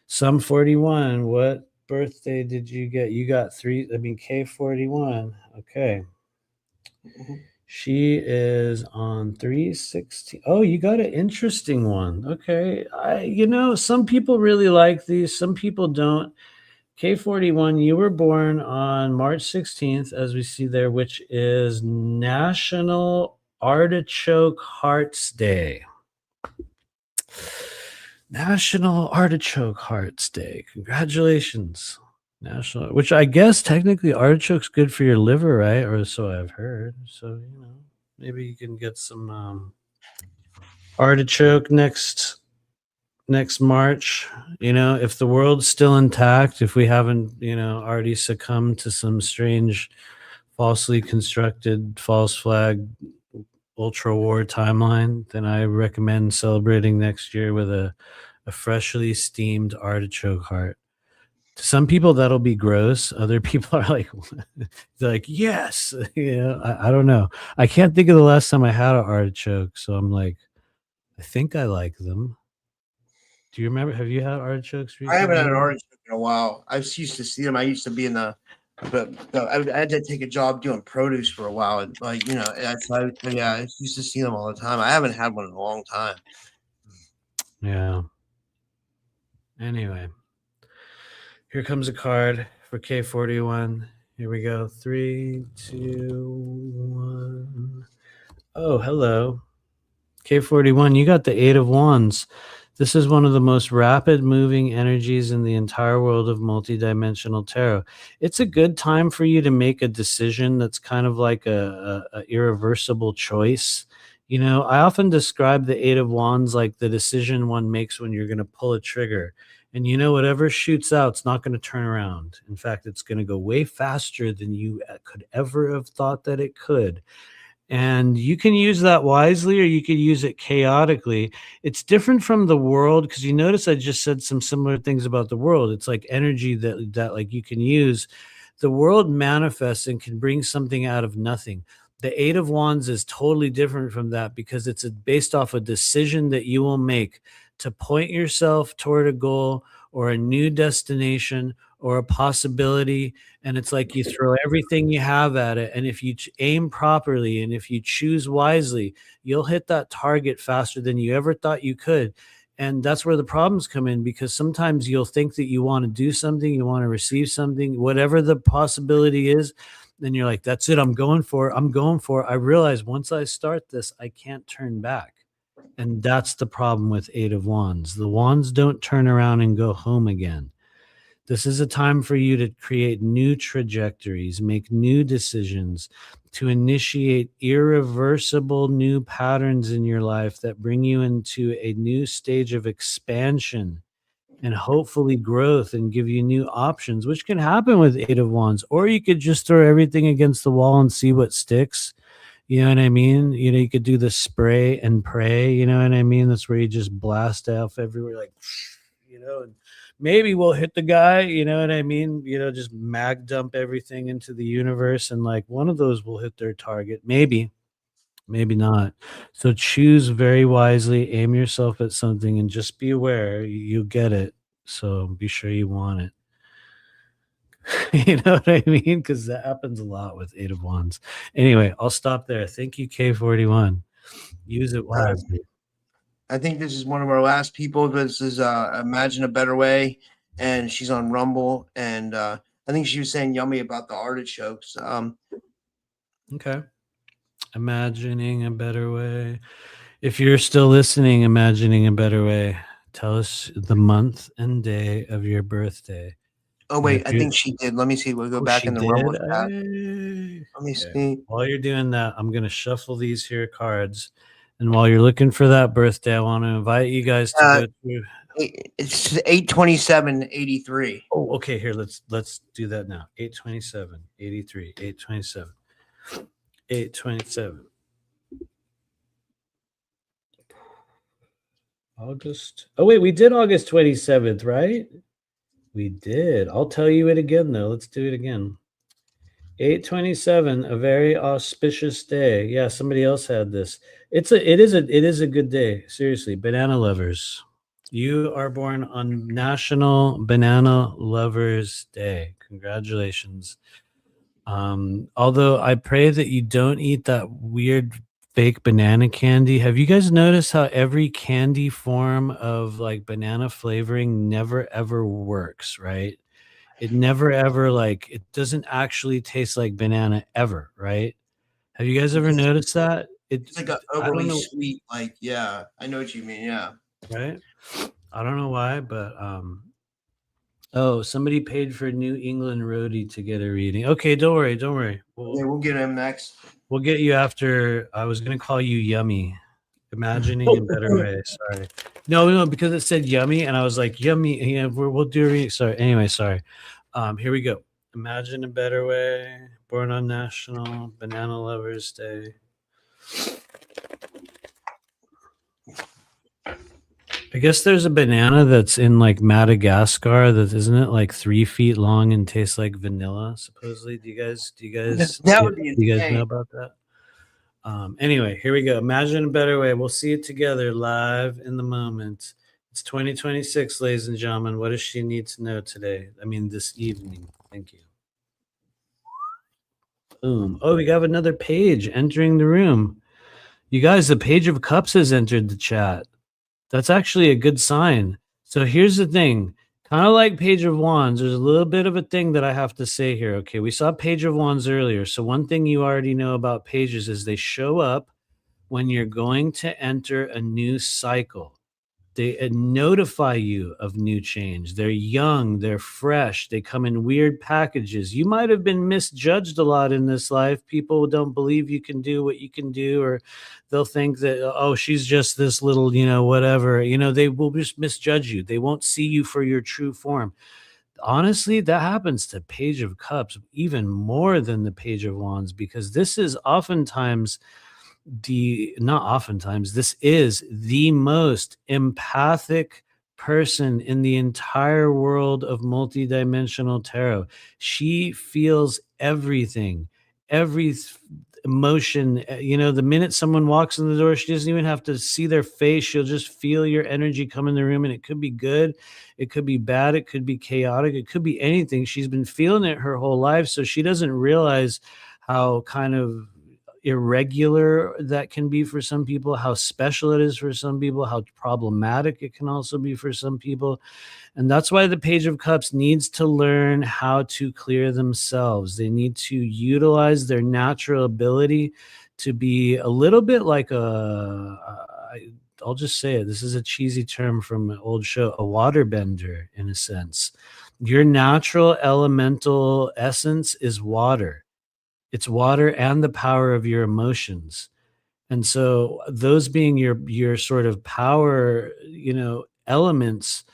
Sum 41. What birthday did you get? You got K41. Okay. Mm-hmm. She is on 3/16. Oh, you got an interesting one. Okay. Some people really like these, some people don't. K41, you were born on March 16th, as we see there, which is National Artichoke Hearts Day. National Artichoke Hearts Day. Congratulations. National, which I guess technically artichoke's good for your liver, right? Or so I've heard. So, maybe you can get some artichoke next March. If the world's still intact, if we haven't, already succumbed to some strange, falsely constructed false flag ultra war timeline, then I recommend celebrating next year with a freshly steamed artichoke heart. To some people that'll be gross. Other people are like, they're like, yes. I don't know. I can't think of the last time I had an artichoke, so I'm like, I think I like them. Do you remember? Have you had artichokes recently? I haven't had an artichoke in a while. I used to see them. I used to be in I had to take a job doing produce for a while. And I used to see them all the time. I haven't had one in a long time. Yeah. Anyway, here comes a card for K41. Here we go. 3, 2, 1. Oh, hello. K41, you got the 8 of Wands. This is one of the most rapid moving energies in the entire world of multidimensional tarot. It's a good time for you to make a decision that's kind of like a irreversible choice. I often describe the 8 of Wands like the decision one makes when you're going to pull a trigger. And whatever shoots out, it's not going to turn around. In fact, it's going to go way faster than you could ever have thought that it could. And you can use that wisely or you could use it chaotically. It's different from the world because you notice I just said some similar things about the world. It's like energy that like you can use. The world manifests and can bring something out of nothing. The 8 of Wands is totally different from that because it's based off a decision that you will make to point yourself toward a goal or a new destination or a possibility. And it's like you throw everything you have at it. And if you aim properly and if you choose wisely, you'll hit that target faster than you ever thought you could. And that's where the problems come in, because sometimes you'll think that you want to do something, you want to receive something, whatever the possibility is. Then you're like, that's it. I'm going for it. I realize once I start this, I can't turn back. And that's the problem with 8 of Wands. The wands don't turn around and go home again. This is a time for you to create new trajectories, make new decisions, to initiate irreversible new patterns in your life that bring you into a new stage of expansion and hopefully growth and give you new options, which can happen with 8 of Wands. Or you could just throw everything against the wall and see what sticks. You know what I mean? You could do the spray and pray. You know what I mean? That's where you just blast off everywhere, like, and maybe we'll hit the guy. You know what I mean? Just mag dump everything into the universe, and like one of those will hit their target. Maybe not. So choose very wisely, aim yourself at something, and just be aware you get it. So be sure you want it. You know what I mean? Because that happens a lot with 8 of Wands. Anyway, I'll stop there. Thank you, K41. Use it wisely. I think this is one of our last people. This is Imagine a Better Way, and she's on Rumble. And I think she was saying yummy about the artichokes. Okay. Imagining a Better Way. If you're still listening, Imagining a Better Way, tell us the month and day of your birthday. Oh, wait, I think she did. Let me see. We'll go back in the Rumble chat. Let me see. While you're doing that, I'm going to shuffle these here cards. And while you're looking for that birthday, I want to invite you guys to go through. It's 8/27/83. Oh, okay. Here, let's do that now. 8/27/83. 8/27. 8/27. August. Oh, wait, we did August 27th, right? We did. I'll tell you it again, though. Let's do it again. 8/27, a very auspicious day. Yeah, somebody else had this. It is a good day. Seriously, banana lovers. You are born on National Banana Lovers Day. Congratulations. Although I pray that you don't eat that weird fake banana candy. Have you guys noticed how every candy form of like banana flavoring never ever works, right? It never ever it doesn't actually taste like banana ever, right? Have you guys ever noticed that? It's like a overly sweet, yeah, I know what you mean, yeah. Right? I don't know why, but oh, somebody paid for New England Roadie to get a reading. Okay, don't worry, don't worry. We'll get him next. We'll get you after. I was gonna call you Yummy. Imagining in better way. Sorry. No, because it said yummy, and I was like, yummy. Yeah, we'll do a reading. Sorry. Anyway, sorry. Here we go. Imagine a better way. Born on National Banana Lovers Day. I guess there's a banana that's in like Madagascar that isn't it like 3 feet long and tastes like vanilla, supposedly. Do you guys That would be do you guys insane. know about that? Anyway, here we go. Imagine a better way. We'll see it together live in the moment. It's 2026, ladies and gentlemen. What does she need to know today? I mean, this evening. Thank you. Boom. Oh, we got another page entering the room. You guys, the Page of Cups has entered the chat. That's actually a good sign. So here's the thing. Kind of like Page of Wands, there's a little bit of a thing that I have to say here. Okay, we saw Page of Wands earlier. So one thing you already know about pages is they show up when you're going to enter a new cycle. They notify you of new change. They're young, they're fresh, they come in weird packages. You might have been misjudged a lot in this life. People don't believe you can do what you can do, or they'll think that, oh, she's just this little, whatever. They will just misjudge you. They won't see you for your true form. Honestly, that happens to Page of Cups even more than the Page of Wands, because this is oftentimes this is the most empathic person in the entire world of multidimensional tarot. She feels everything, every emotion. The minute someone walks in the door, she doesn't even have to see their face. She'll just feel your energy come in the room, and it could be good, it could be bad, it could be chaotic, it could be anything. She's been feeling it her whole life, so she doesn't realize how kind of irregular that can be for some people, how special it is for some people, how problematic it can also be for some people. And that's why the Page of Cups needs to learn how to clear themselves. They need to utilize their natural ability to be a little bit like I'll just say it, this is a cheesy term from an old show, a waterbender in a sense. Your natural elemental essence is water. It's water and the power of your emotions. And so those being your sort of power, elements,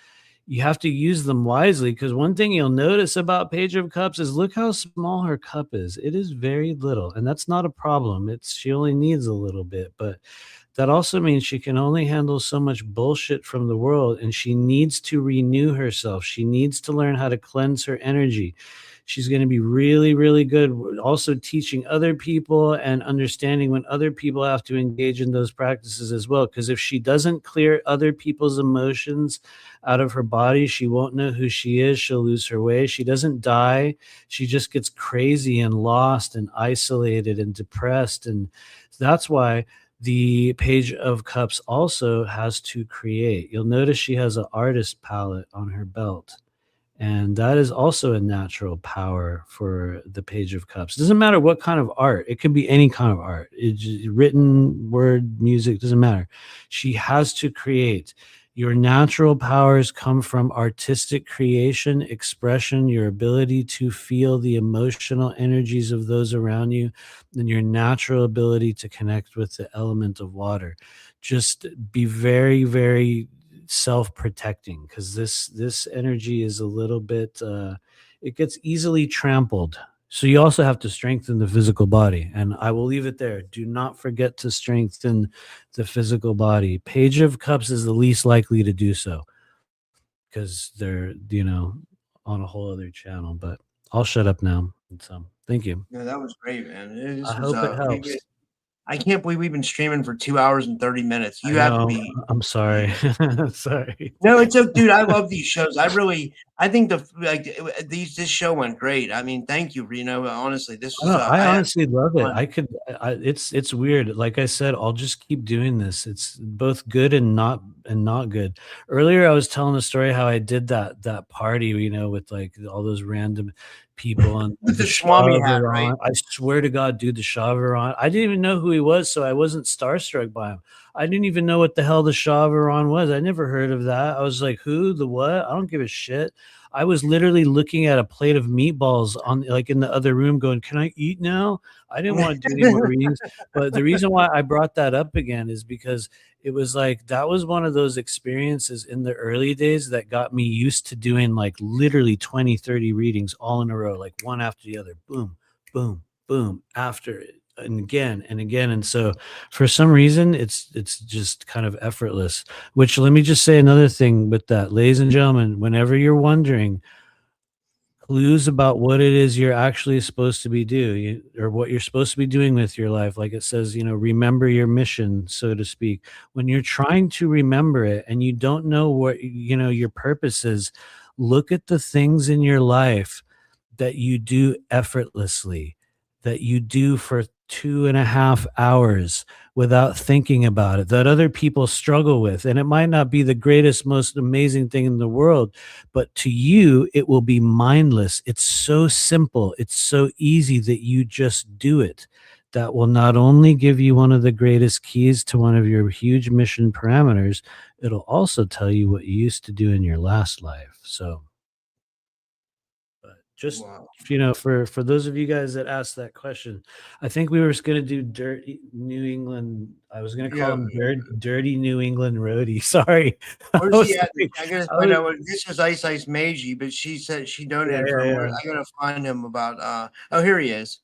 you have to use them wisely, because one thing you'll notice about Page of Cups is look how small her cup is. It is very little, and that's not a problem. She only needs a little bit, but that also means she can only handle so much bullshit from the world, and she needs to renew herself. She needs to learn how to cleanse her energy. She's going to be really, really good also teaching other people and understanding when other people have to engage in those practices as well. Because if she doesn't clear other people's emotions out of her body, she won't know who she is. She'll lose her way. She doesn't die. She just gets crazy and lost and isolated and depressed. And that's why the Page of Cups also has to create. You'll notice she has an artist palette on her belt. And that is also a natural power for the Page of Cups. Doesn't matter what kind of art. It could be any kind of art. It's written, word, music, doesn't matter. She has to create. Your natural powers come from artistic creation, expression, your ability to feel the emotional energies of those around you, and your natural ability to connect with the element of water. Just be very, very self-protecting, because this energy is a little bit it gets easily trampled. So you also have to strengthen the physical body, and I will leave it there. Do not forget to strengthen the physical body. Page of Cups is the least likely to do so, because they're on a whole other channel. But I'll shut up now. So thank you. Yeah, that was great, man. I hope it helps. I can't believe we've been streaming for 2 hours and 30 minutes. You I have to know. be. I'm sorry. Sorry. No, it's okay, dude. I love these shows. I think this show went great. I mean, thank you for, honestly, this was. I honestly love it. It's weird. Like I said, I'll just keep doing this. It's both good and not good. Earlier, I was telling a story how I did that party, with like all those random people and With the Swami hat, right? I swear to God, dude, the Shavaran. I didn't even know who he was, so I wasn't starstruck by him. I didn't even know what the hell the Shah of Iran was. I never heard of that. I was like, who, the what? I don't give a shit. I was literally looking at a plate of meatballs on like in the other room going, can I eat now? I didn't want to do any more readings. But the reason why I brought that up again is because it was like that was one of those experiences in the early days that got me used to doing like literally 20, 30 readings all in a row, like one after the other. Boom, boom, boom, after it. And again and again. And so for some reason it's just kind of effortless, which let me just say another thing with that, ladies and gentlemen, whenever you're wondering clues about what it is you're actually supposed to be doing or what you're supposed to be doing with your life, like it says, remember your mission, so to speak. When you're trying to remember it and you don't know what your purpose is, look at the things in your life that you do effortlessly, that you do for 2.5 hours without thinking about it, that other people struggle with. And it might not be the greatest, most amazing thing in the world, but to you, it will be mindless. It's so simple. It's so easy that you just do it. That will not only give you one of the greatest keys to one of your huge mission parameters, it'll also tell you what you used to do in your last life. So just Wow. For those of you guys that asked that question, I think we were just gonna do dirty New England. I was gonna call him dirty New England roadie. Sorry. Where's he at? I gotta find out what this was. Ice Ice Meiji, but she said she donated for him. I gotta find him about. Oh, here he is.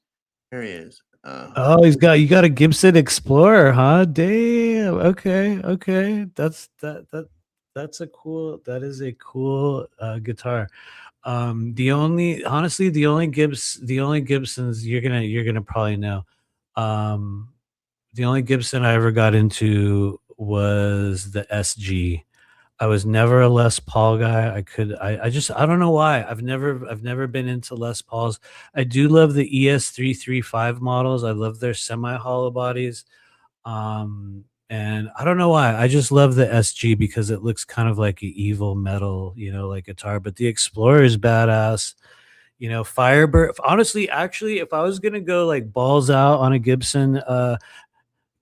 Here he is. Oh, you got a Gibson Explorer, huh? Damn. Okay. That's a cool. That is a cool guitar. The only Gibsons you're gonna probably know. The only Gibson I ever got into was the SG. I was never a Les Paul guy. I don't know why. I've never been into Les Pauls. I do love the ES335 models. I love their semi-hollow bodies. And I don't know why. I just love the SG because it looks kind of like an evil metal, like guitar. But the Explorer is badass. Firebird. Honestly, actually, if I was gonna go like balls out on a Gibson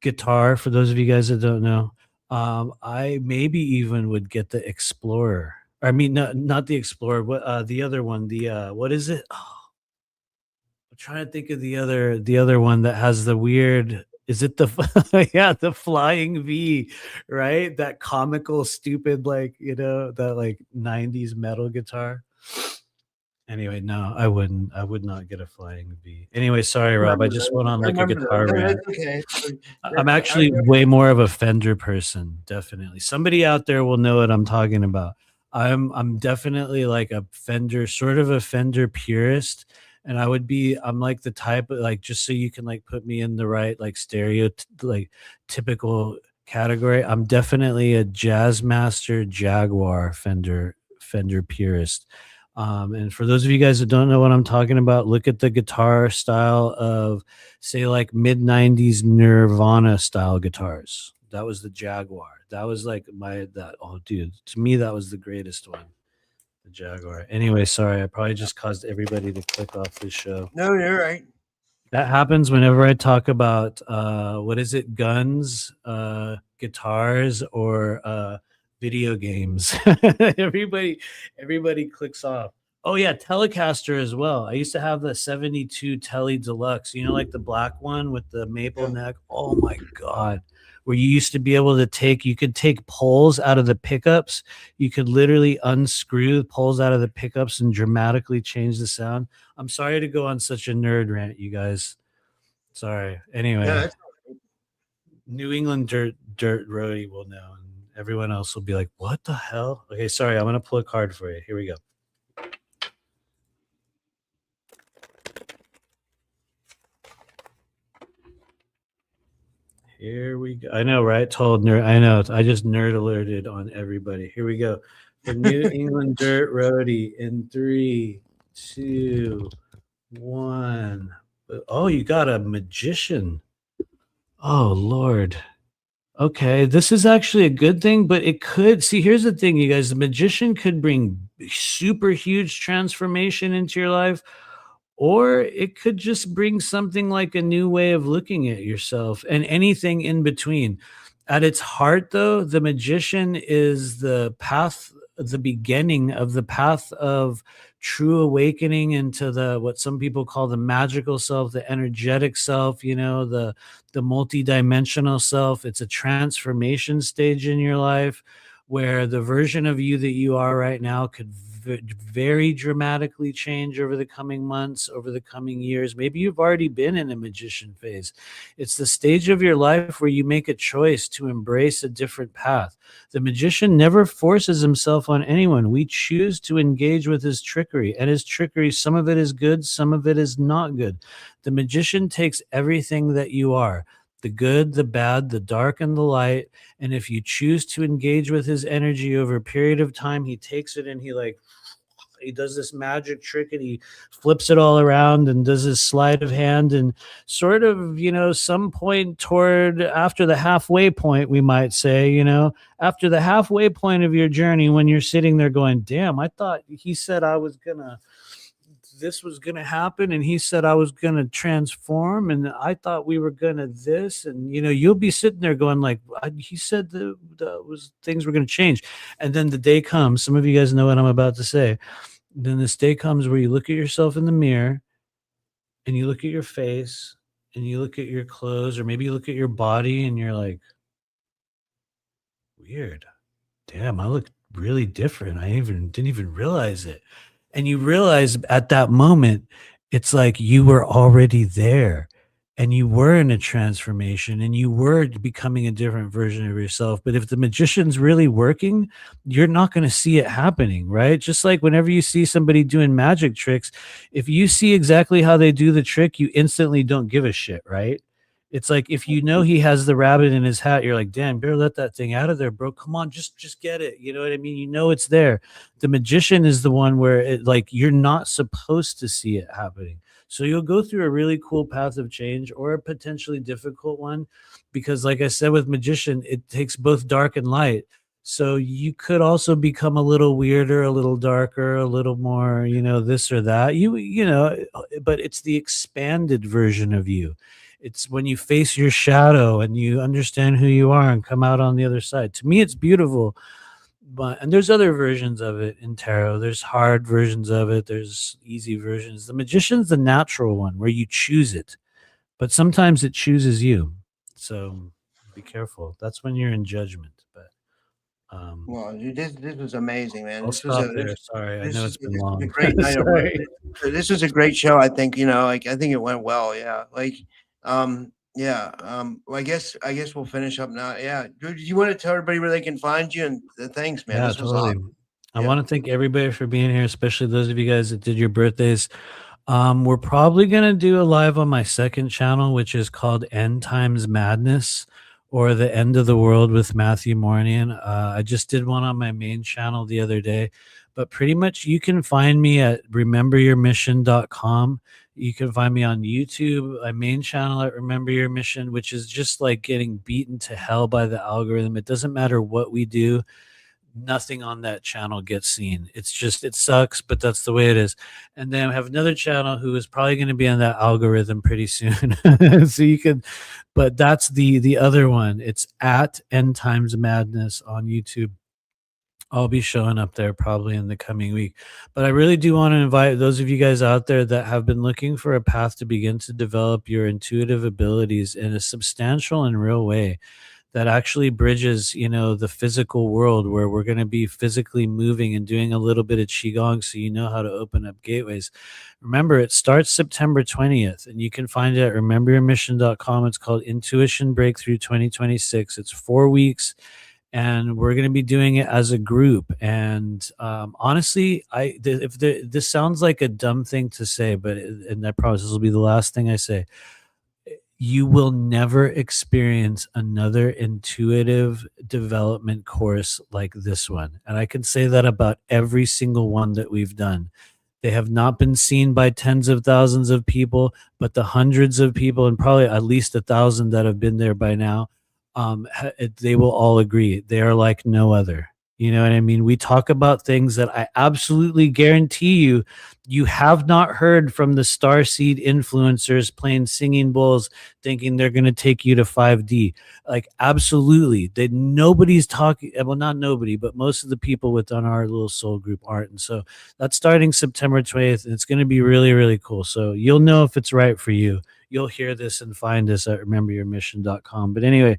guitar, for those of you guys that don't know, I maybe even would get the Explorer. I mean, not the Explorer. What the other one? The what is it? Oh, I'm trying to think of the other one that has the weird. Is it the the Flying V, right? That comical, stupid, like that like 90s metal guitar. Anyway, no, I wouldn't. I would not get a Flying V. Anyway, sorry, Rob. I just went on like a guitar rant. Okay. I'm actually way more of a Fender person. Definitely, somebody out there will know what I'm talking about. I'm definitely like a Fender, sort of a Fender purist, and I'm like the type of like, just so you can like put me in the right like like typical category. I'm definitely a Jazzmaster Jaguar Fender purist. And for those of you guys that don't know what I'm talking about, look at the guitar style of, say, like mid-90s Nirvana style guitars. That was the Jaguar. That was like oh, dude, to me, that was the greatest one, the Jaguar. Anyway, sorry, I probably just caused everybody to click off this show. No, you're right. That happens whenever I talk about, what is it, guns, guitars, or video games. everybody clicks off. Oh yeah, Telecaster as well. I used to have the 72 Tele Deluxe, like the black one with the maple neck. Oh my god. Where you used to be able to you could take poles out of the pickups. You could literally unscrew the poles out of the pickups and dramatically change the sound. I'm sorry to go on such a nerd rant, you guys. Sorry. Anyway, New England dirt roadie will know. Everyone else will be like, what the hell? Okay, sorry. I'm going to pull a card for you. Here we go. Here we go. I know, right? I know. I just nerd alerted on everybody. Here we go. The New England Dirt Roadie in 3, 2, 1. Oh, you got a magician. Oh, Lord. Okay, this is actually a good thing, but it could here's the thing, you guys. The magician could bring super huge transformation into your life, or it could just bring something like a new way of looking at yourself and anything in between. At its heart, though, the magician is the path, the beginning of the path of true awakening into the what some people call the magical self, the energetic self, the multidimensional self. It's a transformation stage in your life where the version of you that you are right now could very dramatically change over the coming months, over the coming years. Maybe you've already been in a magician phase. It's the stage of your life where you make a choice to embrace a different path. The magician never forces himself on anyone. We choose to engage with his trickery, and his trickery, some of it is good, some of it is not good. The magician takes everything that you are, the good, the bad, the dark, and the light. And if you choose to engage with his energy over a period of time, he takes it and he does this magic trick and he flips it all around and does his sleight of hand, and sort of, some point toward after the halfway point, we might say, after the halfway point of your journey, when you're sitting there going, damn, I thought he said this was going to happen, and he said I was going to transform, and I thought we were going to this, and you'll be sitting there going like, he said things were going to change. And then the day comes, some of you guys know what I'm about to say. Then this day comes where you look at yourself in the mirror and you look at your face and you look at your clothes, or maybe you look at your body and you're like, weird. Damn, I look really different. I didn't even realize it. And you realize at that moment, it's like you were already there and you were in a transformation and you were becoming a different version of yourself. But if the magician's really working, you're not going to see it happening, right? Just like whenever you see somebody doing magic tricks, if you see exactly how they do the trick, you instantly don't give a shit, right? It's like if you know he has the rabbit in his hat, you're like, damn, better let that thing out of there, bro. Come on, just get it. You know what I mean? You know it's there. The magician is the one where you're not supposed to see it happening. So you'll go through a really cool path of change, or a potentially difficult one, because like I said, with magician, it takes both dark and light. So you could also become a little weirder, a little darker, a little more, this or that. But it's the expanded version of you. It's when you face your shadow and you understand who you are and come out on the other side. To me, it's beautiful. And there's other versions of it in tarot. There's hard versions of it. There's easy versions. The magician's the natural one where you choose it, but sometimes it chooses you. So be careful. That's when you're in judgment. But well, this was amazing, man. I'll stop there. Sorry, I know it's been long. A great night. This was a great show. I think I think it went well. Yeah, well, I guess we'll finish up now. Yeah, do you want to tell everybody where they can find you? And thanks, man. Yeah, this was totally. awesome. I want to thank everybody for being here, especially those of you guys that did your birthdays. We're probably going to do a live on my second channel, which is called End Times Madness, or The End of the World with Matthew Mournian. I just did one on my main channel the other day, but pretty much you can find me at rememberyourmission.com. You can find me on YouTube, my main channel at Remember Your Mission, which is just like getting beaten to hell by the algorithm. It doesn't matter what we do. Nothing on that channel gets seen. It's just, it sucks, but that's the way it is. And then I have another channel who is probably going to be on that algorithm pretty soon. So you can, but that's the other one. It's at End Times Madness on YouTube. I'll be showing up there probably in the coming week. But I really do want to invite those of you guys out there that have been looking for a path to begin to develop your intuitive abilities in a substantial and real way that actually bridges, the physical world, where we're going to be physically moving and doing a little bit of Qigong so you know how to open up gateways. Remember, it starts September 20th, and you can find it at rememberyourmission.com. It's called Intuition Breakthrough 2026. It's 4 weeks. And we're going to be doing it as a group. And honestly, this sounds like a dumb thing to say, and I promise this will be the last thing I say. You will never experience another intuitive development course like this one. And I can say that about every single one that we've done. They have not been seen by tens of thousands of people, but the hundreds of people, and probably at least 1,000 that have been there by now, they will all agree they are like no other. You know what I mean? We talk about things that I absolutely guarantee you have not heard from the starseed influencers playing singing bowls thinking they're going to take you to 5D. Like, absolutely. That nobody's talking, well, not nobody, but most of the people within our little soul group aren't. And so that's starting September 20th. And it's going to be really, really cool. So you'll know if it's right for you. You'll hear this and find us at rememberyourmission.com. But anyway,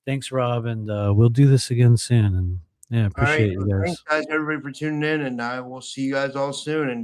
thanks, Rob. And we'll do this again soon. And yeah, All right. appreciate you guys. Thanks, guys, everybody, for tuning in. And I will see you guys all soon. And